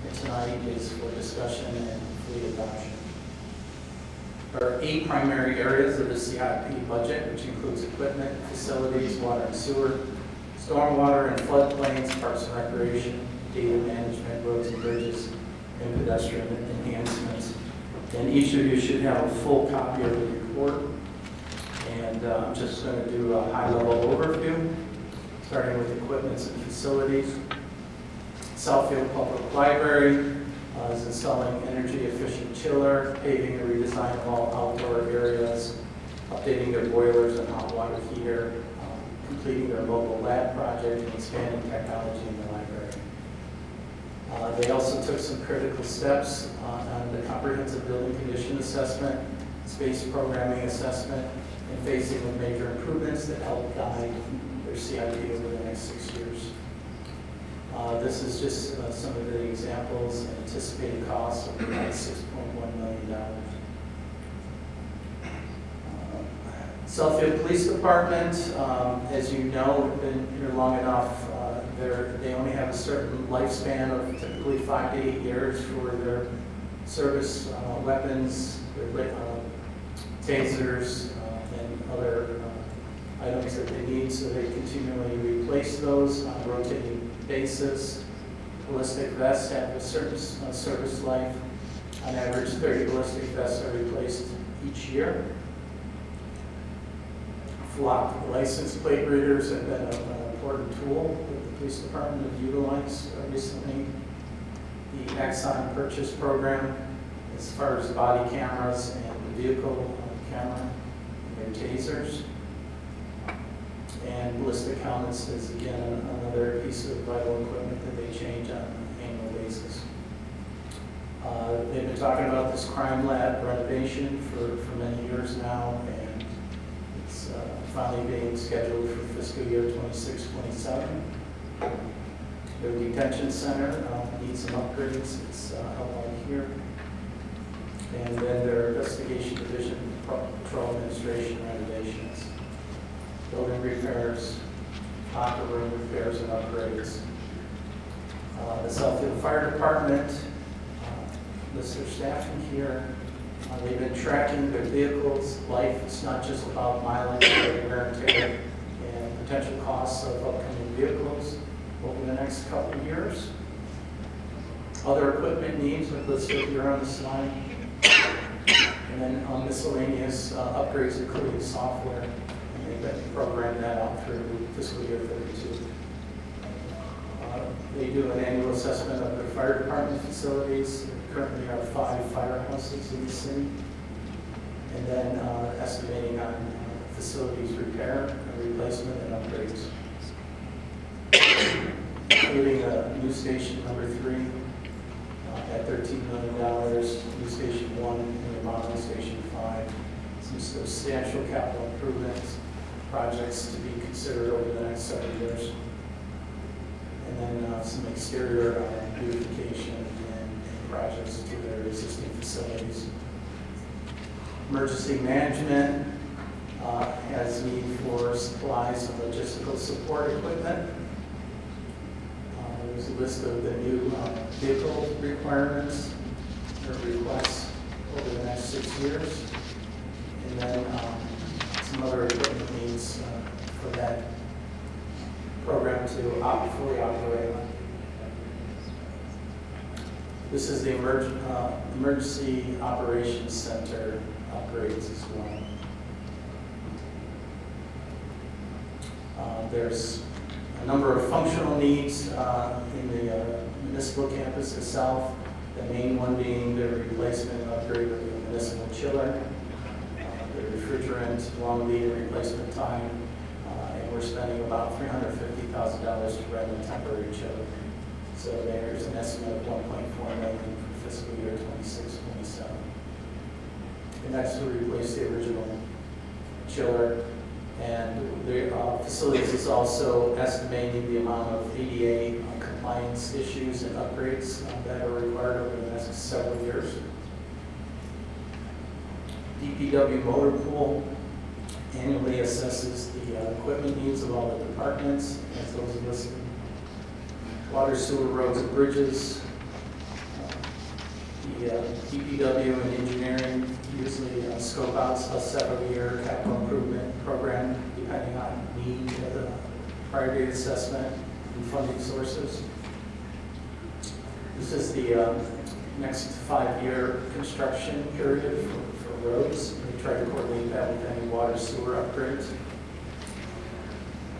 And tonight is for discussion and complete adoption. There are 8 primary areas of the CIP budget, which includes equipment, facilities, water and sewer, stormwater and floodplains, parks and recreation, data management, roads and bridges, and pedestrian enhancements. And each of you should have a full copy of the report. And I'm just going to do a high-level overview, starting with equipment and facilities. Southfield Public Library is installing energy-efficient chiller, paving and redesign of all outdoor areas, updating their boilers and hot water heater, completing their mobile lab project, and expanding technology in the library. They also took some critical steps on the comprehensive building condition assessment, space programming assessment, and phasing of major improvements that help guide their CIP over the next 6 years. This is just some of the examples and anticipated costs of about $6.1 million. Southfield Police Department, as you know, have been here long enough. They only have a certain lifespan of typically 5 to 8 years for their service weapons, their tasers, and other items that they need, so they continually replace those on a rotating basis. Ballistic vests have a certain service life. On average, 30 ballistic vests are replaced each year. Flock license plate readers have been an important tool that the police department have utilized recently. The Axon purchase program, as far as body cameras and the vehicle camera, and their tasers. And ballistic helmets is again another piece of vital equipment that they change on an annual basis. They've been talking about this crime lab renovation for many years now, and it's finally being scheduled for fiscal year 26-27. Their detention center needs some upgrades. It's outlined here. And then their investigation division, patrol administration renovations, building repairs, locker room repairs and upgrades. The Southfield Fire Department lists their staffing here. They've been tracking their vehicles' life. It's not just about mileage, but wear and tear, and potential costs of upcoming vehicles over the next couple of years. Other equipment needs are listed here on the slide. And then miscellaneous upgrades, including software, and they've been programmed that out through fiscal year 32. They do an annual assessment of their fire department facilities. There currently are 5 firehouses in the city. And then estimating on facilities repair, replacement, and upgrades. Including new station number 3 at $13 million, new station 1 and remodeling station 5. Some substantial capital improvements projects to be considered over the next several years. And then some exterior beautification and projects to their existing facilities. Emergency management has need for supplies and logistical support equipment. There's a list of the new vehicle requirements or requests over the next 6 years. And then some other equipment needs for that program to fully operate. This is the Emergency Operations Center upgrades as well. There's a number of functional needs in the municipal campus itself, the main one being the replacement and upgrade of the municipal chiller, the refrigerant, long lead and replacement time, and we're spending about $350,000 to rent a temporary chiller. So there's an estimate of $1.4 million for fiscal year 26-27. And that's to replace the original chiller. And the facilities is also estimating the amount of ADA compliance issues and upgrades that are required over the next several years. DPW motor pool annually assesses the equipment needs of all the departments as those are listed. Water, sewer, roads, and bridges. The DPW and engineering usually scope out a several-year capital improvement program depending on need of the priority assessment and funding sources. This is the next 5-year construction period for roads. We try to coordinate that with any water sewer upgrades.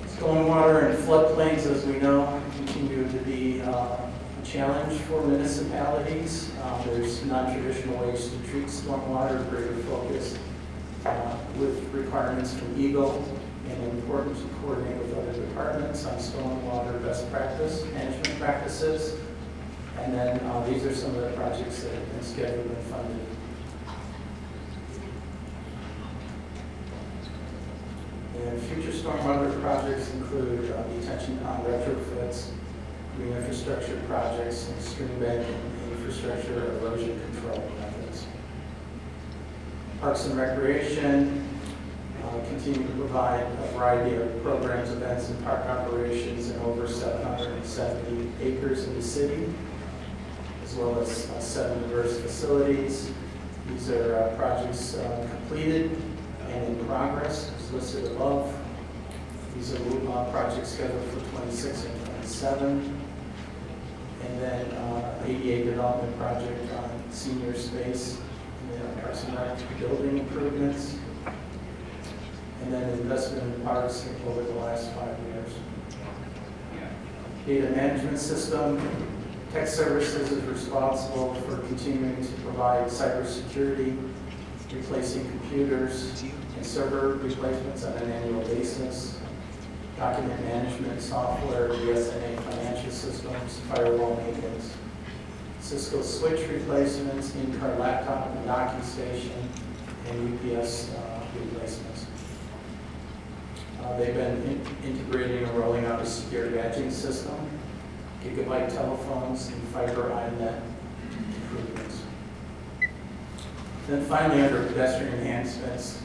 Stormwater and floodplains, as we know, continue to be a challenge for municipalities. There's non-traditional ways to treat stormwater, greater focus with requirements from EGLE, and important to coordinate with other departments on stormwater best practice, management practices. And then these are some of the projects that have been scheduled and funded. And future stormwater projects include detention pond retrofits, green infrastructure projects, and stream bank and infrastructure erosion control methods. Parks and Recreation continue to provide a variety of programs, events, and park operations in over 770 acres in the city, as well as 7 diverse facilities. These are projects completed and in progress, as listed above. These are projects scheduled for 26 and 27. And then ADA development project on senior space, and then Parks and Rec building improvements, and then investment in parks over the last 5 years. Data management system. Tech Services is responsible for continuing to provide cybersecurity, replacing computers and server replacements on an annual basis, document management software, BSNA financial systems, firewall maintenance, Cisco switch replacements, in-car laptop and docking station, and UPS replacements. They've been integrating and rolling out a secure badging system, gigabyte telephones, and fiber INET improvements. Then finally, under pedestrian enhancements,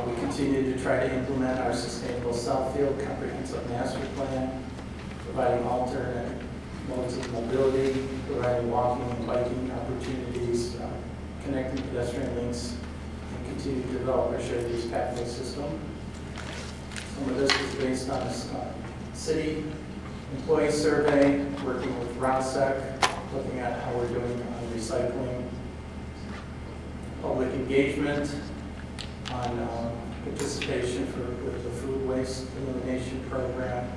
we continue to try to implement our sustainable Southfield comprehensive master plan, providing alternate modes of mobility, providing walking and biking opportunities, connecting pedestrian links, and continue to develop our shared use pathway system. Some of this is based on a city employee survey, working with ROSEC, looking at how we're doing on recycling, public engagement, on participation with the food waste elimination program,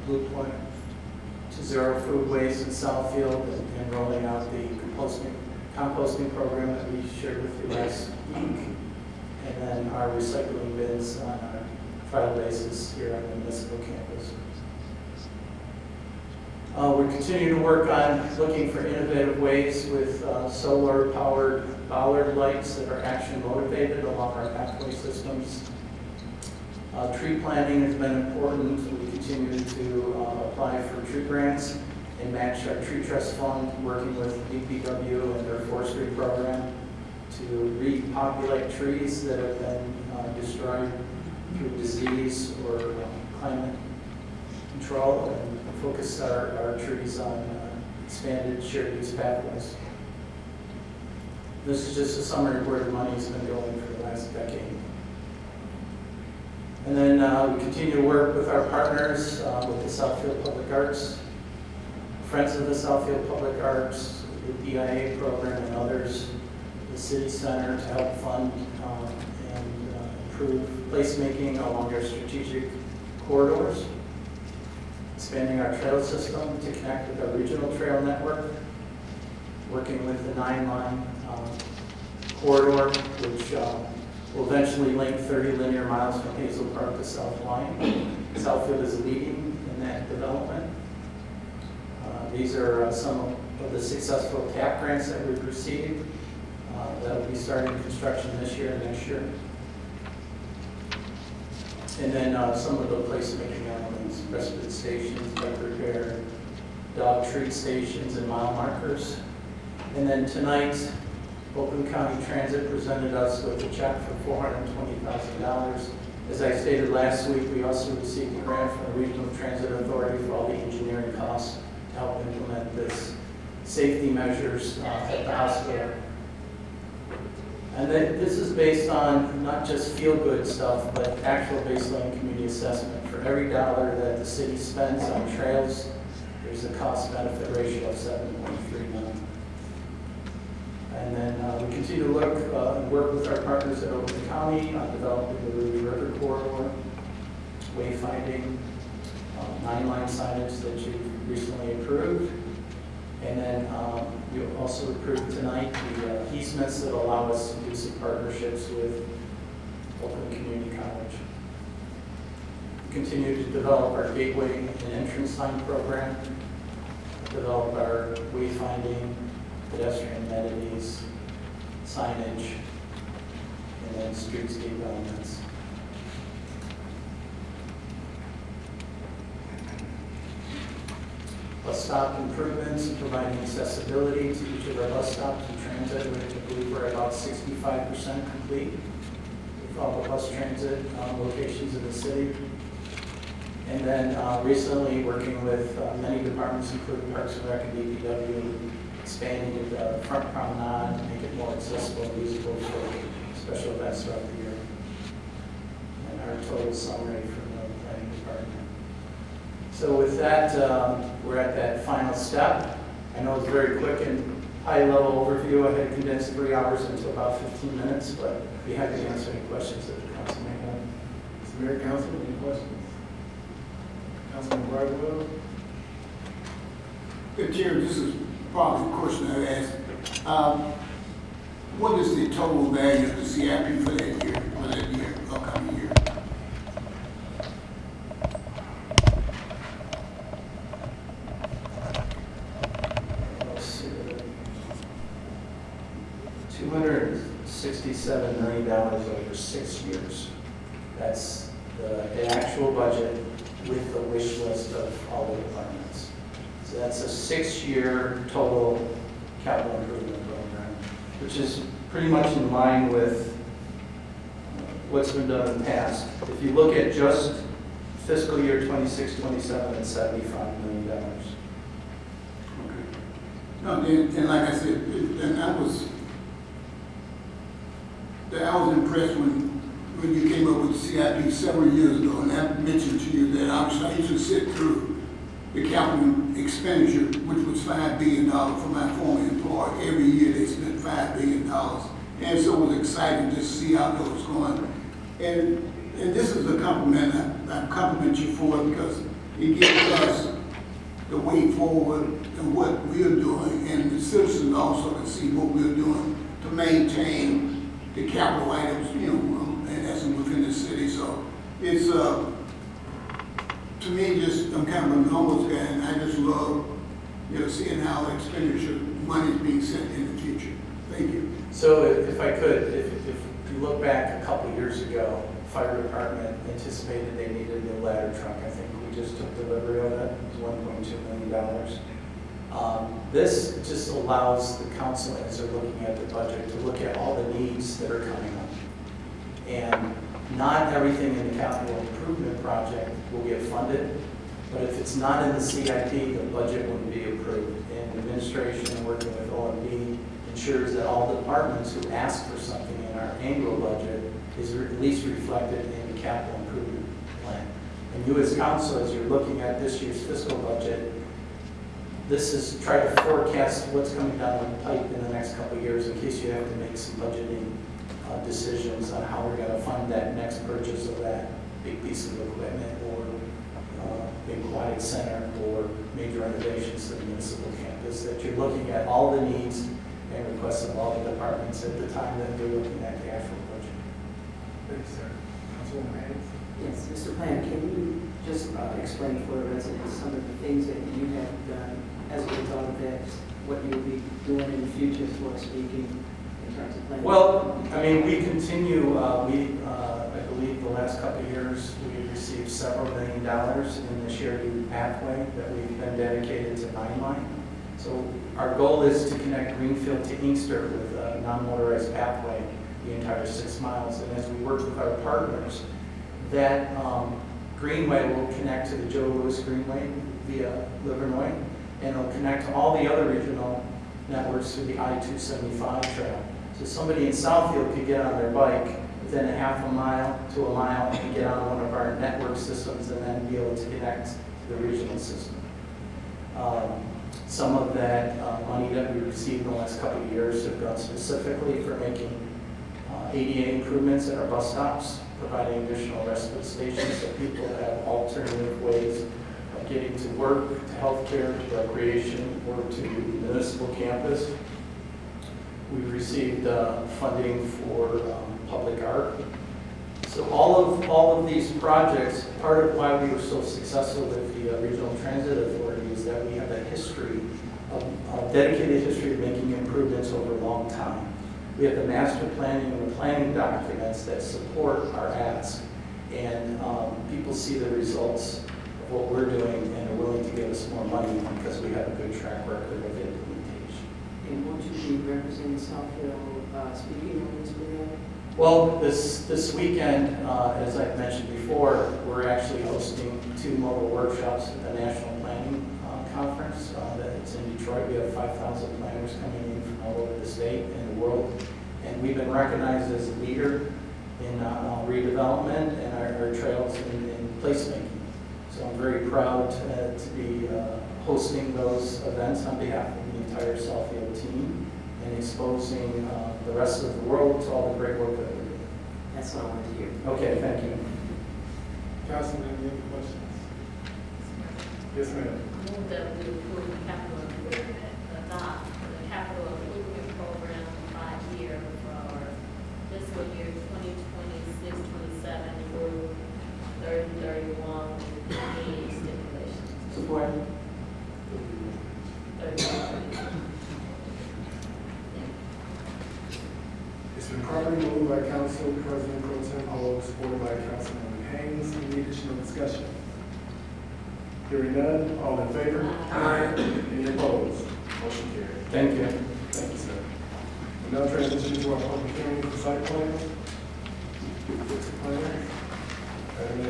Blue Point to zero food waste in Southfield, and rolling out the composting program that we shared with you last week, and then our recycling bins on a trial basis here on the municipal campus. We're continuing to work on looking for innovative ways with solar-powered bollard lights that are action motivated along our pathway systems. Tree planting has been important. We continue to apply for tree grants and match our tree trust fund, working with DPW and their forestry program to repopulate trees that have been destroyed through disease or climate control, and focus our trees on expanded shared use pathways. This is just a summary of where the money's been going for the last decade. And then we continue to work with our partners with the Southfield Public Arts, Friends of the Southfield Public Arts, the DIA program and others, the City Center to help fund and improve placemaking along our strategic corridors, expanding our trail system to connect with our regional trail network, working with the 9-line corridor, which will eventually link 30 linear miles from Hazel Park to South Line. Southfield is leading in that development. These are some of the successful TAP grants that we've received. That will be starting construction this year and next year. And then some of the placemaking elements, respite stations, bike repair, dog treat stations, and mile markers. And then tonight, Oakland County Transit presented us with a check for $420,000. As I stated last week, we also received a grant from the Regional Transit Authority for all the engineering costs to help implement this safety measures at the hospital. And this is based on not just feel-good stuff, but actual baseline community assessment. For every dollar that the city spends on trails, there's a cost-benefit ratio of 7.39. And then we continue to look and work with our partners at Oakland County on developing the Ruby River corridor, wayfinding, 9-line signage that you recently approved. And then you also approved tonight the easements that allow us to do some partnerships with Oakland Community College. We continue to develop our gateway and entrance sign program, develop our wayfinding, pedestrian amenities, signage, and then streetscape elements. Bus stop improvements, providing accessibility to each of our bus stops and transit. I believe we're about 65% complete with all the bus transit locations in the city. And then recently working with many departments, including Parks and Rec and DPW, expanding the front promenade to make it more accessible and usable for special events throughout the year. And our total summary from the planning department. So with that, we're at that final step. I know it's very quick and high-level overview. I had condensed 3 hours into about 15 minutes, but I'd be happy to answer any questions that the council may have. Mr. Mayor, Council, any questions? Councilman Bridewell? Chair, this is probably a question I asked. What is the total value of the CIP for that year, upcoming year? $267 million over 6 years. That's the actual budget with the wish list of all the departments. So that's a 6-year total capital improvement program, which is pretty much in line with what's been done in the past. If you look at just fiscal year 26-27, it's $75 million. No, and like I said, and I was impressed when you came up with CIP several years ago, and I mentioned to you that I used to sit through the capital expenditure, which was $5 billion for my former employer. Every year they spent $5 billion. And so it was exciting to see how that was going. And this is a compliment. I compliment you for it because it gives us the way forward and what we're doing, and the citizens also can see what we're doing to maintain the capital items, and that's within the city. So it's, to me, I'm kind of a numbers guy, and I just love, seeing how expenditure money is being sent in the future. Thank you. So if I could, if you look back a couple years ago, fire department anticipated they needed a new ladder truck. I think we just took delivery of it. It was $1.2 million. This just allows the council, as they're looking at the budget, to look at all the needs that are coming up. And not everything in the capital improvement project will get funded, but if it's not in the CIP, the budget wouldn't be approved. And administration, working with OMB, ensures that all departments who ask for something in our annual budget is at least reflected in the capital improvement plan. And you as council, as you're looking at this year's fiscal budget, this is try to forecast what's coming down the pipe in the next couple of years in case you have to make some budgeting decisions on how we're going to fund that next purchase of that big piece of equipment or big aquatic center or major renovations to the municipal campus, that you're looking at all the needs and requests of all the departments at the time that they're looking at the actual budget. Thank you, sir. Councilwoman Hayes? Yes, Mr. Plant, can you just explain for the residents some of the things that you have done as a result of that, what you'll be doing in the future, as far as speaking, in terms of planning? Well, I mean, we continue, I believe the last couple of years, we've received several $1 million in the shared pathway that we've been dedicated to Nine Line. So our goal is to connect Greenfield to Inkster with a non-motorized pathway, the entire 6 miles. And as we work with our partners, that Greenway will connect to the Joe Louis Greenway via Livernois, and it'll connect to all the other regional networks through the I-275 trail. So somebody in Southfield could get on their bike within a half a mile to a mile and get on one of our network systems and then be able to connect to the regional system. Some of that money that we received in the last couple of years have gone specifically for making ADA improvements at our bus stops, providing additional respite stations so people have alternative ways of getting to work, to healthcare, to recreation, or to municipal campus. We've received funding for public art. So all of these projects, part of why we were so successful with the Regional Transit Authority is that we have a history, a dedicated history of making improvements over a long time. We have the master planning and the planning documents that support our ask, and people see the results of what we're doing and are willing to give us more money because we have a good track record of implementation. And won't you be representing Southfield speaking on this bill? Well, this weekend, as I've mentioned before, we're actually hosting 2 mobile workshops at the National Planning Conference that's in Detroit. We have 5,000 planners coming in from all over the state and the world. And we've been recognized as a leader in redevelopment and our trails in placemaking. So I'm very proud to be hosting those events on behalf of the entire Southfield team and exposing the rest of the world to all the great work that we're doing. That's all I wanted to hear. Okay, thank you. Councilman, any other questions? Yes, ma'am. Move that we approve the capital improvement, adopt the capital improvement program 5-year for fiscal year 2026, 27 through 30-31 with any stipulations. Support. 30-31. It's been properly moved by Council President Pro Tem Hall, supported by Councilwoman Haynes. Any additional discussion? Hearing none, all in favor? Aye. Any opposed? Motion carried. Thank you. Thank you, sir. We'll now transition to our public hearing for site plan. Planner. Item A.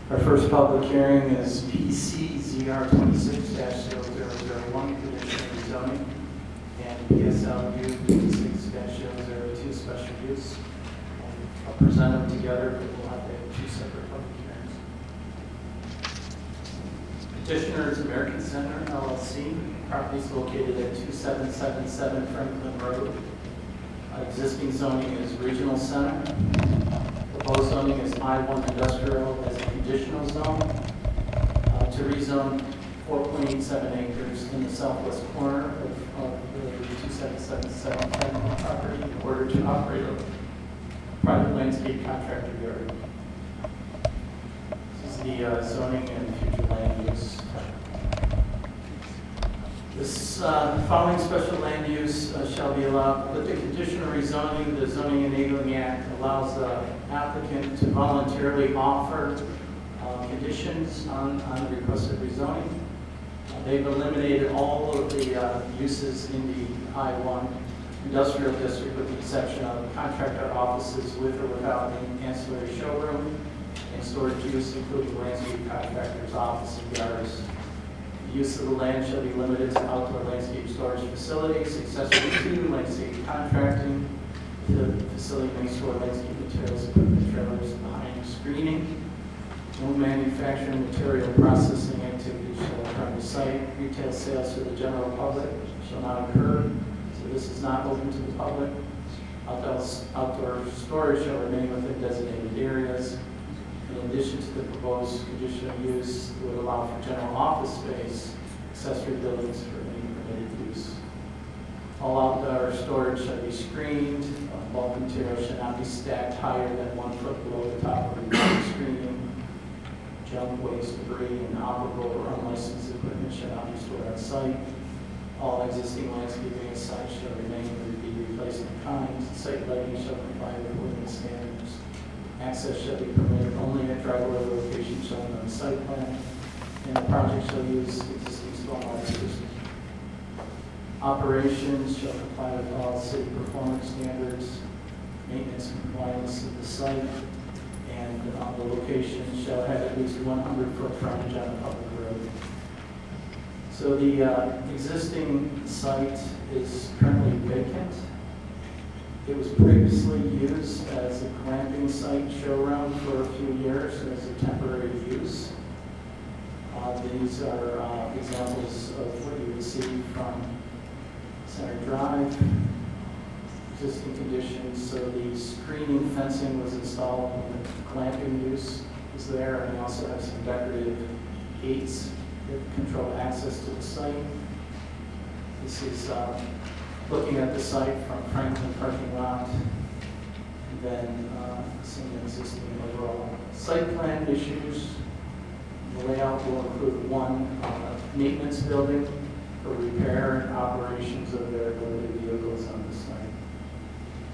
Our first public hearing is PC ZR 26-0001, conditional rezoning, and PSLU 26-002, special use. I'll present them together, but we'll have to have two separate public hearings. Petitioner is American Center LLC. Property is located at 2777 Franklin Road. Existing zoning is regional center. Proposed zoning is I-1 industrial as a conditional zone to rezone 4.87 acres in the southwest corner of the 2777 Franklin property in order to operate a private landscape contractor yard. This is the zoning and future land use. This following special land use shall be allowed. With the conditional rezoning, the Zoning Enabling Act allows the applicant to voluntarily offer conditions on the requested rezoning. They've eliminated all of the uses in the I-1 industrial district with the exception of contractor offices with or without an ancillary showroom and storage use, including landscape contractors' office and yards. Use of the land shall be limited to outdoor landscape storage facilities, accessory to landscape contracting. The facility may store landscape materials, equipment, trailers, behind screening. No manufacturing, material processing activities shall occur on the site. Retail sales to the general public shall not occur, so this is not open to the public. Outdoor storage shall remain within designated areas. In addition to the proposed conditional use, would allow for general office space, accessory buildings for any permitted use. All outdoor storage shall be screened. Bulk material shall not be stacked higher than 1 foot below the top of the screening. Junk, waste, debris, and operable or unlicensed equipment shall not be stored on site. All existing landscaping at site shall remain or be replaced in kind. Site lighting shall comply with ordinance standards. Access shall be permitted only at driveway locations shown on the site plan, and the project shall use existing stormwater system. Operations shall comply with all city performance standards, maintenance compliance of the site, and the location shall have at least 100-foot frontage on a public road. So the existing site is currently vacant. It was previously used as a glamping site showroom for a few years as a temporary use. These are examples of what you would see from Center Drive. Existing conditions, so the screening fencing was installed when the glamping use is there, and we also have some decorative gates that control access to the site. This is looking at the site from Franklin parking lot, and then some existing overall site plan issues. The layout will include one maintenance building for repair and operations of their limited vehicles on the site.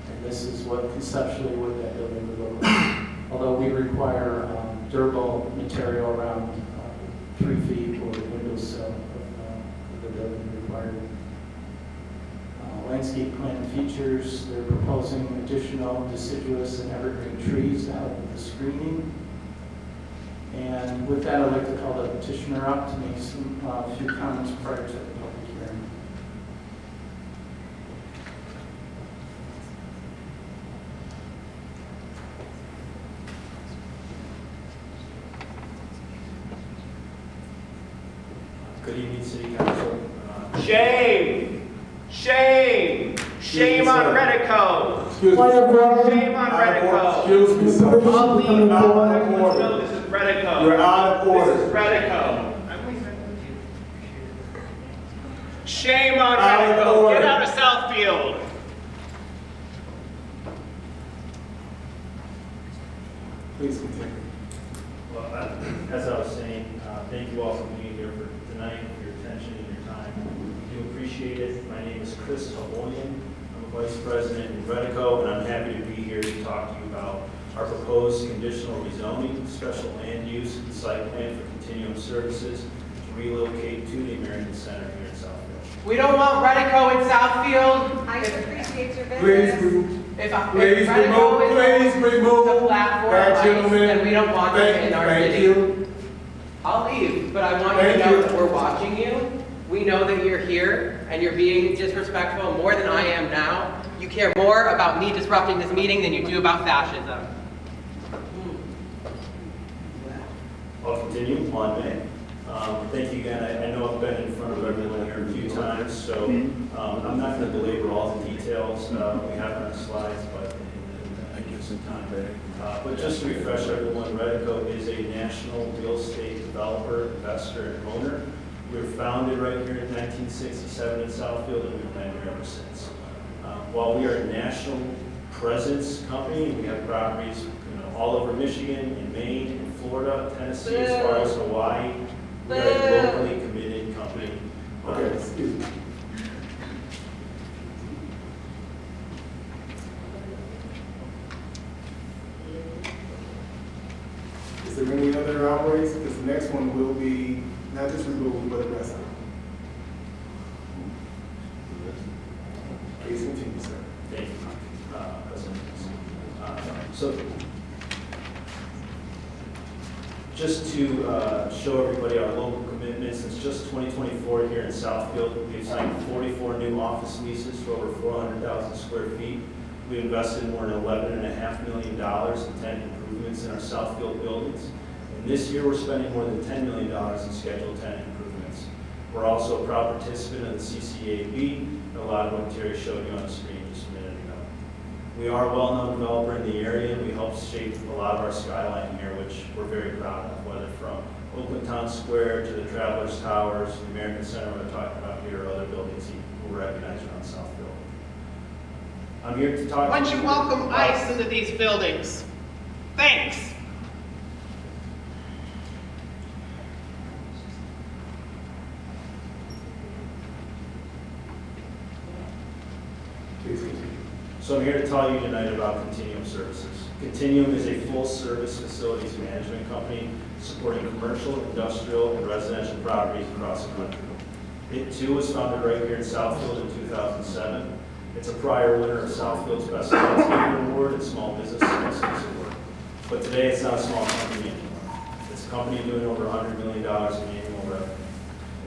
And this is what conceptually what that building would look like. Although we require durable material around 3 feet or the windowsill of the building required. Landscape plan features, they're proposing additional deciduous and evergreen trees to help with the screening. And with that, I'd like to call the petitioner up to make some few comments prior to the public hearing. Good evening, City Council. Shame! Shame! Shame on Redico! Excuse me. Shame on Redico! Excuse me, sir. I'll leave. No, this is Redico. You're out of order. This is Redico. Shame on Out of Redico! order. Get out of Southfield! Please continue. Well, as I was saying, thank you all for being here for tonight, for your attention and your time. We do appreciate it. My name is Chris Habonian. I'm a Vice President in Redico, and I'm happy to be here to talk to you about our proposed conditional rezoning, special land use, and site plan for continuum services to relocate to the American Center here in Southfield. We don't want Redico in Southfield. I appreciate your Please, business. Please remove the platform that lights, gentleman. and we don't want them in our Thank city. you. I'll leave, but I want you to Thank know you. that we're watching you. We know that you're here and you're being disrespectful more than I am now. You care more about me disrupting this meeting than you do about fascism. I'll continue on May. Thank you again. I know I've been in front of everyone here a few times, so I'm not going to belabor all the details. We have it on the slides, but I give some time. But just to refresh everyone, Redico is a national real estate developer, investor, and owner. We were founded right here in 1967 in Southfield, and we've been here ever since. While we are a national presence company, we have properties all over Michigan, in Maine, in Florida, Tennessee, as far as Hawaii. We are a locally committed company. Okay, excuse me. Is there any other outbreaks? Because the next one will be not just removed, but arrested. Please continue, sir. Thank you, President. So, just to show everybody our local commitment, since just 2024 here in Southfield, we've signed 44 new office leases for over 400,000 square feet. We invested more than $11.5 million in tenant improvements in our Southfield buildings. And this year, we're spending more than $10 million in scheduled tenant improvements. We're also a proud participant of the CCAB, and a lot of what Terry showed you on the screen just a minute ago. We are a well-known developer in the area, and we helped shape a lot of our skyline here, which we're very proud of, whether from Oakland Town Square to the Travelers Towers, the American Center we're talking about here, or other buildings you will recognize around Southfield. I'm here to talk Why to don't you welcome ICE into these buildings? Thanks. Please continue. So I'm here to tell you tonight about Continuum Services. Continuum is a full-service facilities management company supporting commercial, industrial, and residential properties across the country. It too was founded right here in Southfield in 2007. It's a prior winner of Southfield's Best Landscaper Award and Small Business Excellence Award. But today it's not a small company anymore. It's a company doing over $100 million in annual revenue.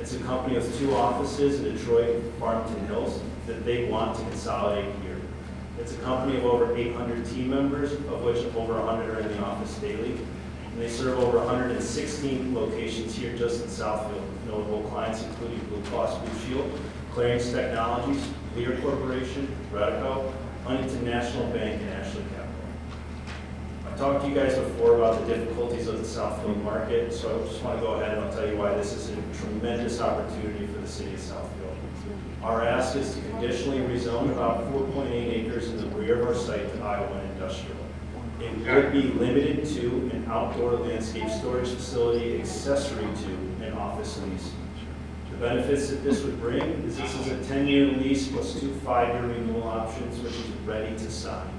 It's a company with 2 offices in Detroit, Farmington Hills that they want to consolidate here. It's a company of over 800 team members, of which over 100 are in the office daily. And they serve over 116 locations here just in Southfield, with notable clients including Blue Cross Blue Shield, Clarence Technologies, Lear Corporation, Redico, Huntington National Bank, and Ashley Capital. I've talked to you guys before about the difficulties of the Southfield market, so I just want to go ahead and I'll tell you why this is a tremendous opportunity for the city of Southfield. Our ask is to conditionally rezone about 4.8 acres in the rear of our site to I-1 Industrial. It would be limited to an outdoor landscape storage facility accessory to an office lease. The benefits that this would bring is this is a 10-year lease plus 2 5-year renewal options, which is ready to sign.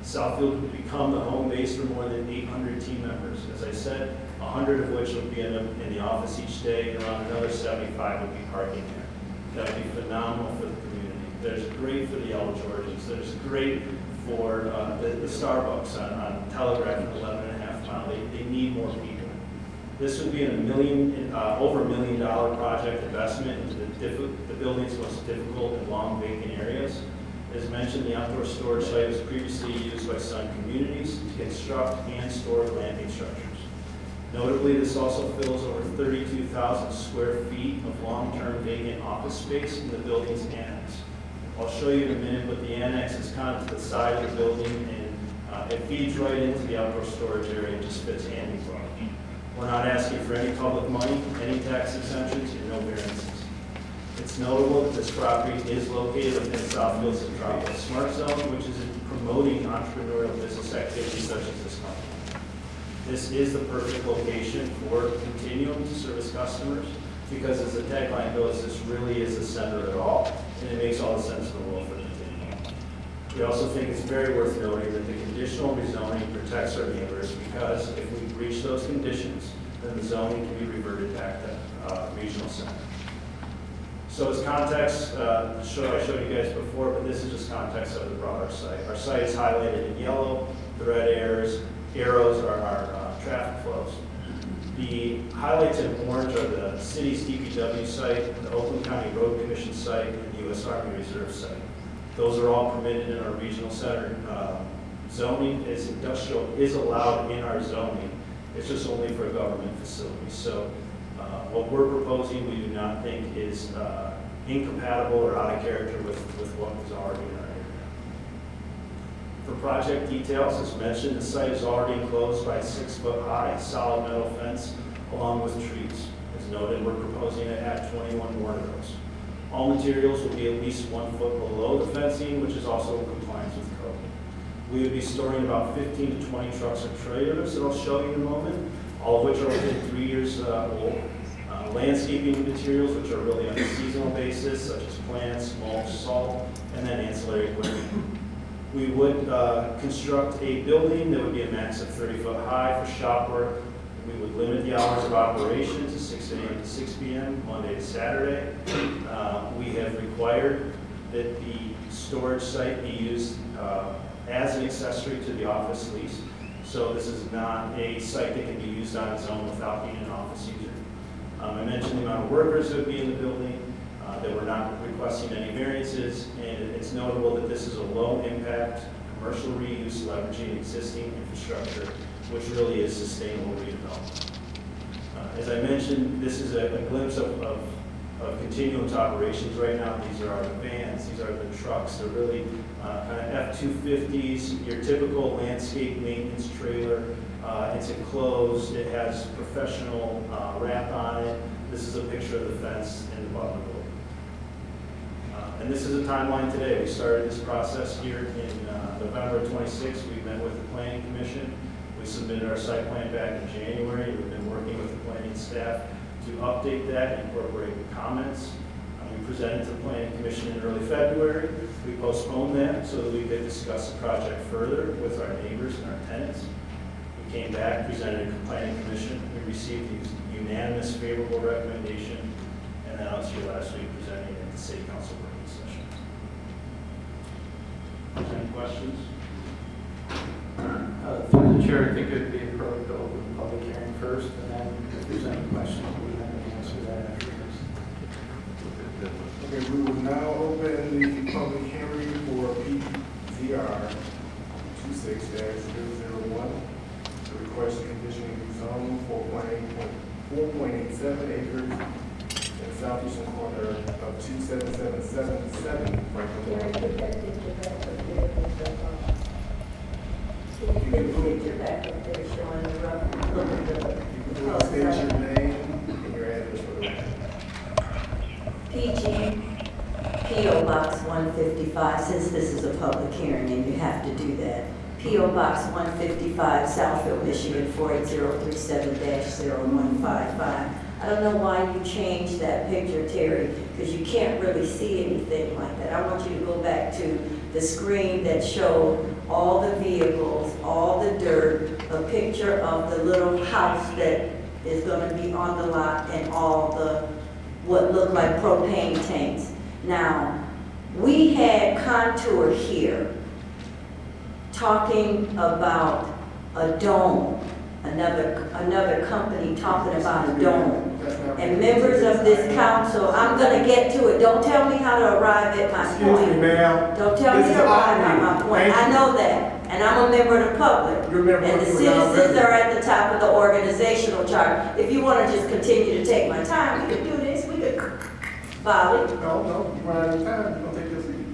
Southfield would become the home base for more than 800 team members. As I said, 100 of which would be in the office each day, and around another 75 would be parking there. That would be phenomenal for the community. There's great for the El Georges. There's great for the Starbucks on Telegraph and 11.5 mile. They need more people. This would be over $1 million project investment into the building's most difficult and long vacant areas. As mentioned, the outdoor storage site was previously used by Sun Communities to construct and store glamping structures. Notably, this also fills over 32,000 square feet of long-term vacant office space in the building's annex. I'll show you in a minute, but the annex is kind of to the side of the building, and it feeds right into the outdoor storage area and just fits handy for us. We're not asking for any public money, any tax exemptions, and no variances. It's notable that this property is located within Southfield's Tropical Smart Zone, which is promoting entrepreneurial business activities such as this company. This is the perfect location for Continuum to service customers because, as the tagline goes, this really is the center of it all, and it makes all the sense in the world for Continuum. We also think it's very worth noting that the conditional rezoning protects our neighbors because if we breach those conditions, then the zoning can be reverted back to regional center. So as context, I showed you guys before, but this is just context of the broader site. Our site is highlighted in yellow. The red arrows are our traffic flows. The highlights in orange are the city's DPW site, the Oakland County Road Commission site, and the U.S. Army Reserve site. Those are all permitted in our regional center. Zoning is industrial is allowed in our zoning. It's just only for government facilities. So what we're proposing, we do not think is incompatible or out of character with what was already in our area. For project details, as mentioned, the site is already enclosed by a 6-foot-high solid metal fence along with trees. As noted, we're proposing to add 21 more of those. All materials will be at least 1 foot below the fencing, which is also in compliance with code. We would be storing about 15 to 20 trucks and trailers that I'll show you in a moment, all of which are within 3 years old. Landscaping materials, which are really on a seasonal basis, such as plants, mulch, salt, and then ancillary equipment. We would construct a building that would be a max of 30 foot high for shop work. We would limit the hours of operation to 6 a.m. to 6 p.m., Monday to Saturday. We have required that the storage site be used as an accessory to the office lease. So this is not a site that can be used on its own without being an office user. I mentioned the amount of workers that would be in the building, that we're not requesting any variances, and it's notable that this is a low-impact commercial reuse leveraging existing infrastructure, which really is sustainable redevelopment. As I mentioned, this is a glimpse of continuum to operations right now. These are our vans, these are the trucks. They're really kind of F-250s, your typical landscape maintenance trailer. It's enclosed, it has professional wrap on it. This is a picture of the fence in the bottom of the building. And this is a timeline today. We started this process here in November 26th. We met with the Planning Commission. We submitted our site plan back in January. We've been working with the planning staff to update that and incorporate comments. We presented to the Planning Commission in early February. We postponed that so that we could discuss the project further with our neighbors and our tenants. We came back, presented to the Planning Commission. We received a unanimous favorable recommendation, and then I was here last week presenting at the City Council working session. Any questions? Through the chair, I think it would be appropriate to open the public hearing first, and then if there's any questions, we can answer that afterwards. Okay, we will now open the public hearing for PZR 26-001. The request to conditionally rezone 4.87 acres in the southeastern corner of 27777 Franklin Road. You can put back up there showing the rough. state your name and your address for the record. PG, P.O. Box 155, since this is a public hearing and you have to do that. P.O. Box 155, Southfield, Michigan 48037-0155. I don't know why you changed that picture, Terry, because you can't really see anything like that. I want you to go back to the screen that showed all the vehicles, all the dirt, a picture of the little house that is going to be on the lot, and all the what looked like propane tanks. Now, we had Contour here talking about a dome, another company talking about a dome. And members of this council, I'm gonna get to it. Don't tell me how to arrive at my point. Excuse me, ma'am. Don't tell me to arrive at my point. I know that, and I'm a member of the public. And the citizens are at the top of the organizational chart. If you wanna just continue to take my time, we could do this, we could volley. No, you run out of time, you don't take this lead.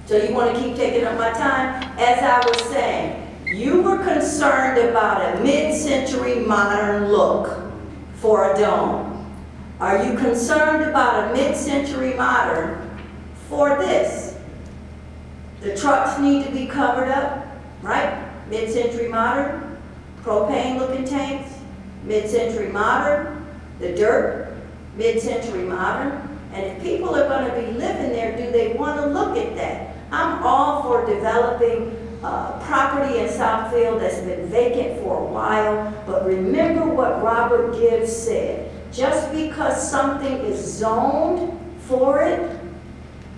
So you want to keep taking up my time? As I was saying, you were concerned about a mid-century modern look for a dome. Are you concerned about a mid-century modern for this? The trucks need to be covered up, right? Mid-century modern, propane-looking tanks, mid-century modern, the dirt, mid-century modern. And if people are going to be living there, do they want to look at that? I'm all for developing property in Southfield that's been vacant for a while, but remember what Robert Gibbs said. Just because something is zoned for it.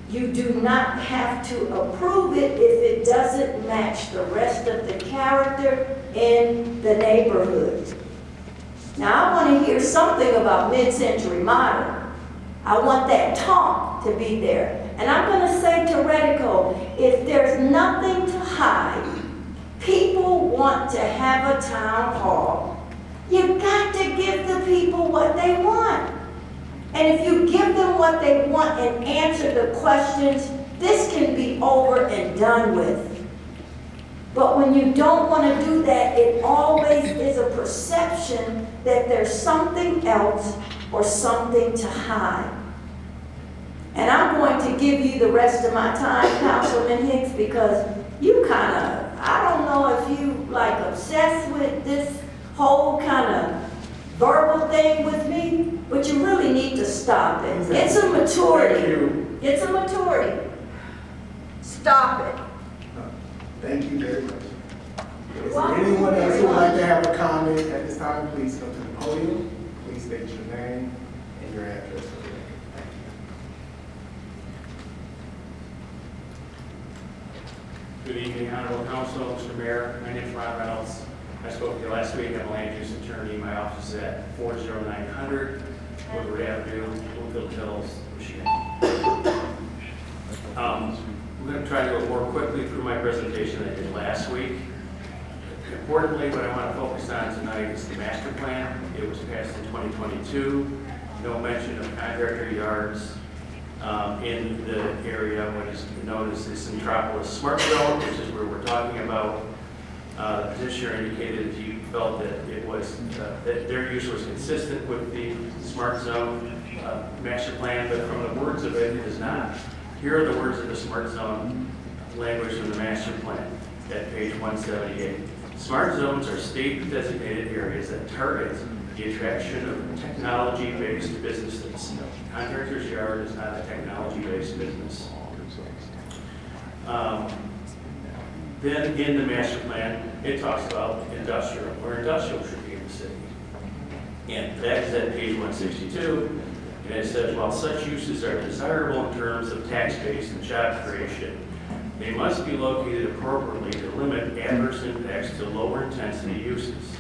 You do not have to approve it if it doesn't match the rest of the character in the neighborhood. Now, I want to hear something about mid-century modern. I want that talk to be there. And I'm going to say to Redico, if there's nothing to hide, people want to have a town hall. You got to give the people what they want. And if you give them what they want and answer the questions, this can be over and done with. But when you don't want to do that, it always is a perception that there's something else or something to hide. And I'm going to give you the rest of my time, Councilman Hicks, because you kind of, I don't know if you like obsessed with this whole kind of verbal thing with me, but you really need to stop it. It's a maturity. It's a maturity. Stop it. Thank you very much. Is there anyone else who would like to have a comment at this time? Please come to the podium. Please state your name and your address for the record. Thank you. Good evening, Honorable Council, Mr. Mayor. My name is Ron Reynolds. I spoke to you last week. I'm a land use attorney. My office is at 40900 Woodward Avenue, Bloomfield Hills, Michigan. I'm going to try to go more quickly through my presentation than I did last week. Importantly, what I want to focus on tonight is the master plan. It was passed in 2022. No mention of contractor yards in the area, what is known as the Centropolis Smart Zone, which is where we're talking about. The petitioner indicated he felt that it was that their use was consistent with the Smart Zone master plan, but from the words of it, it is not. Here are the words of the Smart Zone language from the master plan at page 178. Smart zones are state-designated areas that target the attraction of technology-based businesses. Contractor's yard is not a technology-based business. Then in the master plan, it talks about industrial, where industrial should be in the city. And that is at page 162. And it says, while such uses are desirable in terms of tax base and job creation, they must be located appropriately to limit adverse impacts to lower intensity uses.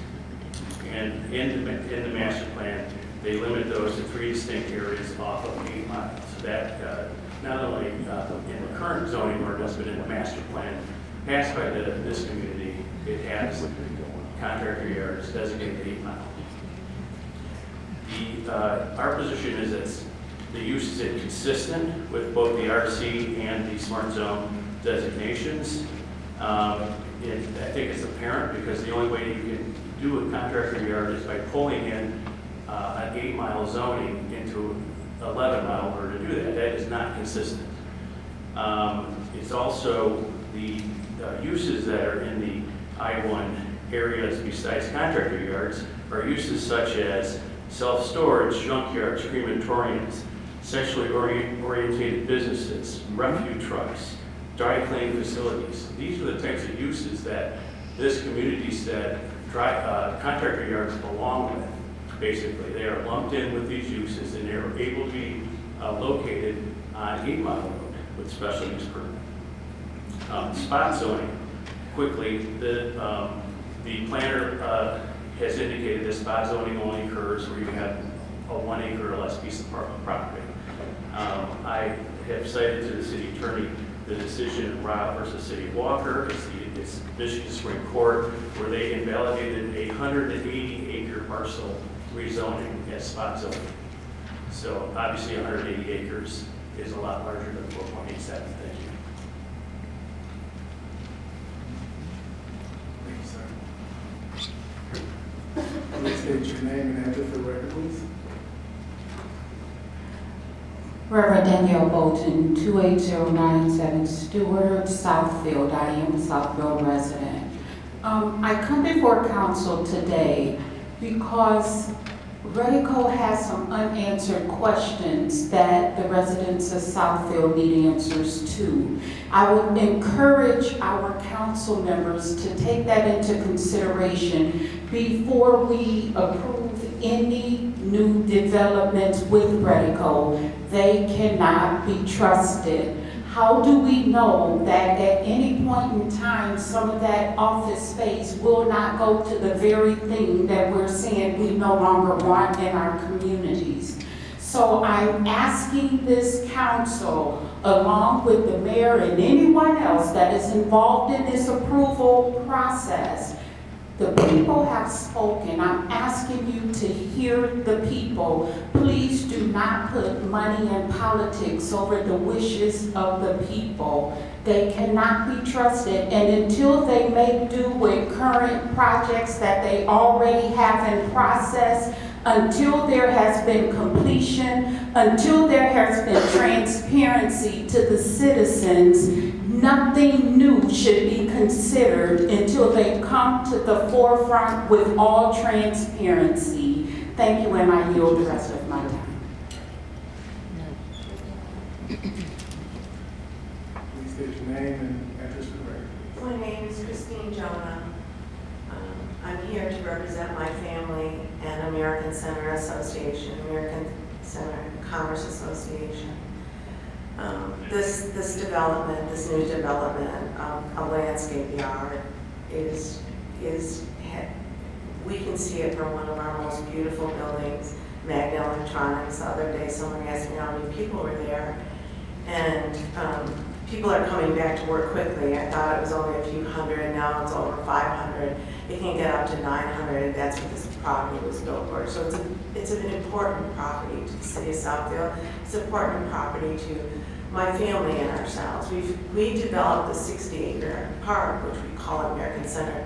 And in the master plan, they limit those to 3 distinct areas off of 8 miles. So that not only in the current zoning ordinance, but in the master plan passed by this community, it has contractor yards designated 8 miles. Our position is that the use is inconsistent with both the RC and the Smart Zone designations. I think it's apparent because the only way you can do a contractor yard is by pulling in an 8-mile zoning into 11-mile in order to do that. That is not consistent. It's also the uses that are in the I-1 areas besides contractor yards are uses such as self-storage, junkyards, crematoriums, sexually oriented businesses, refuse trucks, dry cleaning facilities. These are the types of uses that this community said contractor yards belong with. Basically, they are lumped in with these uses and they are able to be located on 8-mile road with special use permit. Spot zoning, quickly, the planner has indicated that spot zoning only occurs where you have a 1 acre or less piece of property. I have cited to the city attorney the decision of Rob versus City of Walker. It's Michigan Supreme Court where they invalidated a 180-acre parcel rezoning as spot zoning. So obviously 180 acres is a lot larger than 4.87. Thank you. Please state your name and address for the record, please. Reverend Danielle Bolton, 28097 Stewart, Southfield. I am a Southfield resident. I come before council today because Redico has some unanswered questions that the residents of Southfield need answers to. I would encourage our council members to take that into consideration before we approve any new developments with Redico. They cannot be trusted. How do we know that at any point in time, some of that office space will not go to the very thing that we're saying we no longer want in our communities? So I'm asking this council, along with the mayor and anyone else that is involved in this approval process, the people have spoken. I'm asking you to hear the people. Please do not put money and politics over the wishes of the people. They cannot be trusted. And until they make do with current projects that they already have in process, until there has been completion, until there has been transparency to the citizens, nothing new should be considered until they come to the forefront with all transparency. Thank you, and I yield the rest of my time. Please state your name and address for the record. My name is Christine Jonah. I'm here to represent my family and American Center Association, American Center Commerce Association. This development, this new development, a landscape yard is, we can see it from one of our most beautiful buildings, Magna Electronics. The other day, someone asked me how many people were there, and people are coming back to work quickly. I thought it was only a few hundred, now it's over 500. It can get up to 900, and that's what this property was built for. So it's an important property to the city of Southfield. It's an important property to my family and ourselves. We developed the 60-acre park, which we call American Center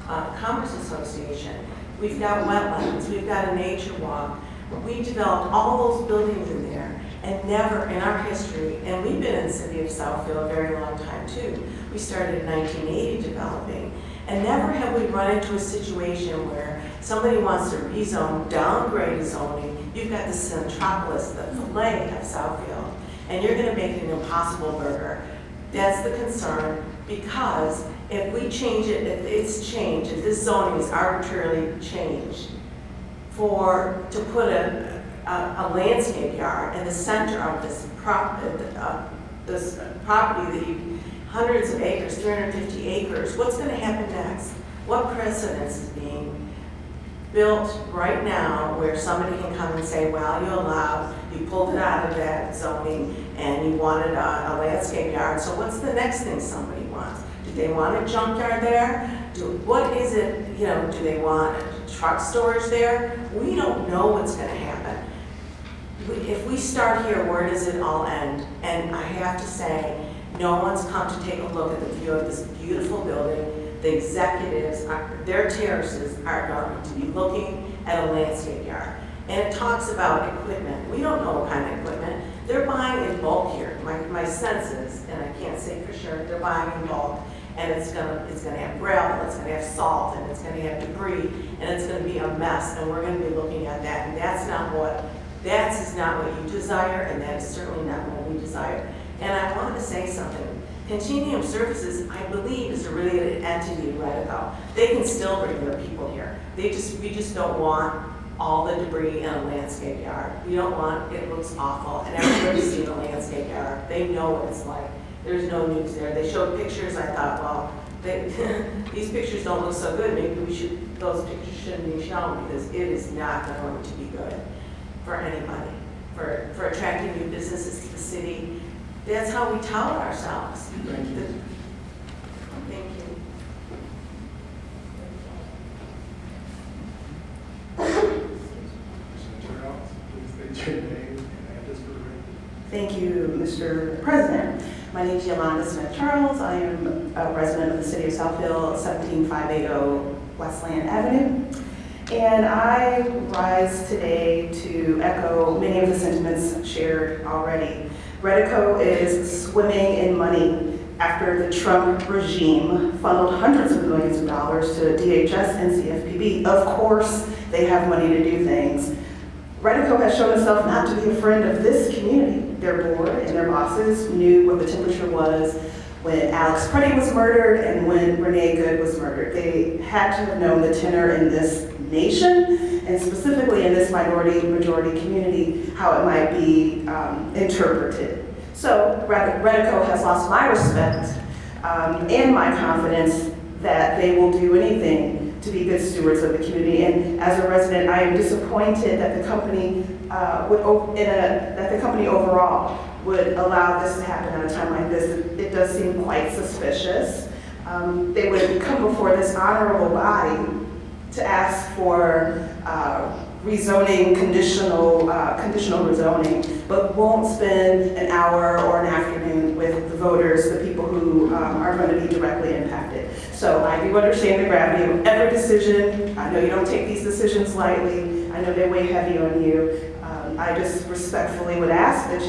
Commerce Association. We've got wetlands, we've got a nature walk. We developed all those buildings in there, and never in our history, and we've been in the city of Southfield a very long time too. We started in 1980 developing, and never have we run into a situation where somebody wants to rezone, downgrade zoning. You've got the Centropolis, the filet of Southfield, and you're gonna make it an impossible burger. That's the concern, because if we change it, if it's changed, if this zoning is arbitrarily changed to put a landscape yard in the center of this property that hundreds of acres, 350 acres, what's gonna happen next? What precedence is being built right now where somebody can come and say, well, you pulled it out of that zoning and you wanted a landscape yard, so what's the next thing somebody wants? Do they want a junkyard there? What is it, do they want truck storage there? We don't know what's gonna happen. If we start here, where does it all end? And I have to say, no one's come to take a look at the view of this beautiful building. The executives, their terraces are going to be looking at a landscape yard. And it talks about equipment. We don't know what kind of equipment. They're buying in bulk here. My sense is, and I can't say for sure, they're buying in bulk. And it's gonna have gravel, it's gonna have salt, and it's gonna have debris, and it's gonna be a mess. And we're gonna be looking at that. And that is not what you desire, and that is certainly not what we desire. And I want to say something. Continuum Services, I believe, is a really good entity in Redico. They can still bring their people here. We just don't want all the debris in a landscape yard. We don't want, it looks awful. And everybody's seen a landscape yard. They know what it's like. There's no news there. They showed pictures. I thought, well, these pictures don't look so good. Maybe those pictures shouldn't be shown, because it is not going to be good for anybody, for attracting new businesses to the city. That's how we tout ourselves. Thank you. Thank you. Please state your name and address for the record. Thank you, Mr. President. My name is Yolanda Smith-Charles. I am a resident of the city of Southfield, 17580 Westland Avenue. And I rise today to echo many of the sentiments shared already. Redico is swimming in money after the Trump regime funneled hundreds of millions of dollars to DHS and CFPB. Of course, They have money to do things. Redico has shown itself not to be a friend of this community. Their board and their bosses knew what the temperature was when Alex Preddy was murdered and when Renee Good was murdered. They had to have known the tenor in this nation, and specifically in this minority-majority community, how it might be interpreted. So Redico has lost my respect and my confidence that they will do anything to be good stewards of the community. And as a resident, I am disappointed that the company that the company overall would allow this to happen at a time like this. It does seem quite suspicious. They would come before this honorable body to ask for rezoning, conditional rezoning, but won't spend an hour or an afternoon with the voters, the people who are going to be directly impacted. So I do understand the gravity of every decision. I know you don't take these decisions lightly. I know they weigh heavy on you. I just respectfully would ask that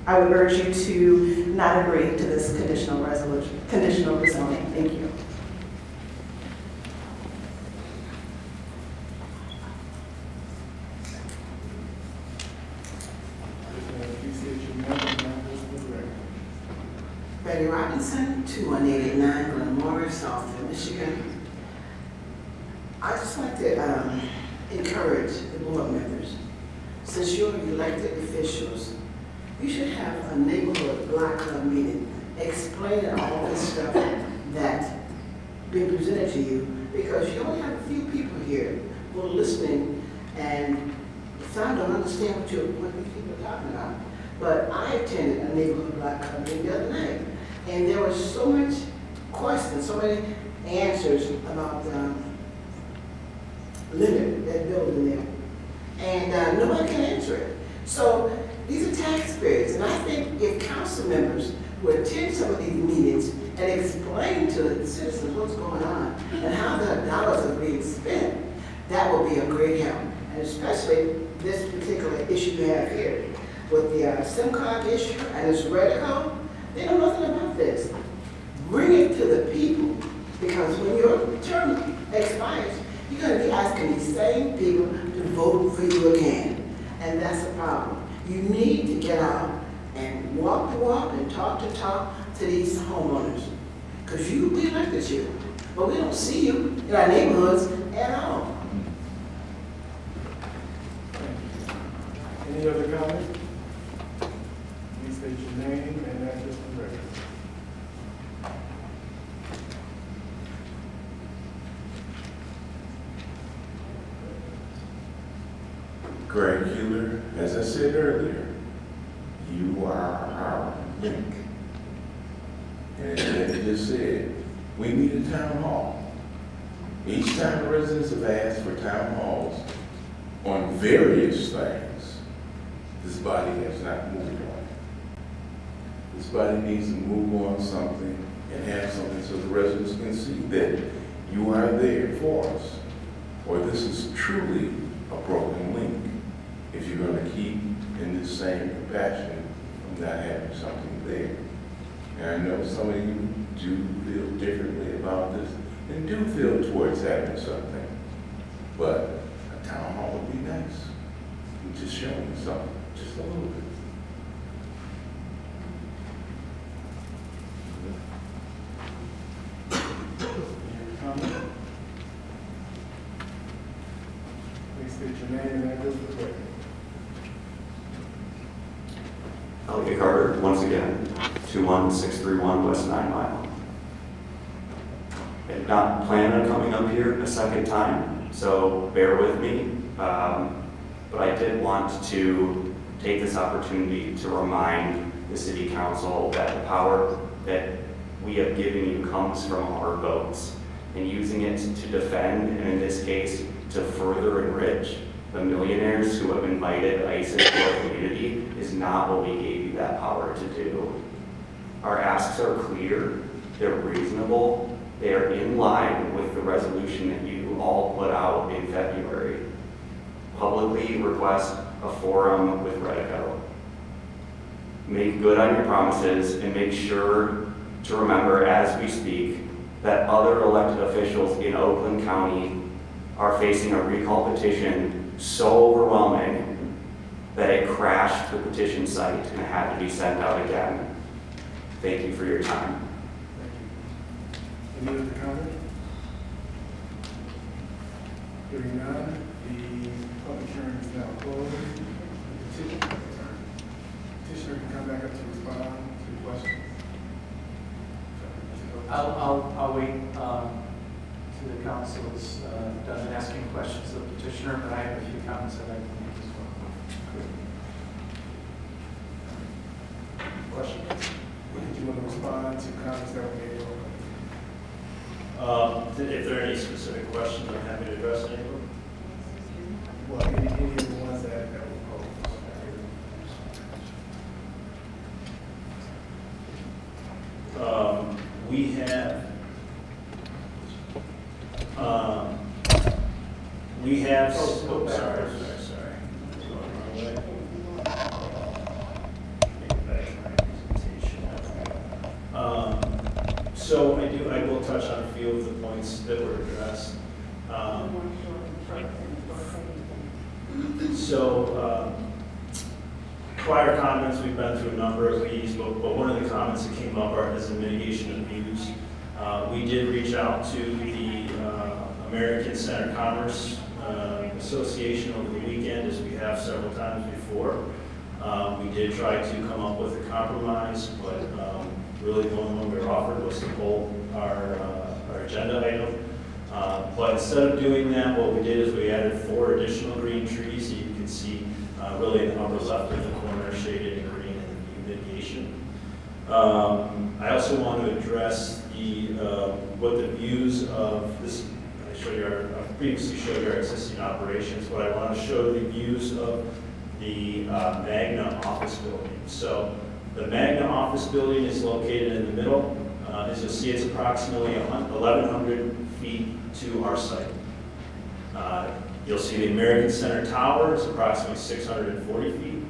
I would urge you to not agree to this conditional rezoning. Thank you. Betty Robinson, 21889 Glenmore, Southfield, Michigan. I'd just like to encourage the board members, since you're elected officials, you should have a neighborhood block club meeting explaining all this stuff that's been presented to you, because you only have a few people here who are listening, and some don't understand what these people are talking about. But I attended a neighborhood block club meeting the other night, and there was so much questions, so many answers about limit that building there. And nobody can answer it. So these are taxpayers, and I think if council members would attend some of these meetings and explain to the citizens what's going on and how the dollars are being spent, that will be a great help. And especially this particular issue you have here with the SIM card issue and this Redico, they know nothing about this. Bring it to the people, because when your term expires, you're going to be asking these same people to vote for you again. And that's the problem. You need to get out and walk the walk and talk the talk to these homeowners. Because we elected you, but we don't see you in our neighborhoods at all. Any other comments? Please state your name and address for the record. Greg Hewler, as I said earlier, you are our link. And as you just said, we need a town hall. Each time the residents have asked for town halls on various things, this body has not moved on. This body needs to move on something and have something so the residents can see that you are there for us, or this is truly a broken link if you're going to keep in this same compassion of not having something there. And I know some of you do feel differently about this and do feel towards having something, but a town hall would be nice. And just showing something, just a little bit. Comment? Please state your name and address for the record. Elliot Carter, once again, 21631 West 9 Mile. I did not plan on coming up here a second time, so bear with me. But I did want to take this opportunity to remind the City Council that the power that we have given you comes from our votes, and using it to defend, and in this case, to further enrich the millionaires who have invited ICE into our community is not what we gave you that power to do. Our asks are clear, they're reasonable, they are in line with the resolution that you all put out in February. Publicly request a forum with Redico. Make good on your promises and make sure to remember as we speak that other elected officials in Oakland County are facing a recall petition so overwhelming that it crashed the petition site and had to be sent out again. Thank you for your time. Any other comment? Hearing none, the public hearing is now closed. Petitioner can come back up to respond to the question. I'll wait till the council is done asking questions of the petitioner, but I have a few comments I'd like to make as well. Question? Did you want to respond to comments that were made? If there are any specific questions, I'm happy to address any of them. Well, any of the ones that were posed? We have, oh, sorry. Going the wrong way. Get back to my presentation. So I will touch on a few of the points that were addressed. Prior comments, we've been through a number of these, but one of the comments that came up is the mitigation of views. We did reach out to the American Center Commerce Association over the weekend, as we have several times before. We did try to come up with a compromise, but really the only one we were offered was to pull our agenda item. But instead of doing that, what we did is we added 4 additional green trees that you can see really in the upper left of the corner, shaded in green in the view mitigation. I also want to address what the views of this. I previously showed you our existing operations, but I want to show the views of the Magna office building. So the Magna office building is located in the middle. As you'll see, it's approximately 1,100 feet to our site. You'll see the American Center Tower is approximately 640 feet.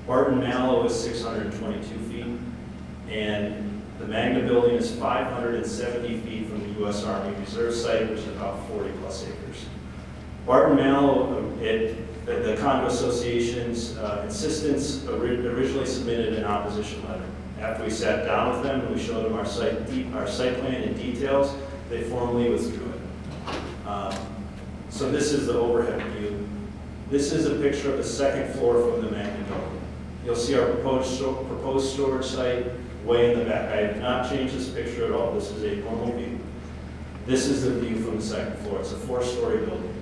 Barton Mallow is 622 feet. And the Magna building is 570 feet from the U.S. Army Reserve Site, which is about 40 plus acres. Barton Mallow, the Condo Association's insistence originally submitted an opposition letter. After we sat down with them and we showed them our site plan in details, they formally withdrew it. So this is the overhead view. This is a picture of the second floor from the Magna building. You'll see our proposed storage site way in the back. I have not changed this picture at all. This is a normal view. This is the view from the second floor. It's a 4-story building.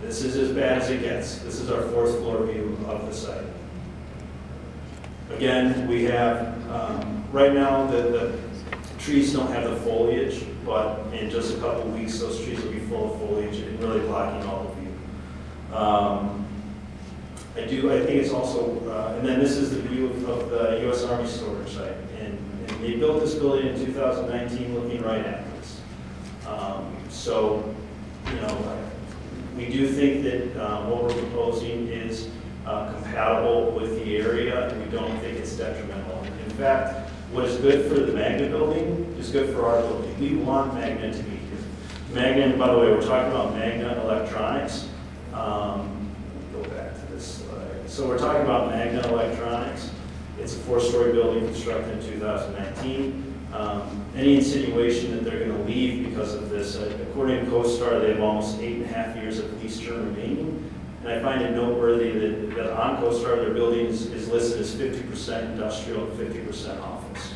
This is as bad as it gets. This is our 4th floor view of the site. Again, we have, right now, the trees don't have the foliage, but in just a couple of weeks, those trees will be full of foliage and really blocking all the view. I think it's also, and then this is the view of the U.S. Army storage site. And they built this building in 2019 looking right at this. So, we do think that what we're proposing is compatible with the area, and we don't think it's detrimental. In fact, what is good for the Magna building is good for our building. We want Magna to be here. Magna, and by the way, we're talking about Magna Electronics. Go back to this slide. So we're talking about Magna Electronics. It's a 4-story building constructed in 2019. Any insinuation that they're going to leave because of this, according to CoStar, they have almost 8.5 years of lease term remaining. And I find it noteworthy that on CoStar, their building is listed as 50% industrial and 50% office.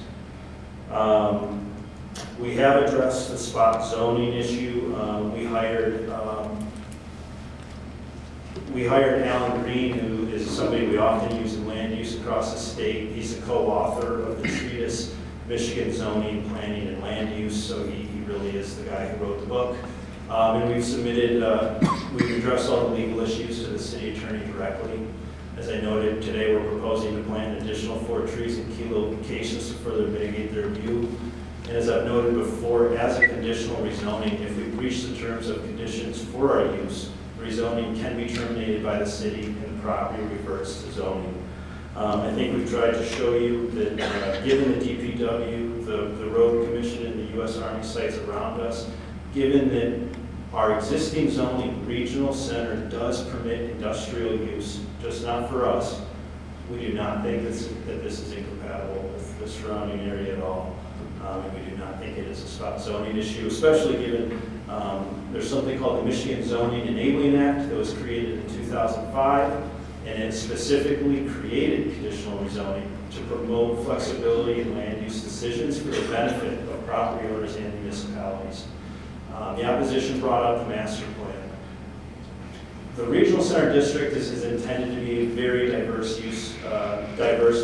We have addressed the spot zoning issue. We hired Alan Green, who is somebody we often use in land use across the state. He's a co-author of the treatise, Michigan Zoning, Planning, and Land Use, so he really is the guy who wrote the book. And we've submitted, we've addressed all the legal issues to the city attorney directly. As I noted, today we're proposing to plant an additional 4 trees in key locations to further mitigate their view. And as I've noted before, as a conditional rezoning, if we breach the terms of conditions for our use, rezoning can be terminated by the city and the property reverts to zoning. I think we've tried to show you that given the DPW, the road commission, and the U.S. Army sites around us, given that Our existing zoning regional center does permit industrial use, just not for us. We do not think that this is incompatible with the surrounding area at all. And we do not think it is a spot zoning issue, especially given there's something called the Michigan Zoning Enabling Act that was created in 2005, and it specifically created conditional rezoning to promote flexibility in land use decisions for the benefit of property owners and municipalities. The opposition brought up the master plan. The regional center district is intended to be a very diverse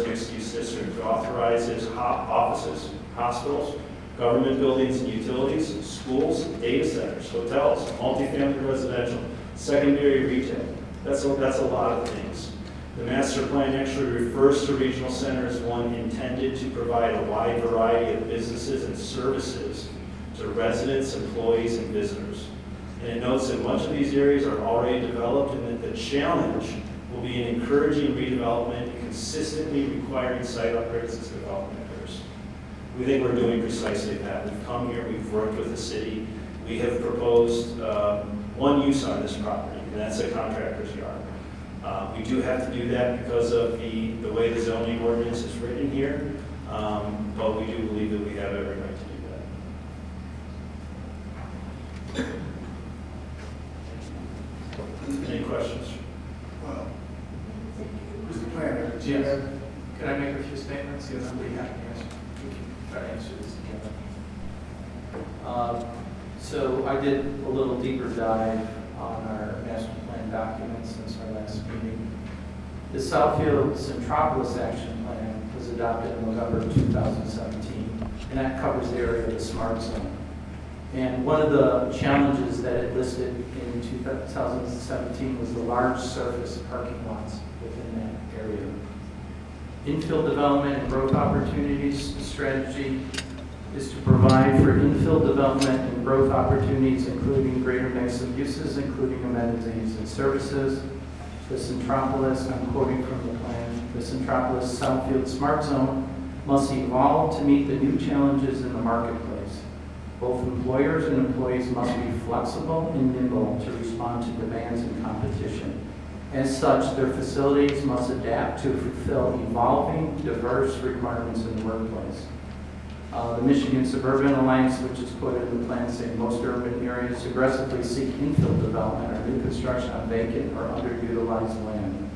mixed-use district. It authorizes offices, hospitals, government buildings and utilities, schools, data centers, hotels, multifamily residential, secondary retail. That's a lot of things. The master plan actually refers to regional center as one intended to provide a wide variety of businesses and services to residents, employees, and visitors. And it notes that much of these areas are already developed and that the challenge will be in encouraging redevelopment and consistently requiring site upgrades as development occurs. We think we're doing precisely that. We've come here, we've worked with the city. We have proposed one use on this property, and that's a contractor's yard. We do have to do that because of the way the zoning ordinance is written here, but we do believe that we have every right to do that. Any questions? Well, Mr. Planner, Yes. Could I make a few statements? Yes, we have to answer. We can try to answer this together. So I did a little deeper dive on our master plan documents since our last meeting. The Southfield Centropolis Action Plan was adopted in November 2017, and that covers the area of the smart zone. And one of the challenges that it listed in 2017 was the large surface parking lots within that area. Infill development and growth opportunities strategy is to provide for infill development and growth opportunities, including greater mix of uses, including amenities and services. The Centropolis, I'm quoting from the plan, the Centropolis Southfield Smart Zone must evolve to meet the new challenges in the marketplace. Both employers and employees must be flexible and nimble to respond to demands and competition. As such, their facilities must adapt to fulfill evolving, diverse requirements in the workplace. The Michigan Suburban Alliance, which is quoted in the plan, saying most urban areas aggressively seek infill development or new construction on vacant or underutilized land.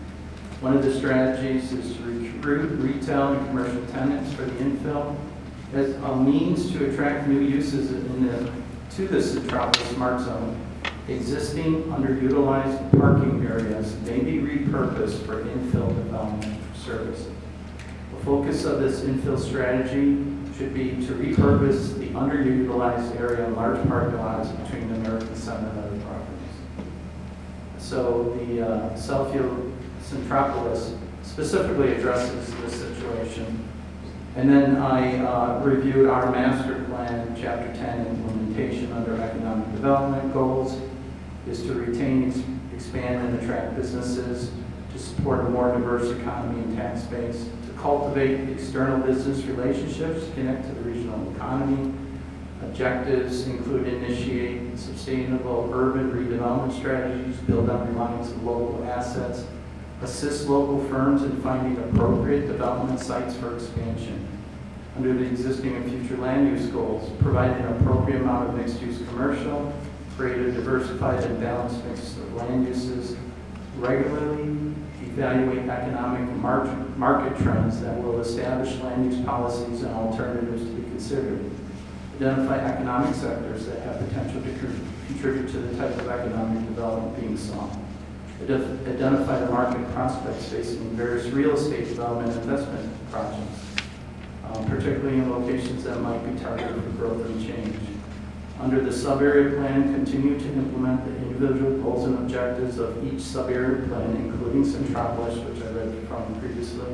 One of the strategies is to recruit retail and commercial tenants for the infill as a means to attract new uses to the Centropolis Smart Zone. Existing underutilized parking areas may be repurposed for infill development services. The focus of this infill strategy should be to repurpose the underutilized area in large parking lots between the American Center and other properties. So the Southfield Centropolis specifically addresses this situation. And then I reviewed our master plan, chapter 10, implementation under economic development goals, is to retain, expand, and attract businesses, to support a more diverse economy and tax base, to cultivate external business relationships, connect to the regional economy. Objectives include initiate sustainable urban redevelopment strategies, build on reliance of local assets, assist local firms in finding appropriate development sites for expansion. Under the existing and future land use goals, provide an appropriate amount of mixed-use commercial, create a diversified and balanced mix of land uses, regularly evaluate economic and market trends that will establish land use policies and alternatives to be considered, identify economic sectors that have potential to contribute to the type of economic development being sought, identify the market prospects facing various real estate development and investment projects, particularly in locations that might be targeted for growth and change. Under the sub-area plan, continue to implement the individual goals and objectives of each sub-area plan, including Centropolis, which I read from previously.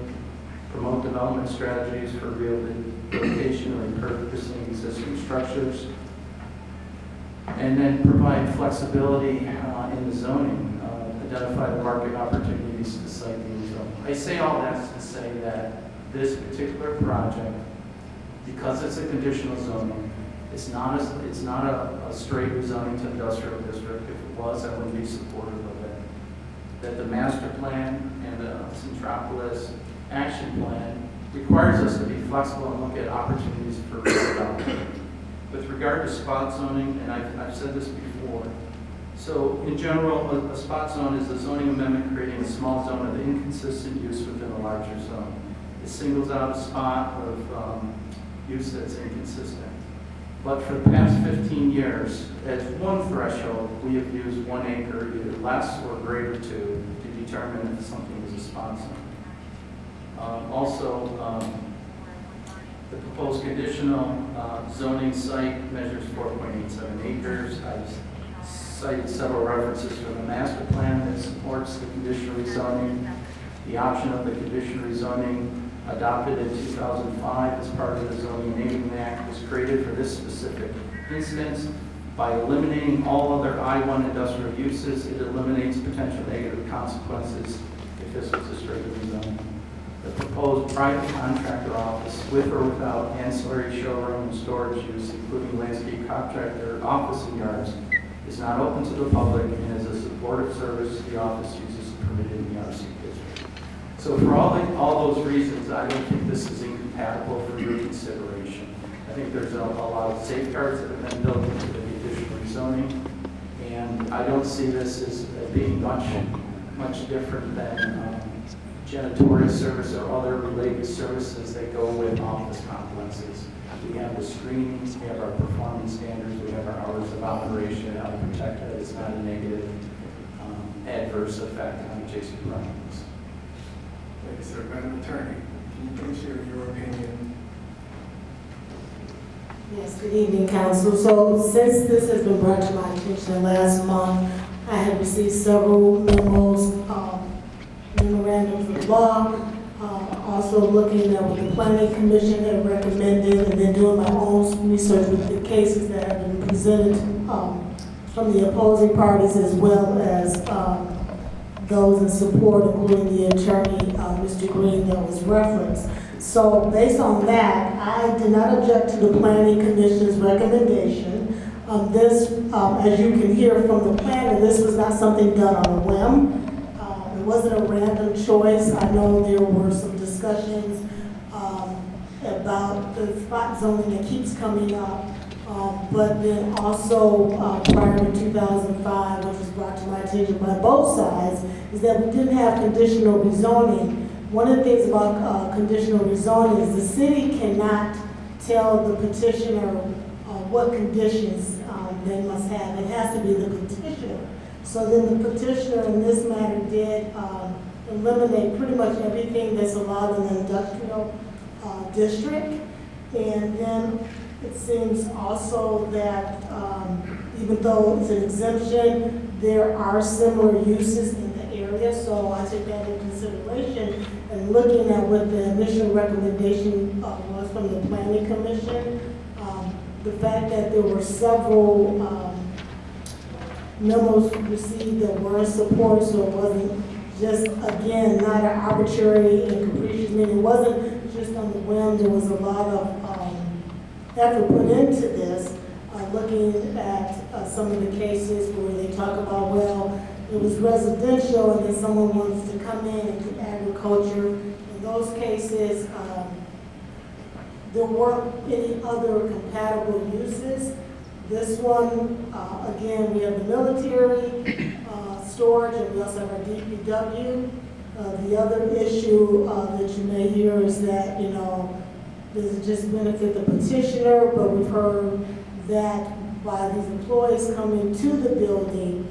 Promote development strategies for rehabilitation or repurposing existing structures. And then provide flexibility in the zoning. Identify the market opportunities to site the infill. I say all that to say that this particular project, because it's a conditional zoning, It's not a straight rezoning to industrial district. If it was, I wouldn't be supportive of it. That the master plan and the Centropolis action plan requires us to be flexible and look at opportunities for redevelopment. With regard to spot zoning, and I've said this before, so in general, a spot zone is a zoning amendment creating a small zone of inconsistent use within a larger zone. It singles out a spot of use that's inconsistent. But for the past 15 years, as one threshold, we have used 1 acre, either less or greater to determine if something is a spot zone. The proposed conditional zoning site measures 4.87 acres. I've cited several references from the master plan that supports the conditional rezoning. The option of the conditional rezoning adopted in 2005 as part of the Zoning Enabling Act was created for this specific instance. By eliminating all other I-1 industrial uses, it eliminates potential negative consequences if this was a straight rezone. The proposed private contractor office with or without ancillary showroom and storage use, including landscape contractor office and yards, is not open to the public and is a supportive service the office uses permitted in the RC district. So for all those reasons, I don't think this is incompatible for your consideration. I think there's a lot of safeguards that have been built into the conditional rezoning, and I don't see this as being much different than janitorial service or other related services that go with office complexes. We have the screenings, we have our performance standards, we have our hours of operation, how to protect that it's not a negative adverse effect on adjacent properties. Thank you, sir. Madam Attorney, can you please share your opinion? Yes, good evening, Council. So since this has been brought to my attention last month, I have received several memos, memorandums of law, also looking at what the Planning Commission had recommended, and then doing my own research with the cases that have been presented from the opposing parties as well as those in support, including the attorney, Mr. Green, that was referenced. So based on that, I did not object to the Planning Commission's recommendation. This, as you can hear from the planner, this was not something done on a whim. It wasn't a random choice. I know there were some discussions about the spot zoning that keeps coming up. But then also prior to 2005, which was brought to my attention by both sides, is that we didn't have conditional rezoning. One of the things about conditional rezoning is the city cannot tell the petitioner what conditions they must have. It has to be the petitioner. So then the petitioner in this matter did eliminate pretty much everything that's allowed in the industrial district. And then it seems also that even though it's an exemption, there are similar uses in the area. So I take that into consideration and looking at what the initial recommendation was from the Planning Commission. The fact that there were several memos received that were in support, so it wasn't just, again, not an arbitrary and capricious meeting. It wasn't just on the whim. There was a lot of effort put into this, looking at some of the cases where they talk about, well, it was residential and then someone wants to come in and do agriculture. In those cases, there weren't any other compatible uses. This one, again, we have the military storage, and we also have our DPW. The other issue that you may hear is that, does it just benefit the petitioner? But we've heard that by these employees coming to the building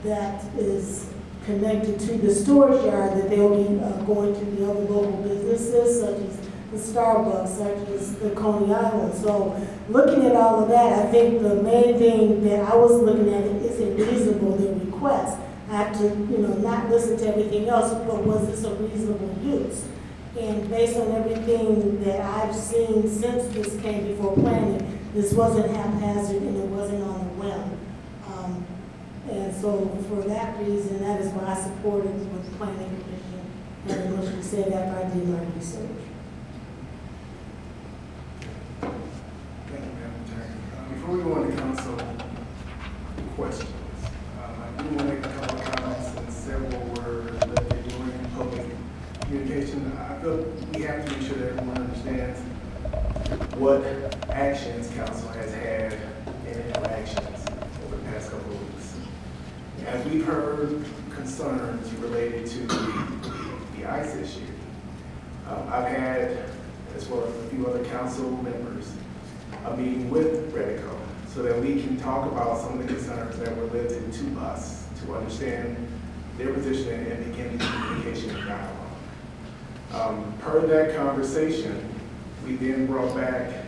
that is connected to the storage yard, that they'll be going to the other local businesses, such as the Starbucks, such as the Coney Island. So looking at all of that, I think the main thing that I was looking at is it reasonable, the request. I have to, not listen to everything else, but was this a reasonable use? And based on everything that I've seen since this came before planning, this wasn't haphazard and it wasn't on a whim. And so for that reason, that is why I supported what the Planning Commission had initially said after I did my research. Thank you, Madam feel we have to make sure that everyone understands what actions council has had and interactions over the past couple of weeks. As we've heard concerns related to the ICE issue, I've had, as well as a few other council members, a meeting with Redico so that we can talk about some of the concerns that were lifted to us to understand their position and begin the communication and dialogue. Per that conversation, we then brought back,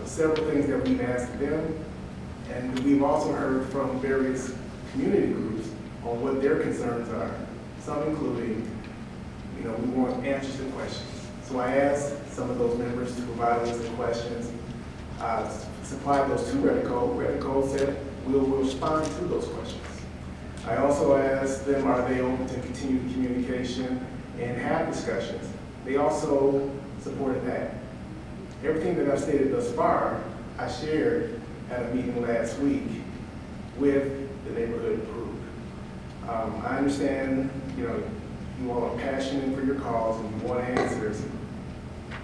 several things that we've asked them, and we've also heard from various community groups on what their concerns are, some including, we want answers to questions. So I asked some of those members to provide us with questions, supplied those to Redico. Redico said, we'll respond to those questions. I also asked them, are they open to continued communication and have discussions? They also supported that. Everything that I've stated thus far, I shared at a meeting last week with the neighborhood group. I understand, you all are passionate for your cause and you want answers,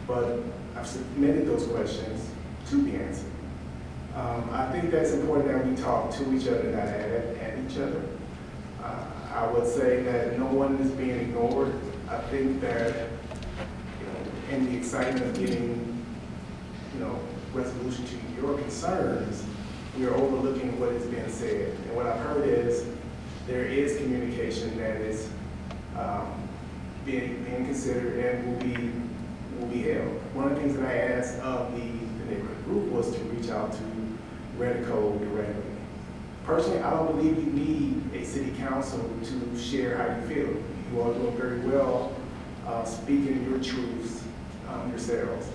but I've submitted those questions to be answered. I think that's important that we talk to each other, not at each other. I would say that no one is being ignored. I think that, in the excitement of getting, resolution to your concerns, we are overlooking what is being said. And what I've heard is there is communication that is being considered and will be held. One of the things that I asked of the neighborhood group was to reach out to Redico directly. Personally, I don't believe you need a city council to share how you feel. You are doing very well speaking your truths yourselves.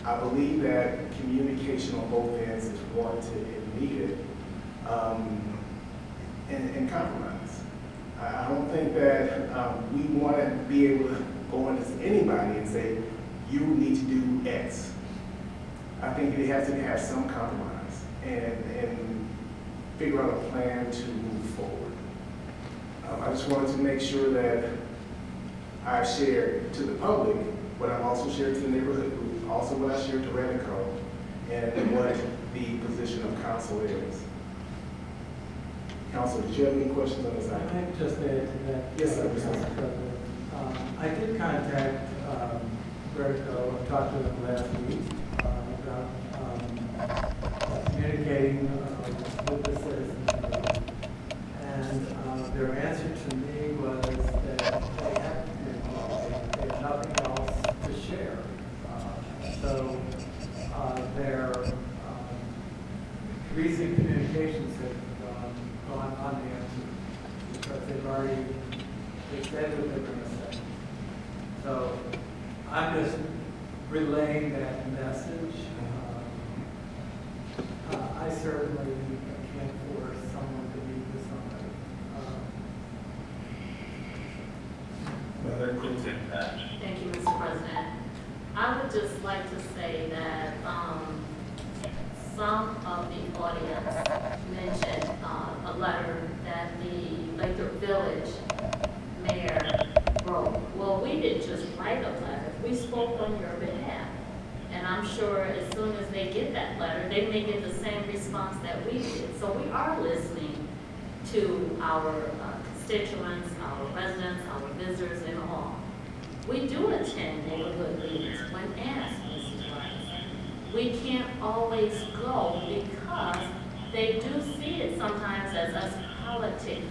I believe that communication on both ends is warranted and needed, and compromise. I don't think that we want to be able to go into anybody and say, you need to do X. I think it has to have some compromise and figure out a plan to move forward. I just wanted to make sure that I've shared to the public what I've also shared to the neighborhood group, also what I shared to Redico, and what the position of council is. Council, did you have any questions on this item? Can I just add to that? Yes, sir. Council President. I did contact Redico, I talked to them last week about communicating with the citizens. And their answer to me was that they have they have nothing else to share. So their recent communications have gone unanswered because they said what they're going to say. So I'm just relaying that message. I certainly can't force someone to meet with somebody. Thank you, Mr. President. I would just like to say that some of the audience mentioned a letter that the Lathrop Village mayor wrote. Well, we didn't just write a letter. We spoke on your behalf. And I'm sure as soon as they get that letter, they may get the same response that we did. So we are listening to our constituents, our residents, our visitors, and all. We do attend neighborhood meetings when asked, Mrs. Rice. We can't always go because they do see it sometimes as us politicking.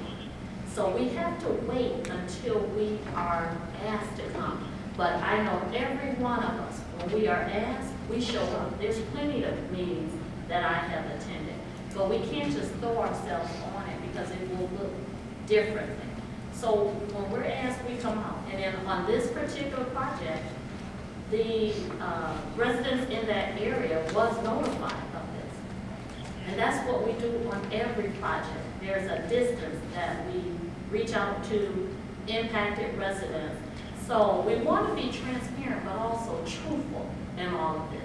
So we have to wait until we are asked to come. But I know every one of us, when we are asked, we show up. There's plenty of meetings that I have attended. But we can't just throw ourselves on it because it will look differently. So when we're asked, we come out. And then on this particular project, the residents in that area was notified of this. And that's what we do on every project. There's a distance that we reach out to impacted residents. So we want to be transparent, but also truthful in all of this.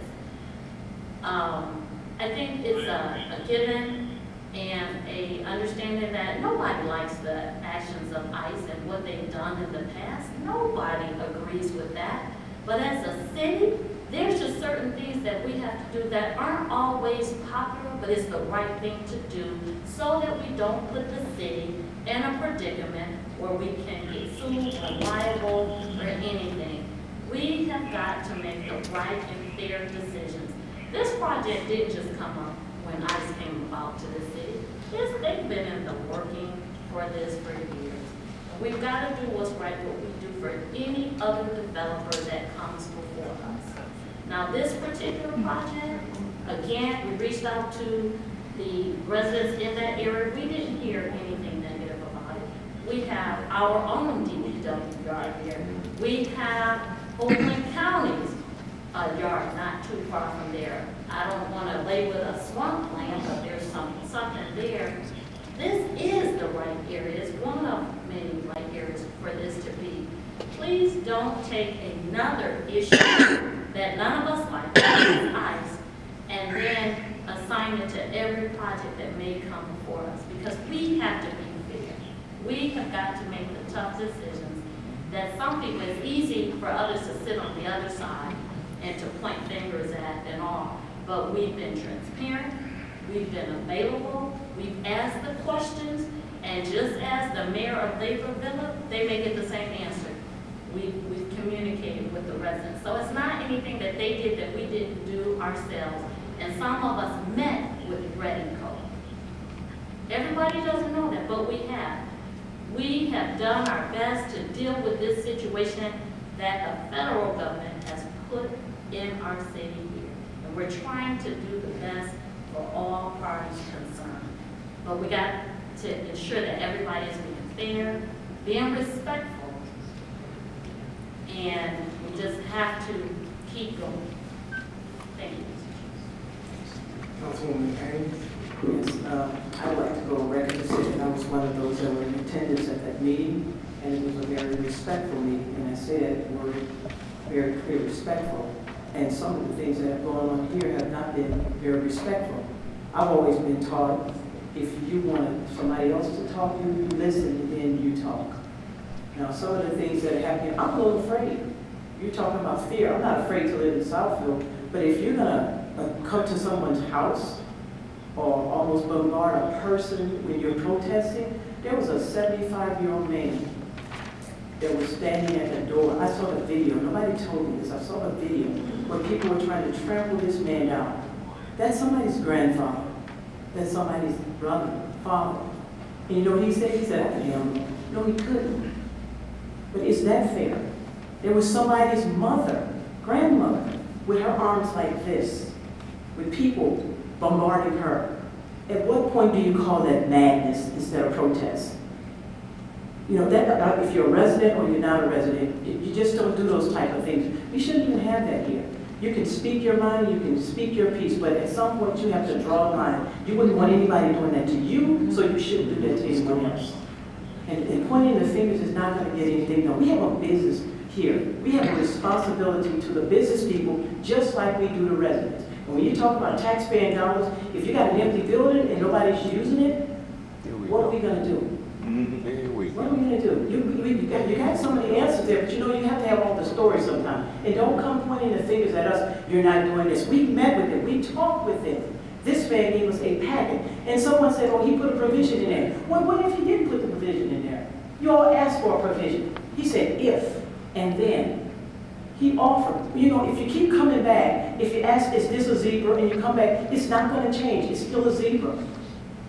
I think it's a given and a understanding that nobody likes the actions of ICE and what they've done in the past. Nobody agrees with that. But as a city, there's just certain things that we have to do that aren't always popular, but it's the right thing to do so that we don't put the city in a predicament where we can get sued or liable or anything. We have got to make the right and fair decisions. This project didn't just come up when ICE came about to the city. They've been in the working for this for years. We've got to do what's right, what we do for any other developer that comes before us. Now, this particular project, again, we reached out to the residents in that area. We didn't hear anything negative about it. We have our own DPW yard there. We have Oakland County's yard not too far from there. I don't want to label it a swamp land, but there's something there. This is the right area. It's one of many right areas for this to be. Please don't take another issue that none of us like, ICE, and then assign it to every project that may come before us, because we have to be fair. We have got to make the tough decisions that some people, it's easy for others to sit on the other side and to point fingers at and all, but we've been transparent, we've been available, we've asked the questions, and just as the mayor of Latham, they may get the same answer. We've communicated with the residents. So it's not anything that they did that we didn't do ourselves. And some of us met with Red & Co. Everybody doesn't know that, but we have. We have done our best to deal with this situation that the federal government has put in our city here. And we're trying to do the best for all parties concerned. But we got to ensure that everybody is being fair, being respectful, and we just have to keep going. Thank you. Councilwoman Haynes? Yes, I would like to go on record and say that I was one of those that were in attendance at that meeting, and it was a very respectful meeting, and I said we're very clear, respectful, and some of the things that have gone on here have not been very respectful. I've always been taught if you want somebody else to talk, you listen and then you talk. Now, some of the things that happen, I'm a little afraid. You're talking about fear. I'm not afraid to live in Southfield, but if you're gonna come to someone's house or almost bombard a person when you're protesting, there was a 75-year-old man that was standing at the door. I saw the video. Nobody told me this. I saw the video where people were trying to trample this man down. That's somebody's grandfather. That's somebody's brother, father. And you know what he said? He said, I can handle him. No, he couldn't. But is that fair? There was somebody's mother, grandmother, with her arms like this, with people bombarding her. At what point do you call that madness instead of protest? You know, that, if you're a resident or you're not a resident, you just don't do those type of things. We shouldn't even have that here. You can speak your mind, you can speak your piece, but at some point you have to draw a line. You wouldn't want anybody doing that to you, so you shouldn't do that to anyone else. And pointing the fingers is not going to get anything done. We have a business here. We have a responsibility to the business people, just like we do the residents. And when you talk about taxpaying dollars, if you got an empty building and nobody's using it, what are we going to do? What are we going to do? You got some of the answers there, but you know you have to have all the stories sometimes. And don't come pointing the fingers at us, you're not doing this. We met with them. We talked with them. This man gave us a packet. And someone said, oh, he put a provision in there. Well, what if he didn't put the provision in there? You all asked for a provision. He said, if, and then. He offered. You know, if you keep coming back, if you ask, is this a zebra, and you come back, it's not going to change. It's still a zebra.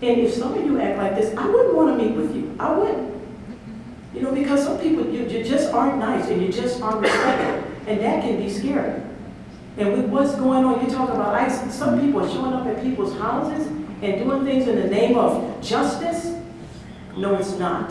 And if some of you act like this, I wouldn't want to meet with you. I wouldn't. You know, because some people, you just aren't nice, and you just aren't respectful. And that can be scary. And with what's going on, you talk about ICE, some people are showing up at people's houses and doing things in the name of justice. No, it's not.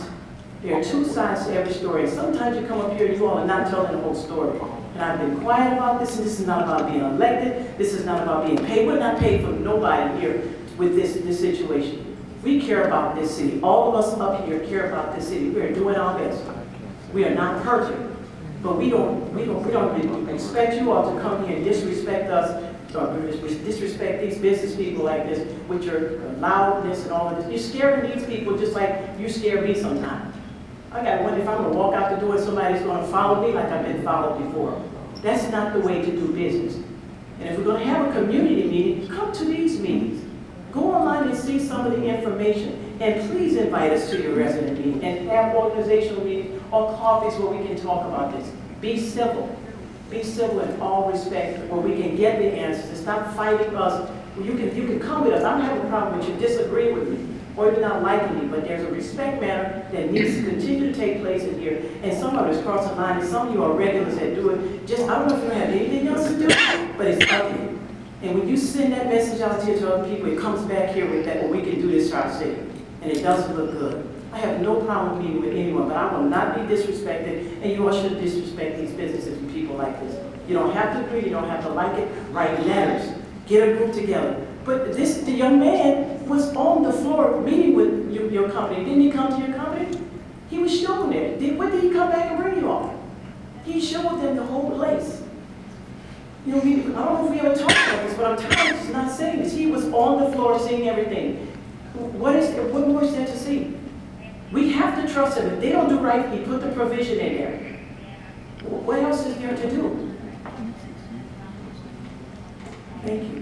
There are two sides to every story. And sometimes you come up here and you all are not telling the whole story. And I've been quiet about this, and this is not about being elected. This is not about being paid. We're not paid for nobody here with this situation. We care about this city. All of us up here care about this city. We are doing our best. We are not perfect. But we don't expect you all to come here and disrespect us disrespect these business people like this with your loudness and all of this. You're scaring these people just like you scare me sometimes. I gotta wonder if I'm gonna walk out the door and somebody's gonna follow me like I've been followed before. That's not the way to do business. And if we're gonna have a community meeting, come to these meetings. Go online and see some of the information. And please invite us to your resident meeting and have organizational meetings or coffees where we can talk about this. Be civil. Be civil in all respect where we can get the answers and stop fighting us. You can come with us. I don't have a problem with you disagreeing with me or you're not liking me, but there's a respect matter that needs to continue to take place in here. And some of us cross the line, and some of you are regulars that do it. Just, I don't know if you have anything else to do, but it's up here. And when you send that message out here to other people, it comes back here with that, well, we can do this to our city. And it doesn't look good. I have no problem meeting with anyone, but I will not be disrespected, and you all shouldn't disrespect these businesses and people like this. You don't have to agree, you don't have to like it, write letters, get a group together. But the young man was on the floor meeting with your company. Didn't he come to your company? He was shown there. When did he come back and bring you all? He showed them the whole place. You know, I don't know if we ever talked about this, but I'm tired of not saying this. He was on the floor seeing everything. What more is there to see? We have to trust him. If they don't do right, he put the provision in there. What else is there to do? Thank you.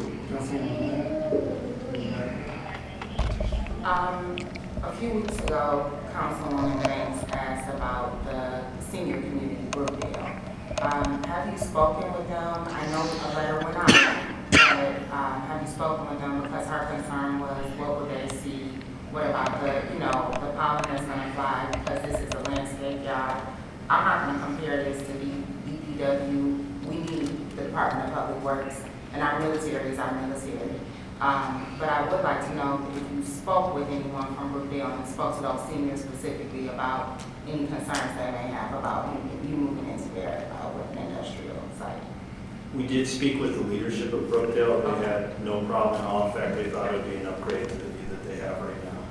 A few weeks ago, Councilwoman Banks asked about the senior community group deal. Have you spoken with them? I know a letter went out, but have you spoken with them? Because her concern was, what would they see? What about the pollen that's going to fly? Because this is a landscape job. I'm not going to compare this to DPW. We need the Department of Public Works, and our military is our military. But I would like to know if you spoke with anyone from Brookdale and spoke to those seniors specifically about any concerns they may have about you moving into their with an industrial site. We did speak with the leadership of Brookdale. They had no problem at all. In fact, they thought it would be an upgrade to the view that they have right now.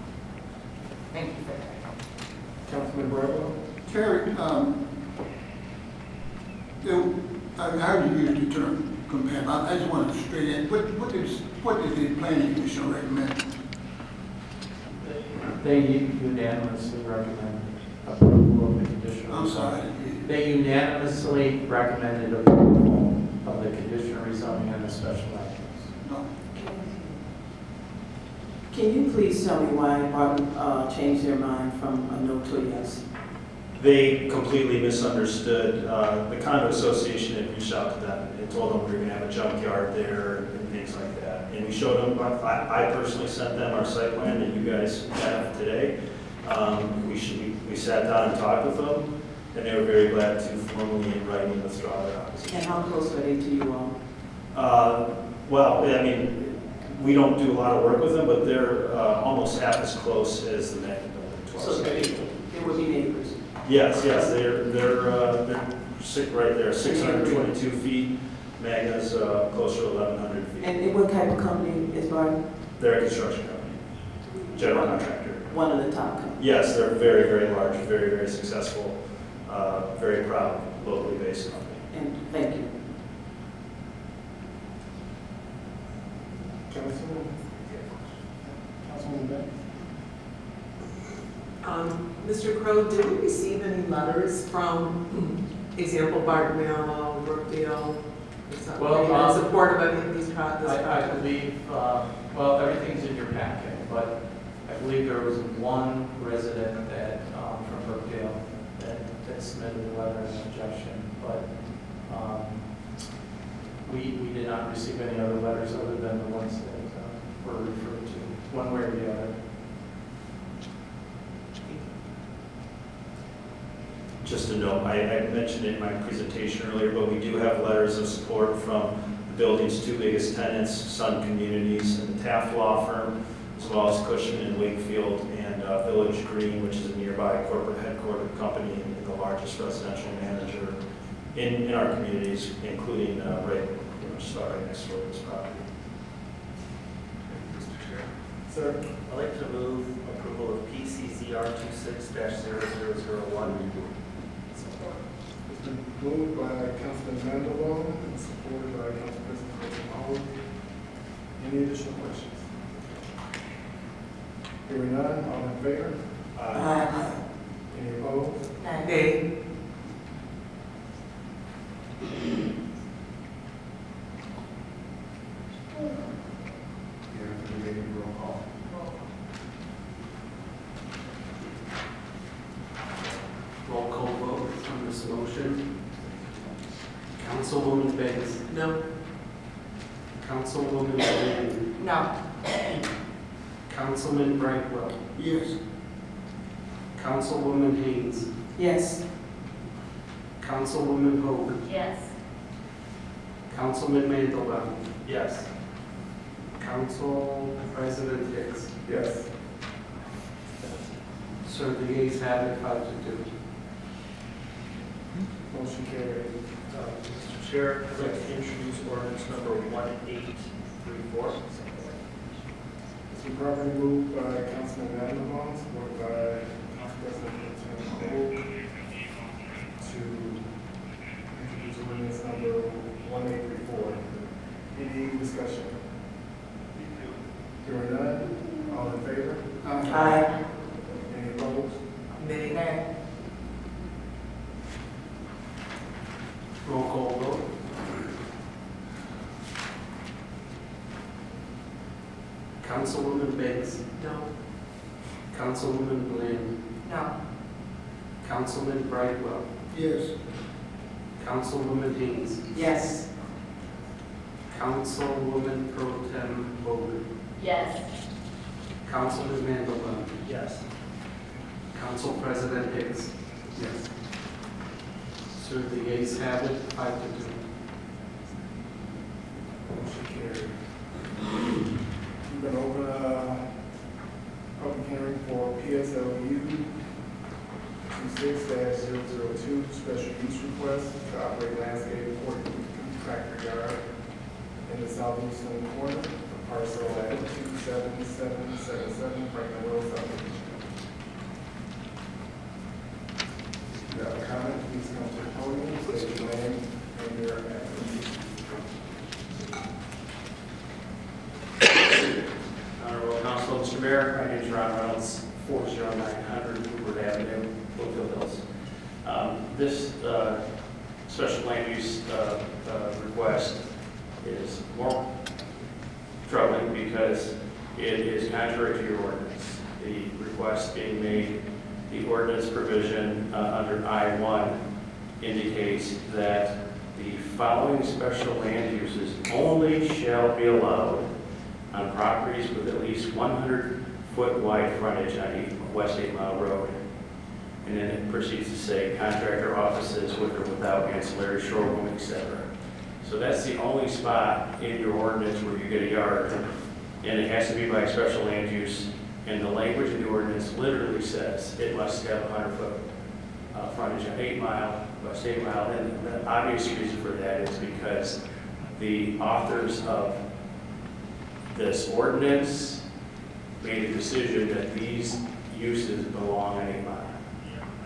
Thank you for that. Councilman Bradwell? Terry, I heard you use the term compare. I just want to straight in. What did the planning commission recommend? They unanimously recommend approval of the conditional. I'm sorry. They unanimously recommended approval of the conditional rezoning and the special land use. No. Can you please tell me why Barton changed their mind from a no to a yes? They completely misunderstood. The condo association had reached out to them and told them we were going to have a junkyard there and things like that. And we showed them, I personally sent them our site plan that you guys have today. We sat down and talked with them, and they were very glad to formally in writing withdraw their opposition. And how close are they to you all? Well, I mean, we don't do a lot of work with them, but they're almost half as close as the Magna building to us. So they would be neighbors. Yes, they're right there, 622 feet. Magna's closer to 1,100 feet. And what type of company is Barton? They're a construction company, general contractor. One of the top companies. Yes, they're very, very large, very, very successful, very proud, locally based company. And thank you. Councilman Banks? Mr. Crowe, did we receive any letters from, example, Bartonella, Brookdale, in support of any of these projects? I believe, well, everything's in your packet, but I believe there was one resident that, from Brookdale that submitted a letter of objection, but we did not receive any other letters other than the ones that were referred to, one way or the other. Just a note, I mentioned it in my presentation earlier, but we do have letters of support from the building's two biggest tenants, Sun Communities and the Taft Law Firm, as well as Cushman and Wakefield and Village Green, which is a nearby corporate headquartered company and the largest residential manager in our communities, including right next door to this property. Mr. Chair. Sir? I'd like to move approval of PCZR 26-0001. It's been moved by Councilman Mandeville and supported by Council President Pro Tem Howard. Any additional questions? Hearing none, all in favor? Aye. Any opposed? Nay. Roll call. Roll call vote on this motion. Councilwoman Bates. No. Councilwoman Lane. No. Councilman Brightwell. Yes. Councilwoman Haynes. Yes. Councilwoman Hope. Yes. Councilman Mandelbaum. Yes. Council President Hicks. Yes. So the ayes have it, 5-2. Motion carried. Mr. Chair, I'd like to introduce ordinance number 1834. It's been properly moved by Councilman Mandeville, supported by Council President Pro Tem Howard to introduce ordinance number 1834. Any discussion? Hearing none, all in favor? Aye. Any opposed? Nay. Roll call vote. Councilwoman Bates. No. Councilwoman Bland. No. Councilman Brightwell. Yes. Councilwoman Haynes. Yes. Councilwoman Pro Tem Vogel. Yes. Councilman Mandelbaum. Yes. Council President Hicks. Yes. So the ayes have it, 5-2. Motion carried. We're going to open a public hearing for PSLU 26-002, special use request to operate landscape contractor yard in the southeastern corner of parcel at 27777 Franklin Road, Southfield. If you have a comment, please come to the podium, state your name and your address. Honorable Council, Mr. Mayor, my name is Ron Reynolds, 40900 Woodward Avenue, Bloomfield Hills. This special land use request is more troubling because it is contrary to your ordinance. The request being made, the ordinance provision under I-1 indicates that the following special land uses only shall be allowed on properties with at least 100-foot wide frontage on West 8 Mile Road. And then it proceeds to say contractor offices with or without ancillary showroom, etc. So that's the only spot in your ordinance where you get a yard, and it has to be by special land use. And the language in the ordinance literally says it must have 100-foot frontage on 8 Mile, West 8 Mile. And the obvious reason for that is because the authors of this ordinance made a decision that these uses belong on 8 Mile.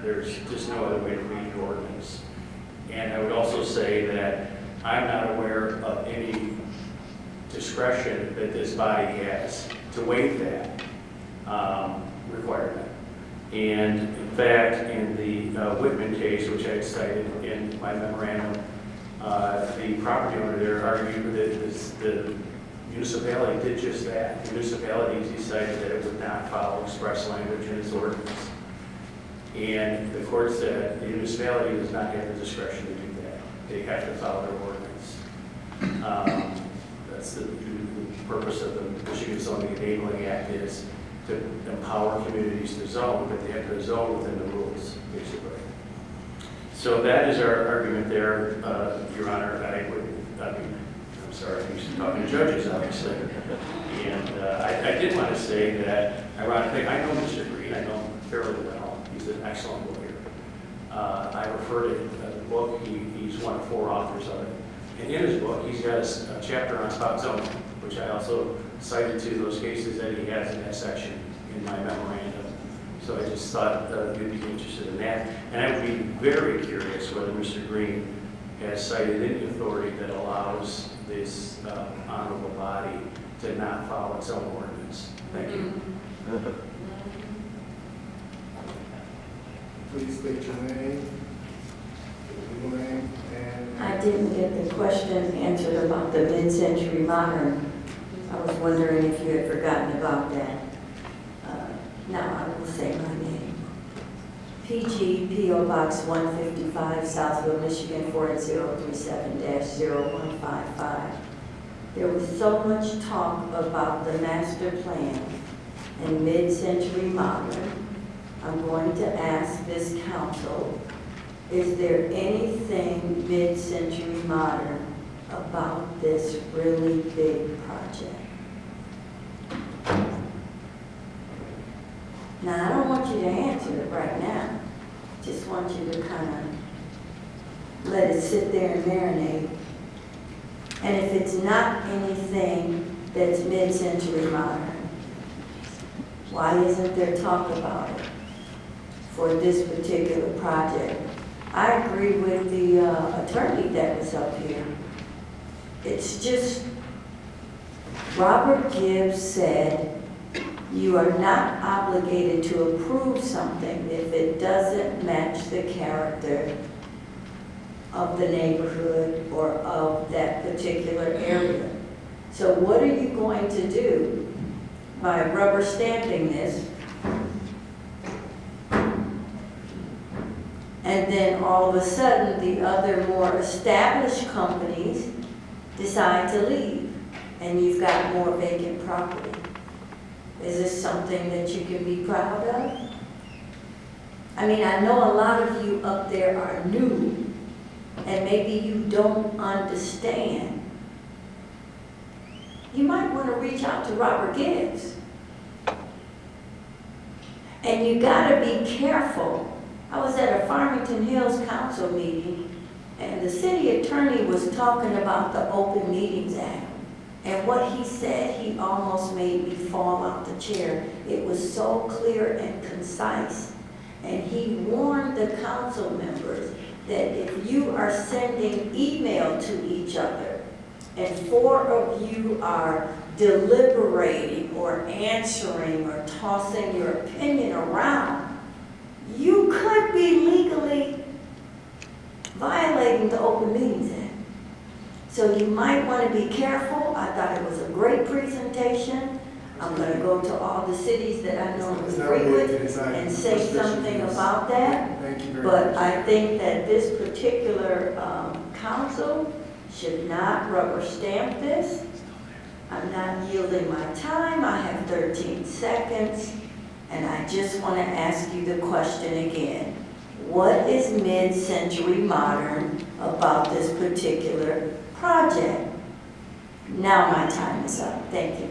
There's just no other way to read the ordinance. And I would also say that I'm not aware of any discretion that this body has to waive that requirement. And in fact, in the Whitman case, which I cited in my memorandum, the property owner there argued that the municipality did just that. The municipality decided that it would not follow express language in its ordinance. And the court said the municipality does not have the discretion to do that. They have to follow their ordinance. That's the purpose of the Michigan Zoning Enabling Act, is to empower communities to zone, but they have to zone within the rules, basically. So that is our argument there, Your Honor. I'm sorry, I'm used to talking to judges, obviously. And I did want to say that, ironically, I know Mr. Green, I know him fairly well. He's an excellent lawyer. I refer to the book, he's one of 4 authors of it. And in his book, he's got a chapter on spot zoning, which I also cited to those cases that he has in that section in my memorandum. So I just thought you'd be interested in that. And I would be very curious whether Mr. Green has cited any authority that allows this honorable body to not follow its own ordinance. Thank you. Please state your name, legal name, and... I didn't get the question answered about the mid-century modern. I was wondering if you had forgotten about that. Now I will say my name. PG, P.O. Box 155, Southfield, Michigan 48037-0155. There was so much talk about the master plan and mid-century modern. I'm going to ask this council, is there anything mid-century modern about this really big project? Now, I don't want you to answer it right now. Just want you to kind of let it sit there and marinate. And if it's not anything that's mid-century modern, why isn't there talk about it for this particular project? I agree with the attorney that was up here. It's just, Robert Gibbs said, you are not obligated to approve something if it doesn't match the character of the neighborhood or of that particular area. So what are you going to do by rubber stamping this? And then all of a sudden, the other more established companies decide to leave, and you've got more vacant property. Is this something that you can be proud of? I mean, I know a lot of you up there are new, and maybe you don't understand. You might want to reach out to Robert Gibbs. And you gotta be careful. I was at a Farmington Hills Council meeting, and the city attorney was talking about the Open Meetings Act. And what he said, he almost made me fall out the chair. It was so clear and concise. And he warned the council members that if you are sending email to each other, and 4 of you are deliberating or answering or tossing your opinion around, you could be legally violating the Open Meetings Act. So you might want to be careful. I thought it was a great presentation. I'm going to go to all the cities that I know is frequent and say something about that. Thank you very But much. I think that this particular council should not rubber stamp this. I'm not yielding my time. I have 13 seconds. And I just want to ask you the question again. What is mid-century modern about this particular project? Now my time is up. Thank you.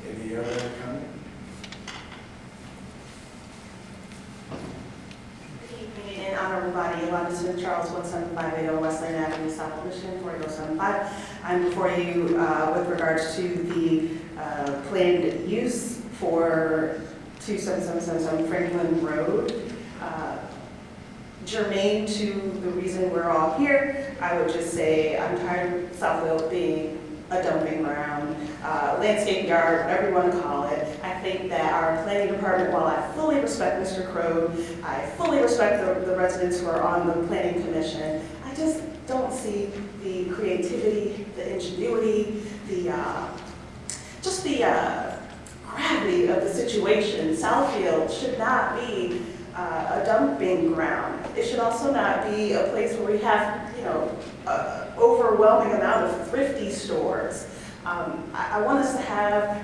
Any other comment? Good evening, honorable body, Yolanda Smith Charles, 17580 Westland Avenue, South Michigan, 48075. I'm before you with regards to the planned use for 27777 Franklin Road. Germane to the reason we're all here, I would just say I'm tired of Southfield being a dumping ground, landscape yard, whatever you want to call it. I think that our planning department, while I fully respect Mr. Crode, I fully respect the residents who are on the planning commission, I just don't see the creativity, the ingenuity, just the gravity of the situation. Southfield should not be a dumping ground. It should also not be a place where we have, overwhelming amount of thrifty stores. I want us to have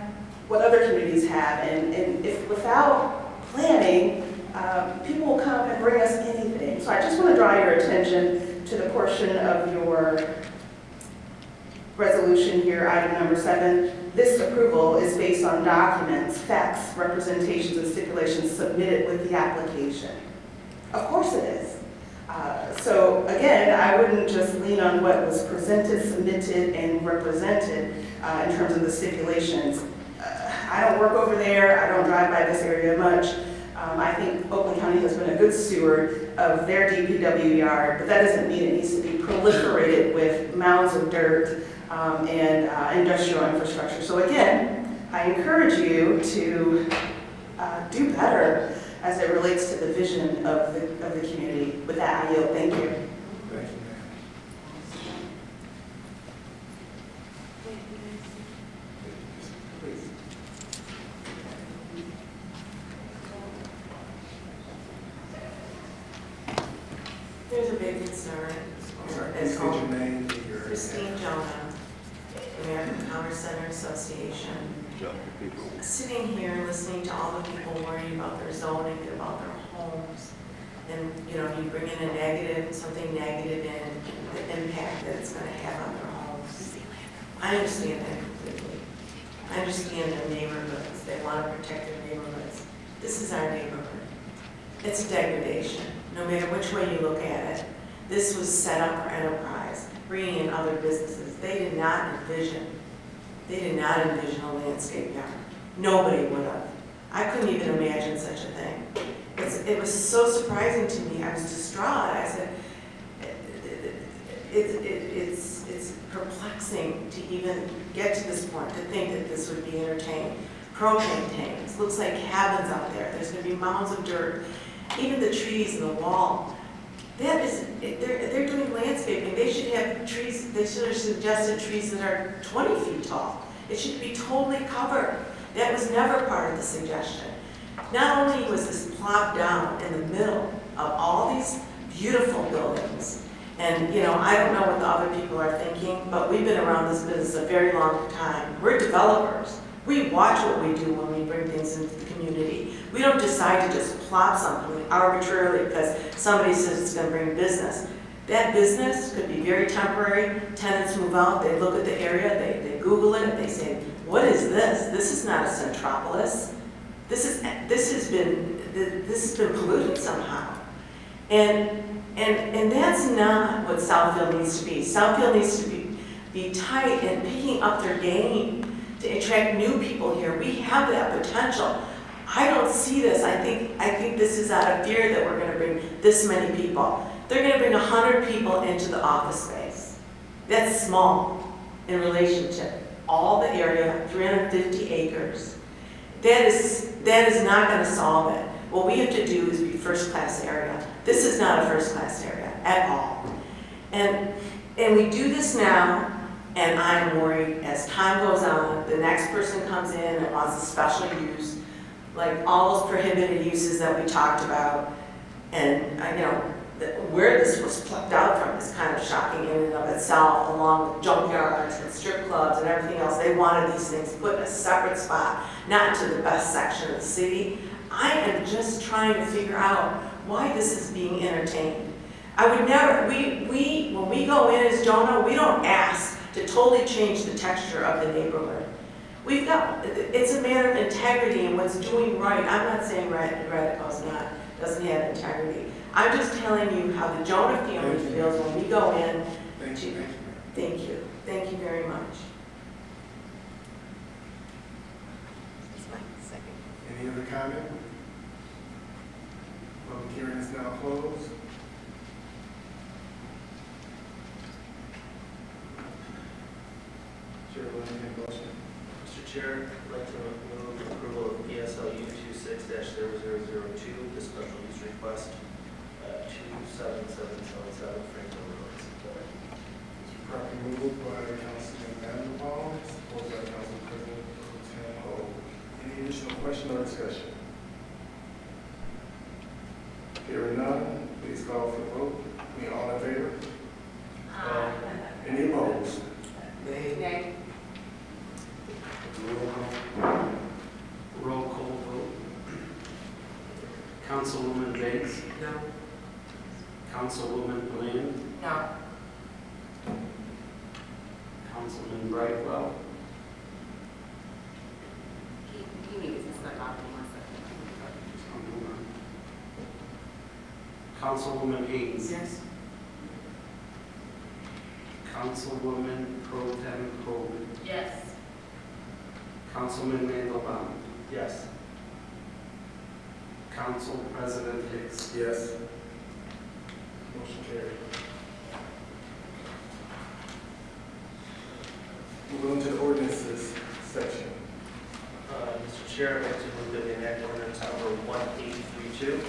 what other communities have, and if without planning, people will come and bring us anything. So I just want to draw your attention to the portion of your resolution here, item number 7. This approval is based on documents, facts, representations, and stipulations submitted with the application. Of course it is. So again, I wouldn't just lean on what was presented, submitted, and represented in terms of the stipulations. I don't work over there, I don't drive by this area much. I think Oakland County has been a good steward of their DPW yard, but that doesn't mean it needs to be proliferated with mounds of dirt and industrial infrastructure. So again, I encourage you to do better as it relates to the vision of the community. With that, I yield. Thank you. Thank you, ma'am. Please. There's a big concern. I'm sorry, It's please state called your name and your. Christine Jonah, American Commerce Center Association. Sitting here listening to all the people worrying about their zoning and about their homes. And, you know, you bring in a negative, something negative in, the impact that it's gonna have on their homes. I understand that completely. I understand their neighborhoods, they wanna protect their neighborhoods. This is our neighborhood. It's a degradation, no matter which way you look at it. This was set up for enterprise, bringing in other businesses. They did not envision a landscape yard. Nobody would have. I couldn't even imagine such a thing. It was so surprising to me. I was distraught. I said, it's perplexing to even get to this point, to think that this would be entertaining. Propane tanks, looks like cabins out there. There's gonna be mounds of dirt. Even the trees in the wall. That is, they're doing landscaping. They should have trees, they should have suggested trees that are 20 feet tall. It should be totally covered. That was never part of the suggestion. Not only was this plopped down in the middle of all these beautiful buildings, and you know, I don't know what the other people are thinking, but we've been around this business a very long time. We're developers. We watch what we do when we bring things into the community. We don't decide to just plop something arbitrarily because somebody says it's going to bring business. That business could be very temporary. Tenants move out, they look at the area, they Google it, they say, what is this? This is not a centropolis. This has been polluted somehow. And that's not what Southfield needs to be. Southfield needs to be tight and picking up their game to attract new people here. We have that potential. I don't see this. I think this is out of fear that we're going to bring this many people. They're going to bring 100 people into the office space. That's small in relation to all the area, 350 acres. That is not going to solve it. What we have to do is be first-class area. This is not a first-class area at all. And we do this now, and I'm worried as time goes on, the next person comes in and wants a special use, like all those prohibited uses that we talked about. And you know, where this was plucked out from is kind of shocking in and of itself, along with junkyards and strip clubs and everything else. They wanted these things put in a separate spot, not to the best section of the city. I am just trying to figure out why this is being entertained. I would never, when we go in as Jonah, we don't ask to totally change the texture of the neighborhood. It's a matter of integrity and what's doing right. I'm not saying Radico's doesn't have integrity. I'm just telling you how the Jonah family feels when we go in. Thank you. Thank you very much. Any other comment? Public hearing is now closed. Chair, will you make a motion? Mr. Chair, I'd like to move approval of ESLU 26-0002, the special use request, 27777 Franklin Road. It's properly moved by Councilman Vanderwall, supported by Council President Pro Tem Ho. Any additional question or discussion? Hearing none, please call for the vote. All in favor? Aye. Any opposed? Nay. Roll call vote. Councilwoman Bates. No. Councilwoman Lynn. No. Councilman Brightwell. Councilwoman Hayes. Yes. Councilwoman Pro Tem Cole. Yes. Councilman Mandelbaum. Yes. Council President Hicks. Yes. Motion carried. Moving on to the ordinances section. Mr. Chair, I'd like to move that we enact ordinance number 1832.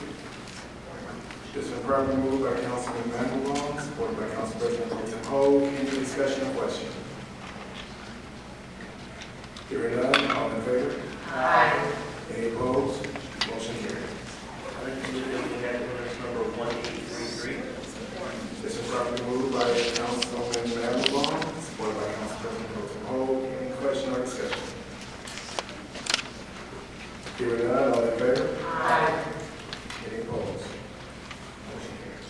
It's been properly moved by Councilman Mandelbaum, supported by Council President Pro Tem Ho. Any discussion or question? Hearing none, all in favor? Aye. Any opposed? Motion carried. I'd like to move that we enact ordinance number 1833. It's been properly moved by Councilman Mandelbaum, supported by Council President Pro Tem Ho. Any question or discussion? Hearing none, all in favor? Aye. Any opposed? Motion carried.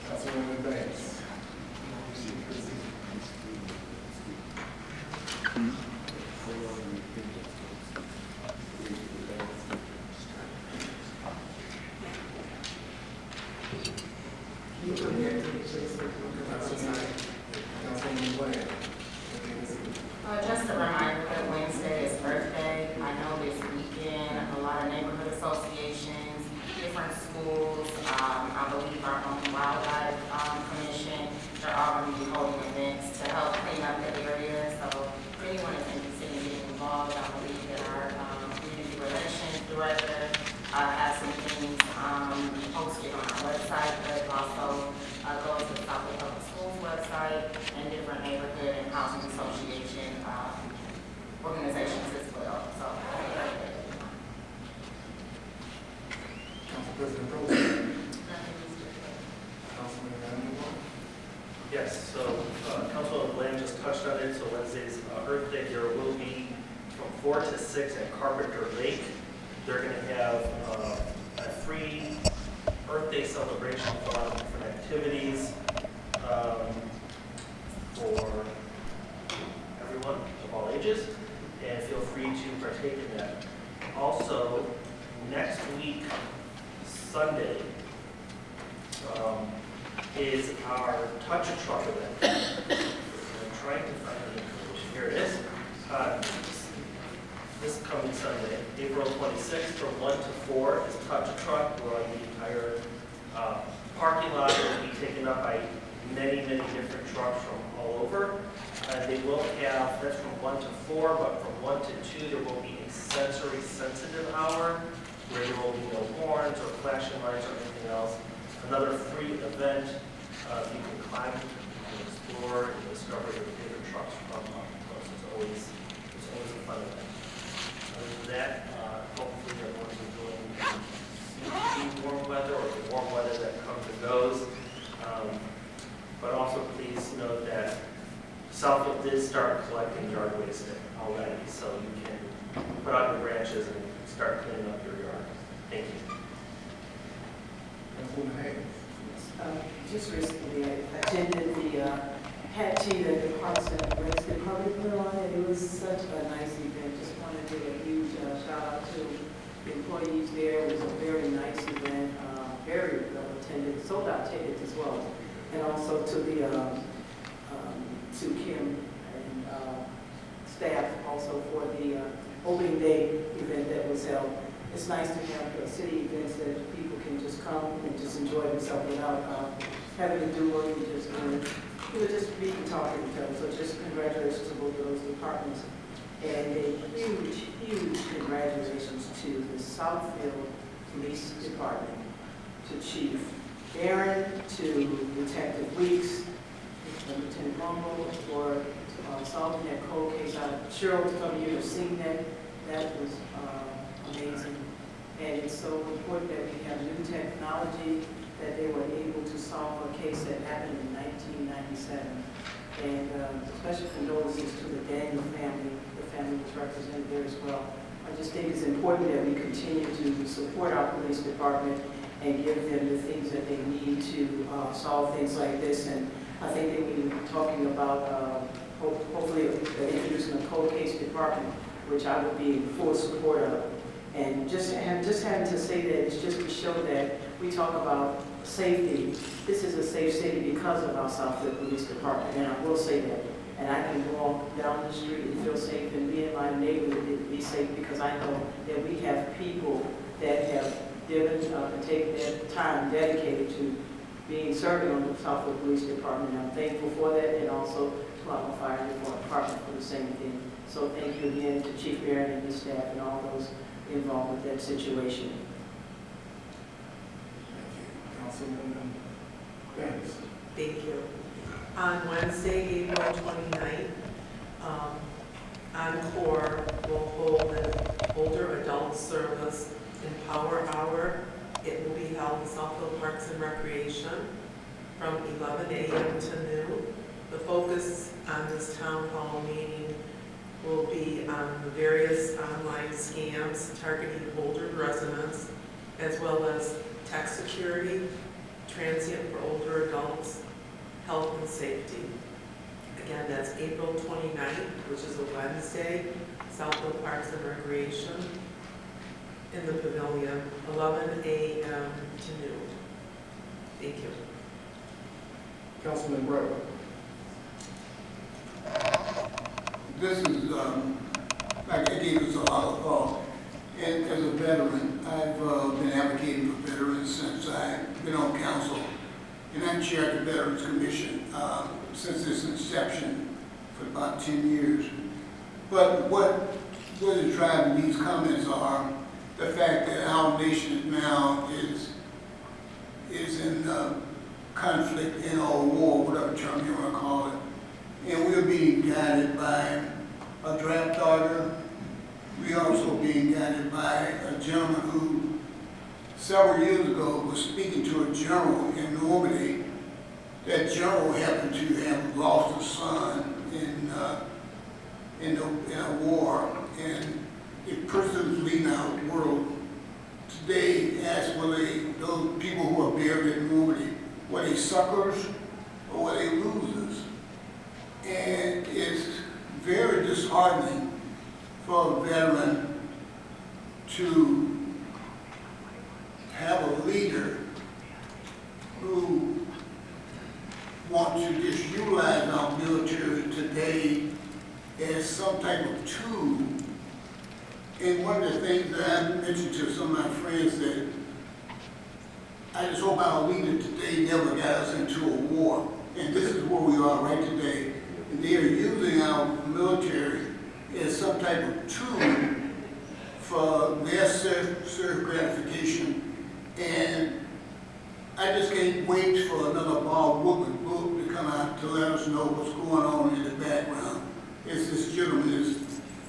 Councilwoman Banks. Councilwoman Bland. Just a reminder that Wednesday is Earth Day. I know this weekend, a lot of neighborhood associations, different schools, I believe our own wildlife commission, they're all going to be holding events to help clean up the area. So if anyone is interested in getting involved, I believe that our community relations director has some things posted on our website, but also go to the Southfield Public Schools website and different neighborhood and housing association organizations as well. So, Council President Pro Tem. Councilman Mandelbaum. Yes, so Councilman Bland just touched on it. So Wednesday's Earth Day, there will be from 4 to 6 at Carpenter Lake. They're going to have a free Earth Day celebration with a lot of different activities for everyone of all ages, and feel free to partake in that. Also, next week, Sunday, is our Touch a Truck event. I'm trying to find the information. Here it is. This coming Sunday, April 26th, from 1 to 4 is Touch a Truck. We're on the entire parking lot. It will be taken up by many, many different trucks from all over. They will have, that's from 1 to 4, but from 1 to 2, there will be a sensory sensitive hour where there will be no horns or flashing lights or anything else. Another free event. You can climb, you can explore, and discover the different trucks from up close. It's always a fun event. Other than that, hopefully everyone's enjoying the warm weather or the warm weather that comes and goes. But also please note that Southfield did start collecting yard waste already, so you can put out your branches and start cleaning up your yard. Thank you. Councilwoman Hayes. Just recently, I attended the hat tea that the Parks and Recs Department put on, and it was such a nice event. Just wanted to give a huge shout out to the employees there. It was a very nice event, very well attended, sold out tickets as well. And also to the to Kim and staff also for the opening day event that was held. It's nice to have city events that people can just come and just enjoy themselves without having to do work and just just be and talk to each other. So just congratulations to both of those departments. And a huge, huge congratulations to the Southfield Police Department, to Chief Aaron, to Detective Weeks, Lieutenant Rumble, for solving that cold case. I'm sure some of you have seen that. That was amazing. And it's so important that we have new technology, that they were able to solve a case that happened in 1997. And special condolences to the Daniel family. The family was represented there as well. I just think it's important that we continue to support our police department and give them the things that they need to solve things like this. And I think that we've been talking about hopefully introducing a cold case department, which I would be in full support of. And just having to say that is just to show that we talk about safety. This is a safe city because of our Southfield Police Department, and I will say that. And I can walk down the street and feel safe, and be in my neighborhood be safe because I know that we have people that have taken their time dedicated to serving on the Southfield Police Department. I'm thankful for that, and also to our fire department for the same thing. So thank you again to Chief Barron and his staff and all those involved with that situation. Councilman Banks. Thank you. On Wednesday, April 29th, Encore will hold an older adult service Empower Hour. It will be held in Southfield Parks and Recreation from 11 a.m. to noon. The focus on this town hall meeting will be on the various online scams targeting older residents, as well as tax security, transient for older adults, health and safety. Again, that's April 29th, which is a Wednesday, Southfield Parks and Recreation in the pavilion, 11 a.m. to noon. Thank you. Councilman Brewer. This is, like I gave us a lot of thought. And as a veteran, I've been advocating for veterans since I've been on council. And I've chaired the Veterans Commission since its inception for about 10 years. But what is driving these comments are the fact that our nation now is in conflict, in or war, whatever term you want to call it. And we're being guided by a draft order. We're also being guided by a gentleman who several years ago was speaking to a general in Normandy. That general happened to have lost a son in a war, and the person who's leading our world today asked whether those people who are buried in Normandy, were they suckers or were they losers? And it's very disheartening for a veteran to have a leader who wants to just utilize our military today as some type of tool. And one of the things that I mentioned to some of my friends that I just hope our leader today never got us into a war. And this is where we are right today. And they are using our military as some type of tool for their self gratification. And I just can't wait for another Bob Woodward book to come out to let us know what's going on in the background. As this gentleman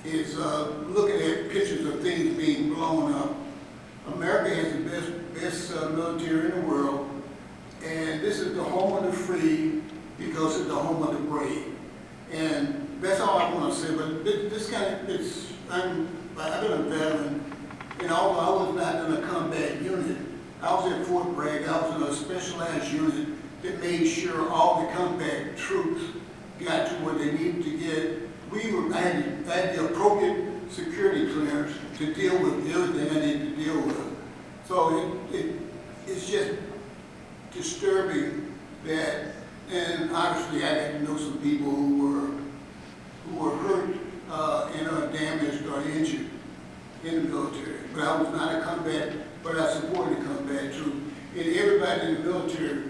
is looking at pictures of things being blown up. America has the best military in the world, and this is the home of the free because it's the home of the brave. And that's all I want to say, but this kind of, I've been a veteran, and although I was not in a combat unit, I was at Fort Bragg, I was in a specialized unit that made sure all the combat troops got to where they needed to get. I had the appropriate security clearance to deal with everything I needed to deal with. So it's just disturbing that, and obviously I got to know some people who were hurt and are damaged or injured in the military. But I was not a combat, but I supported the combat troops. And everybody in the military,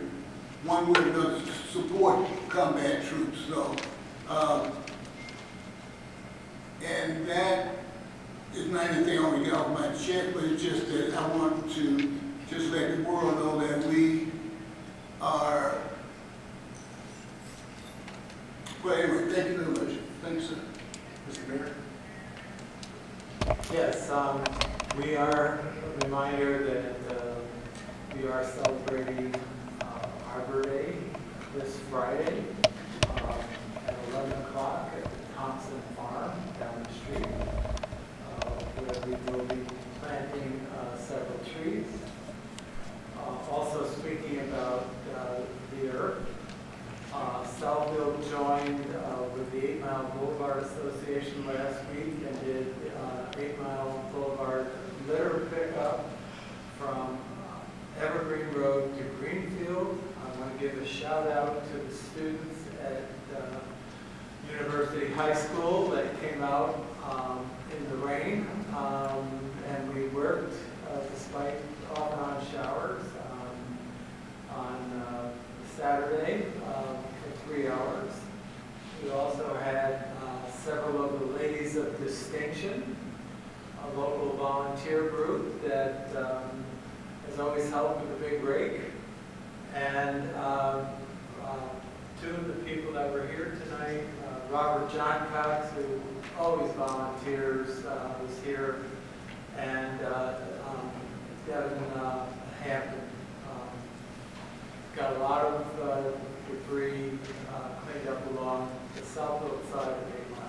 one way or another, support combat troops. So, and that is not anything I want to get off my chest, but it's just that I want to just let the world know that we are. Well, anyway, thank you very much. Thanks, sir. Mr. Mayor? Yes, we are, a reminder that we are celebrating Arbor Day this Friday at 11 o'clock at the Thompson Farm down the street, where we will be planting several trees. Also speaking about the earth, Southfield joined with the 8 Mile Boulevard Association last week and did 8 Mile Boulevard Distinction, a local volunteer group that has always helped with the big rake. And two of the people that were here tonight, Robert John Cox, who always volunteers, was here, and Devin Hampton. Got a lot of debris cleaned up along the Southfield side of 8 Mile.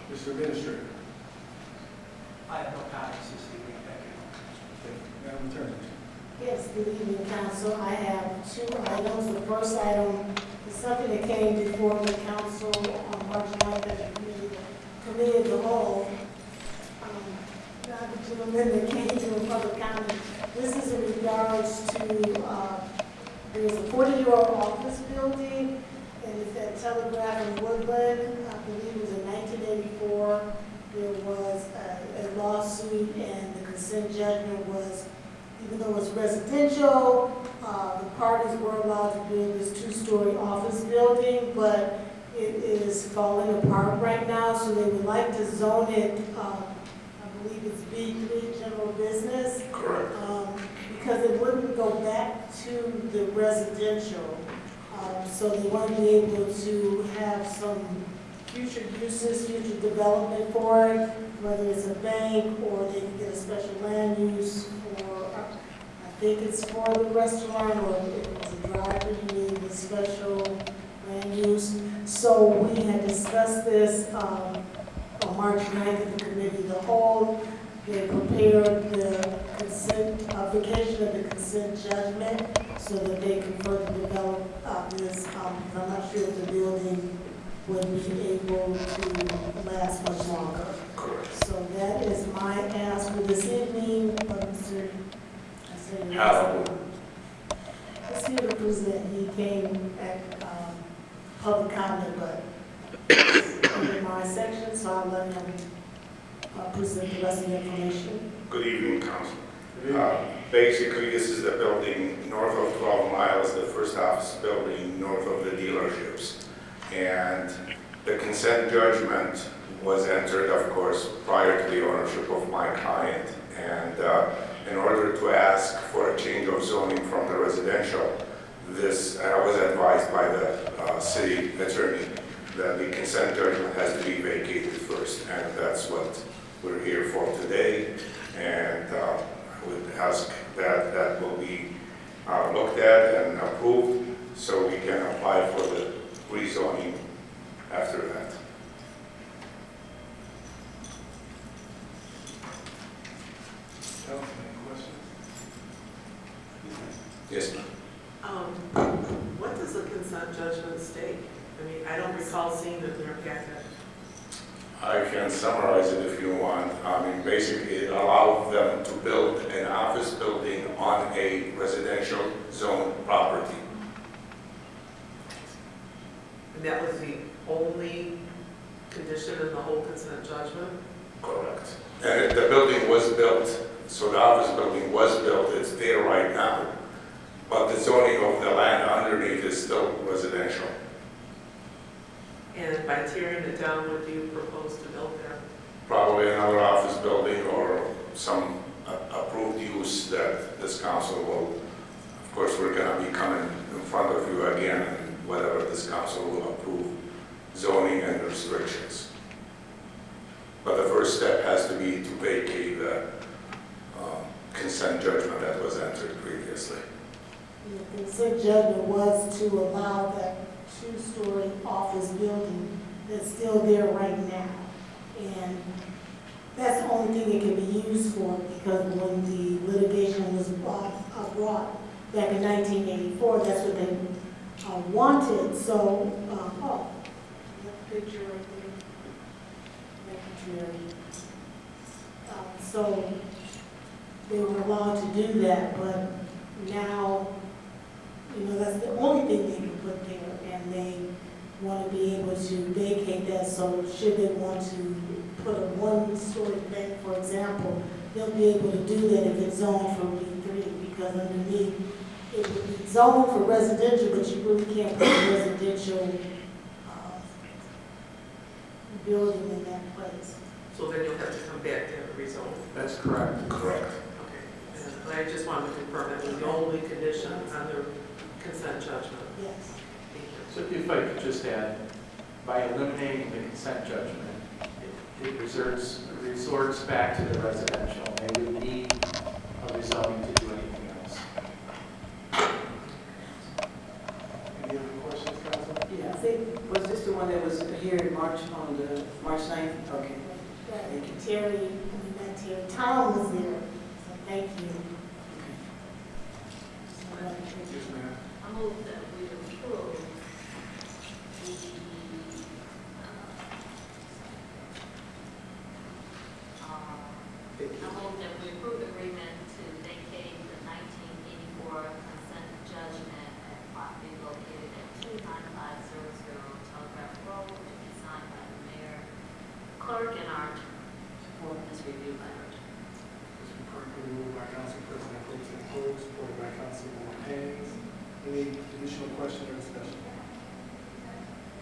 Mr. Administrator. I have no comments this evening, thank you. Madam Attorney. Yes, good evening, council. I have 2 items. The first item is something that came before the council on March 9th as a committee of the whole. Not the gentleman that came to a public comment. This is in regards to, there was a 40-year-old office building, and it's at Telegraph in Woodland. I believe it was in 1984. There was a lawsuit, and the consent judgment was, even though it's residential, the parties were allowed to build this 2-story office building, but it is falling apart right now, so they would like to zone it, I believe it's B3, general business. Correct. Because it wouldn't go back to the residential. So they want to be able to have some future uses, future development for it, whether it's a bank or they can get a special land use for, I think it's for the restaurant, or if it was a driver, you need a special land use. So we had discussed this on March 9th at the committee of the whole. They prepared the consent, vacation of the consent judgment so that they can further develop this. I'm not sure if the building would be able to last much longer. Correct. So that is my ask for this evening. But Mr. He's here to present. He came at public comment, but under my section, so I'll let him present the rest of the information. Good evening, Council. Basically, this is the building north of 12 miles, the first office building north of the dealerships. And the consent judgment was entered, of course, prior to the ownership of my client. And in order to ask for a change of zoning from the residential, this, I was advised by the city attorney that the consent judgment has to be vacated first, and that's what we're here for today. And I would ask that that will be looked at and approved so we can apply for the rezoning after that. Any questions? Yes, ma'am. What does the consent judgment state? I mean, I don't recall seeing it in your packet. I can summarize it if you want. I mean, basically, it allowed them to build an office building on a residential zone property. And that was the only condition in the whole consent judgment? Correct. And the building was built, so the office building was built, it's there right now. But the zoning of the land underneath is still residential. And by tearing it down, what do you propose to build there? Probably another office building or some approved use that this council will, of course, we're gonna be coming in front of you again, and whatever this council will approve, zoning and restrictions. But the first step has to be to vacate the consent judgment that was entered previously. The consent judgment was to allow that 2-story office building that's still there right now. And that's the only thing it can be used for, because when the litigation was brought back in 1984, that's what they wanted. So, that picture right there. So they were allowed to do that, but now, you know, that's the only thing they can put there, and they want to be able to vacate that, so should they want to put a 1-story bank, for example, they'll be able to do that if it's zoned for B3, because underneath, it would be zoned for residential, but you really can't put residential building in that place. So then you'll have to come back to have it rezoned. That's correct. Correct. Okay. And I just wanted to confirm that was the only condition on the consent judgment. Yes. Thank you. So if I could just add, by eliminating the consent judgment, it resorts back to the residential. They would need a rezoning to do anything else. Any other questions, Council? Yeah, I think, was this the one that was here in March, on the March 9th? Okay. Thank you. Terry, not Terry, Tom was there, so thank you. Yes, ma'am. I move that we approve I move that we approve the agreement to vacate the 1984 consent judgment at property located at 29500 Telegraph Road, to be signed by the mayor, clerk, and our ordinance review letter. Mr. Parker, moved by Council President Pro Tem Cole, supported by Councilwoman Haynes. Any additional question or discussion?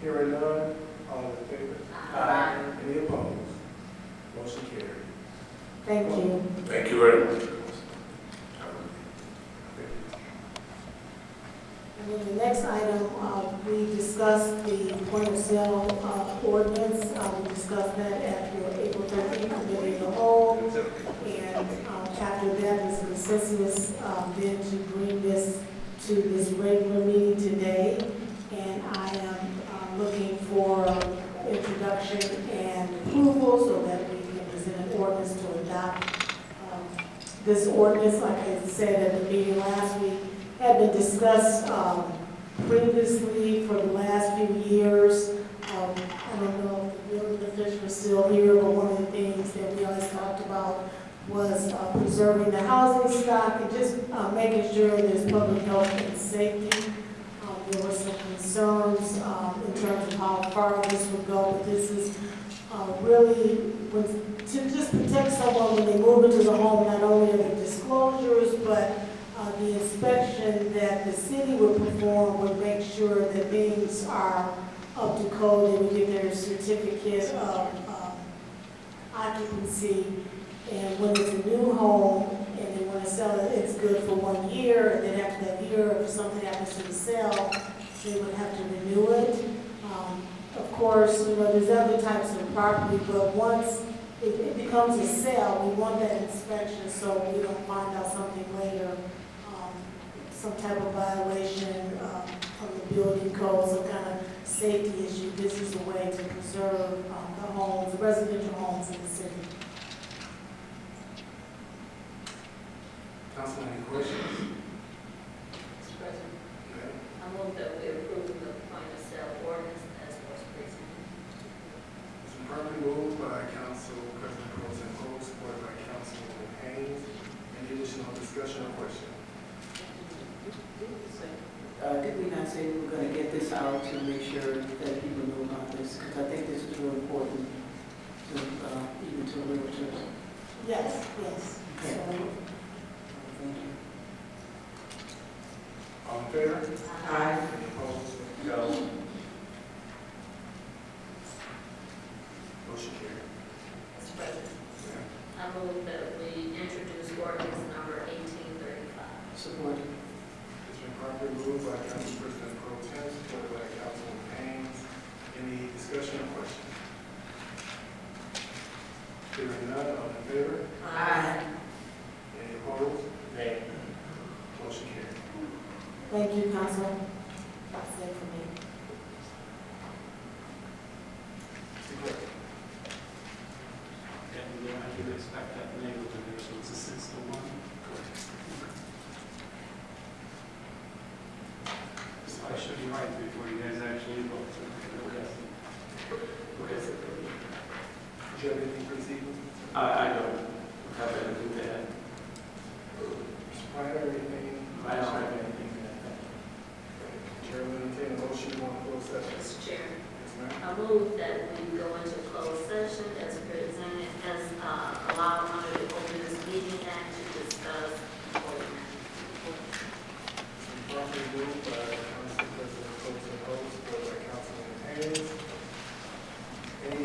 Hearing none, all in favor? Aye. Any opposed? Motion carried. Thank you. Thank you very much. And then the next item, we discussed the point of sale ordinance. We discussed that at your April 13th committee of the whole. And after that, there's a consensus then to bring this to this regular meeting today. And I am looking for introduction and approval so that we can present an ordinance to adopt. This ordinance, like I said at the meeting last week, had been discussed previously for the last few years. I don't know if the building official is still here, but one of the things that we always talked about was preserving the housing stock and just making sure there's public health and safety. There were some concerns in terms of how far this would go, but this is really to just protect someone when they move into the home, not only of the disclosures, but the inspection that the city would perform would make sure that things are up to code. They would get their certificate of occupancy. And when it's a new home and they want to sell it, it's good for 1 year. And then after that year, if something happens to the sale, they would have to renew it. Of course, there's other types of property, but once it becomes a sale, we want that inspection so we don't find out something later, some type of violation from the building code, some kind of safety issue. This is a way to preserve the homes, the residential homes in the city. Council, any questions? Mr. President, I move that we approve the point of sale ordinance as was presented. It's been properly moved by Council President Pro Tem Cole, supported by Councilwoman Haynes. Any additional discussion or question? Did we not say we were going to get this out to make sure that people know about this? Because I think this is real important to, even to realtors. Yes, yes. Okay. So, Thank you. All in favor? Aye. Any opposed? No. Motion carried. Mr. President, I move that we introduce ordinance number 1835. Support. It's been properly moved by Council President Pro Tem, supported by Councilwoman Haynes. Any discussion or question? Hearing none, all in favor? Aye. Any opposed? Nay. Motion carried. thank you, Council. That's it for me. Mr. Clerk. And I would expect that language in there, so it's a 6 to 1. So I should be right before you guys actually vote. Do you have anything for this evening? I don't have anything to add. Mr. Pryor, anything? I don't have anything to add. Chair will entertain a motion to go into closed session. Mr. Chair, Yes, ma'am. I move that we go into closed session as presented, as allowed under the Open Meeting Act to discuss employment. It's been properly moved by Council President Pro Tem Cole, supported by Councilwoman Haynes. Any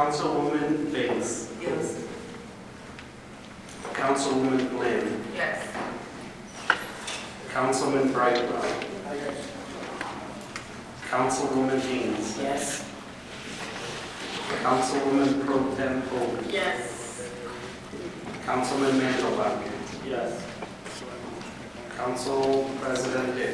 Councilwoman Bates. Yes. Councilwoman Lynn. Yes. Councilman Brightwell. Councilwoman Haynes. Yes. Councilwoman Pro Tem Holt. Yes. Councilman Mandelbaum. Yes. Council President Hicks.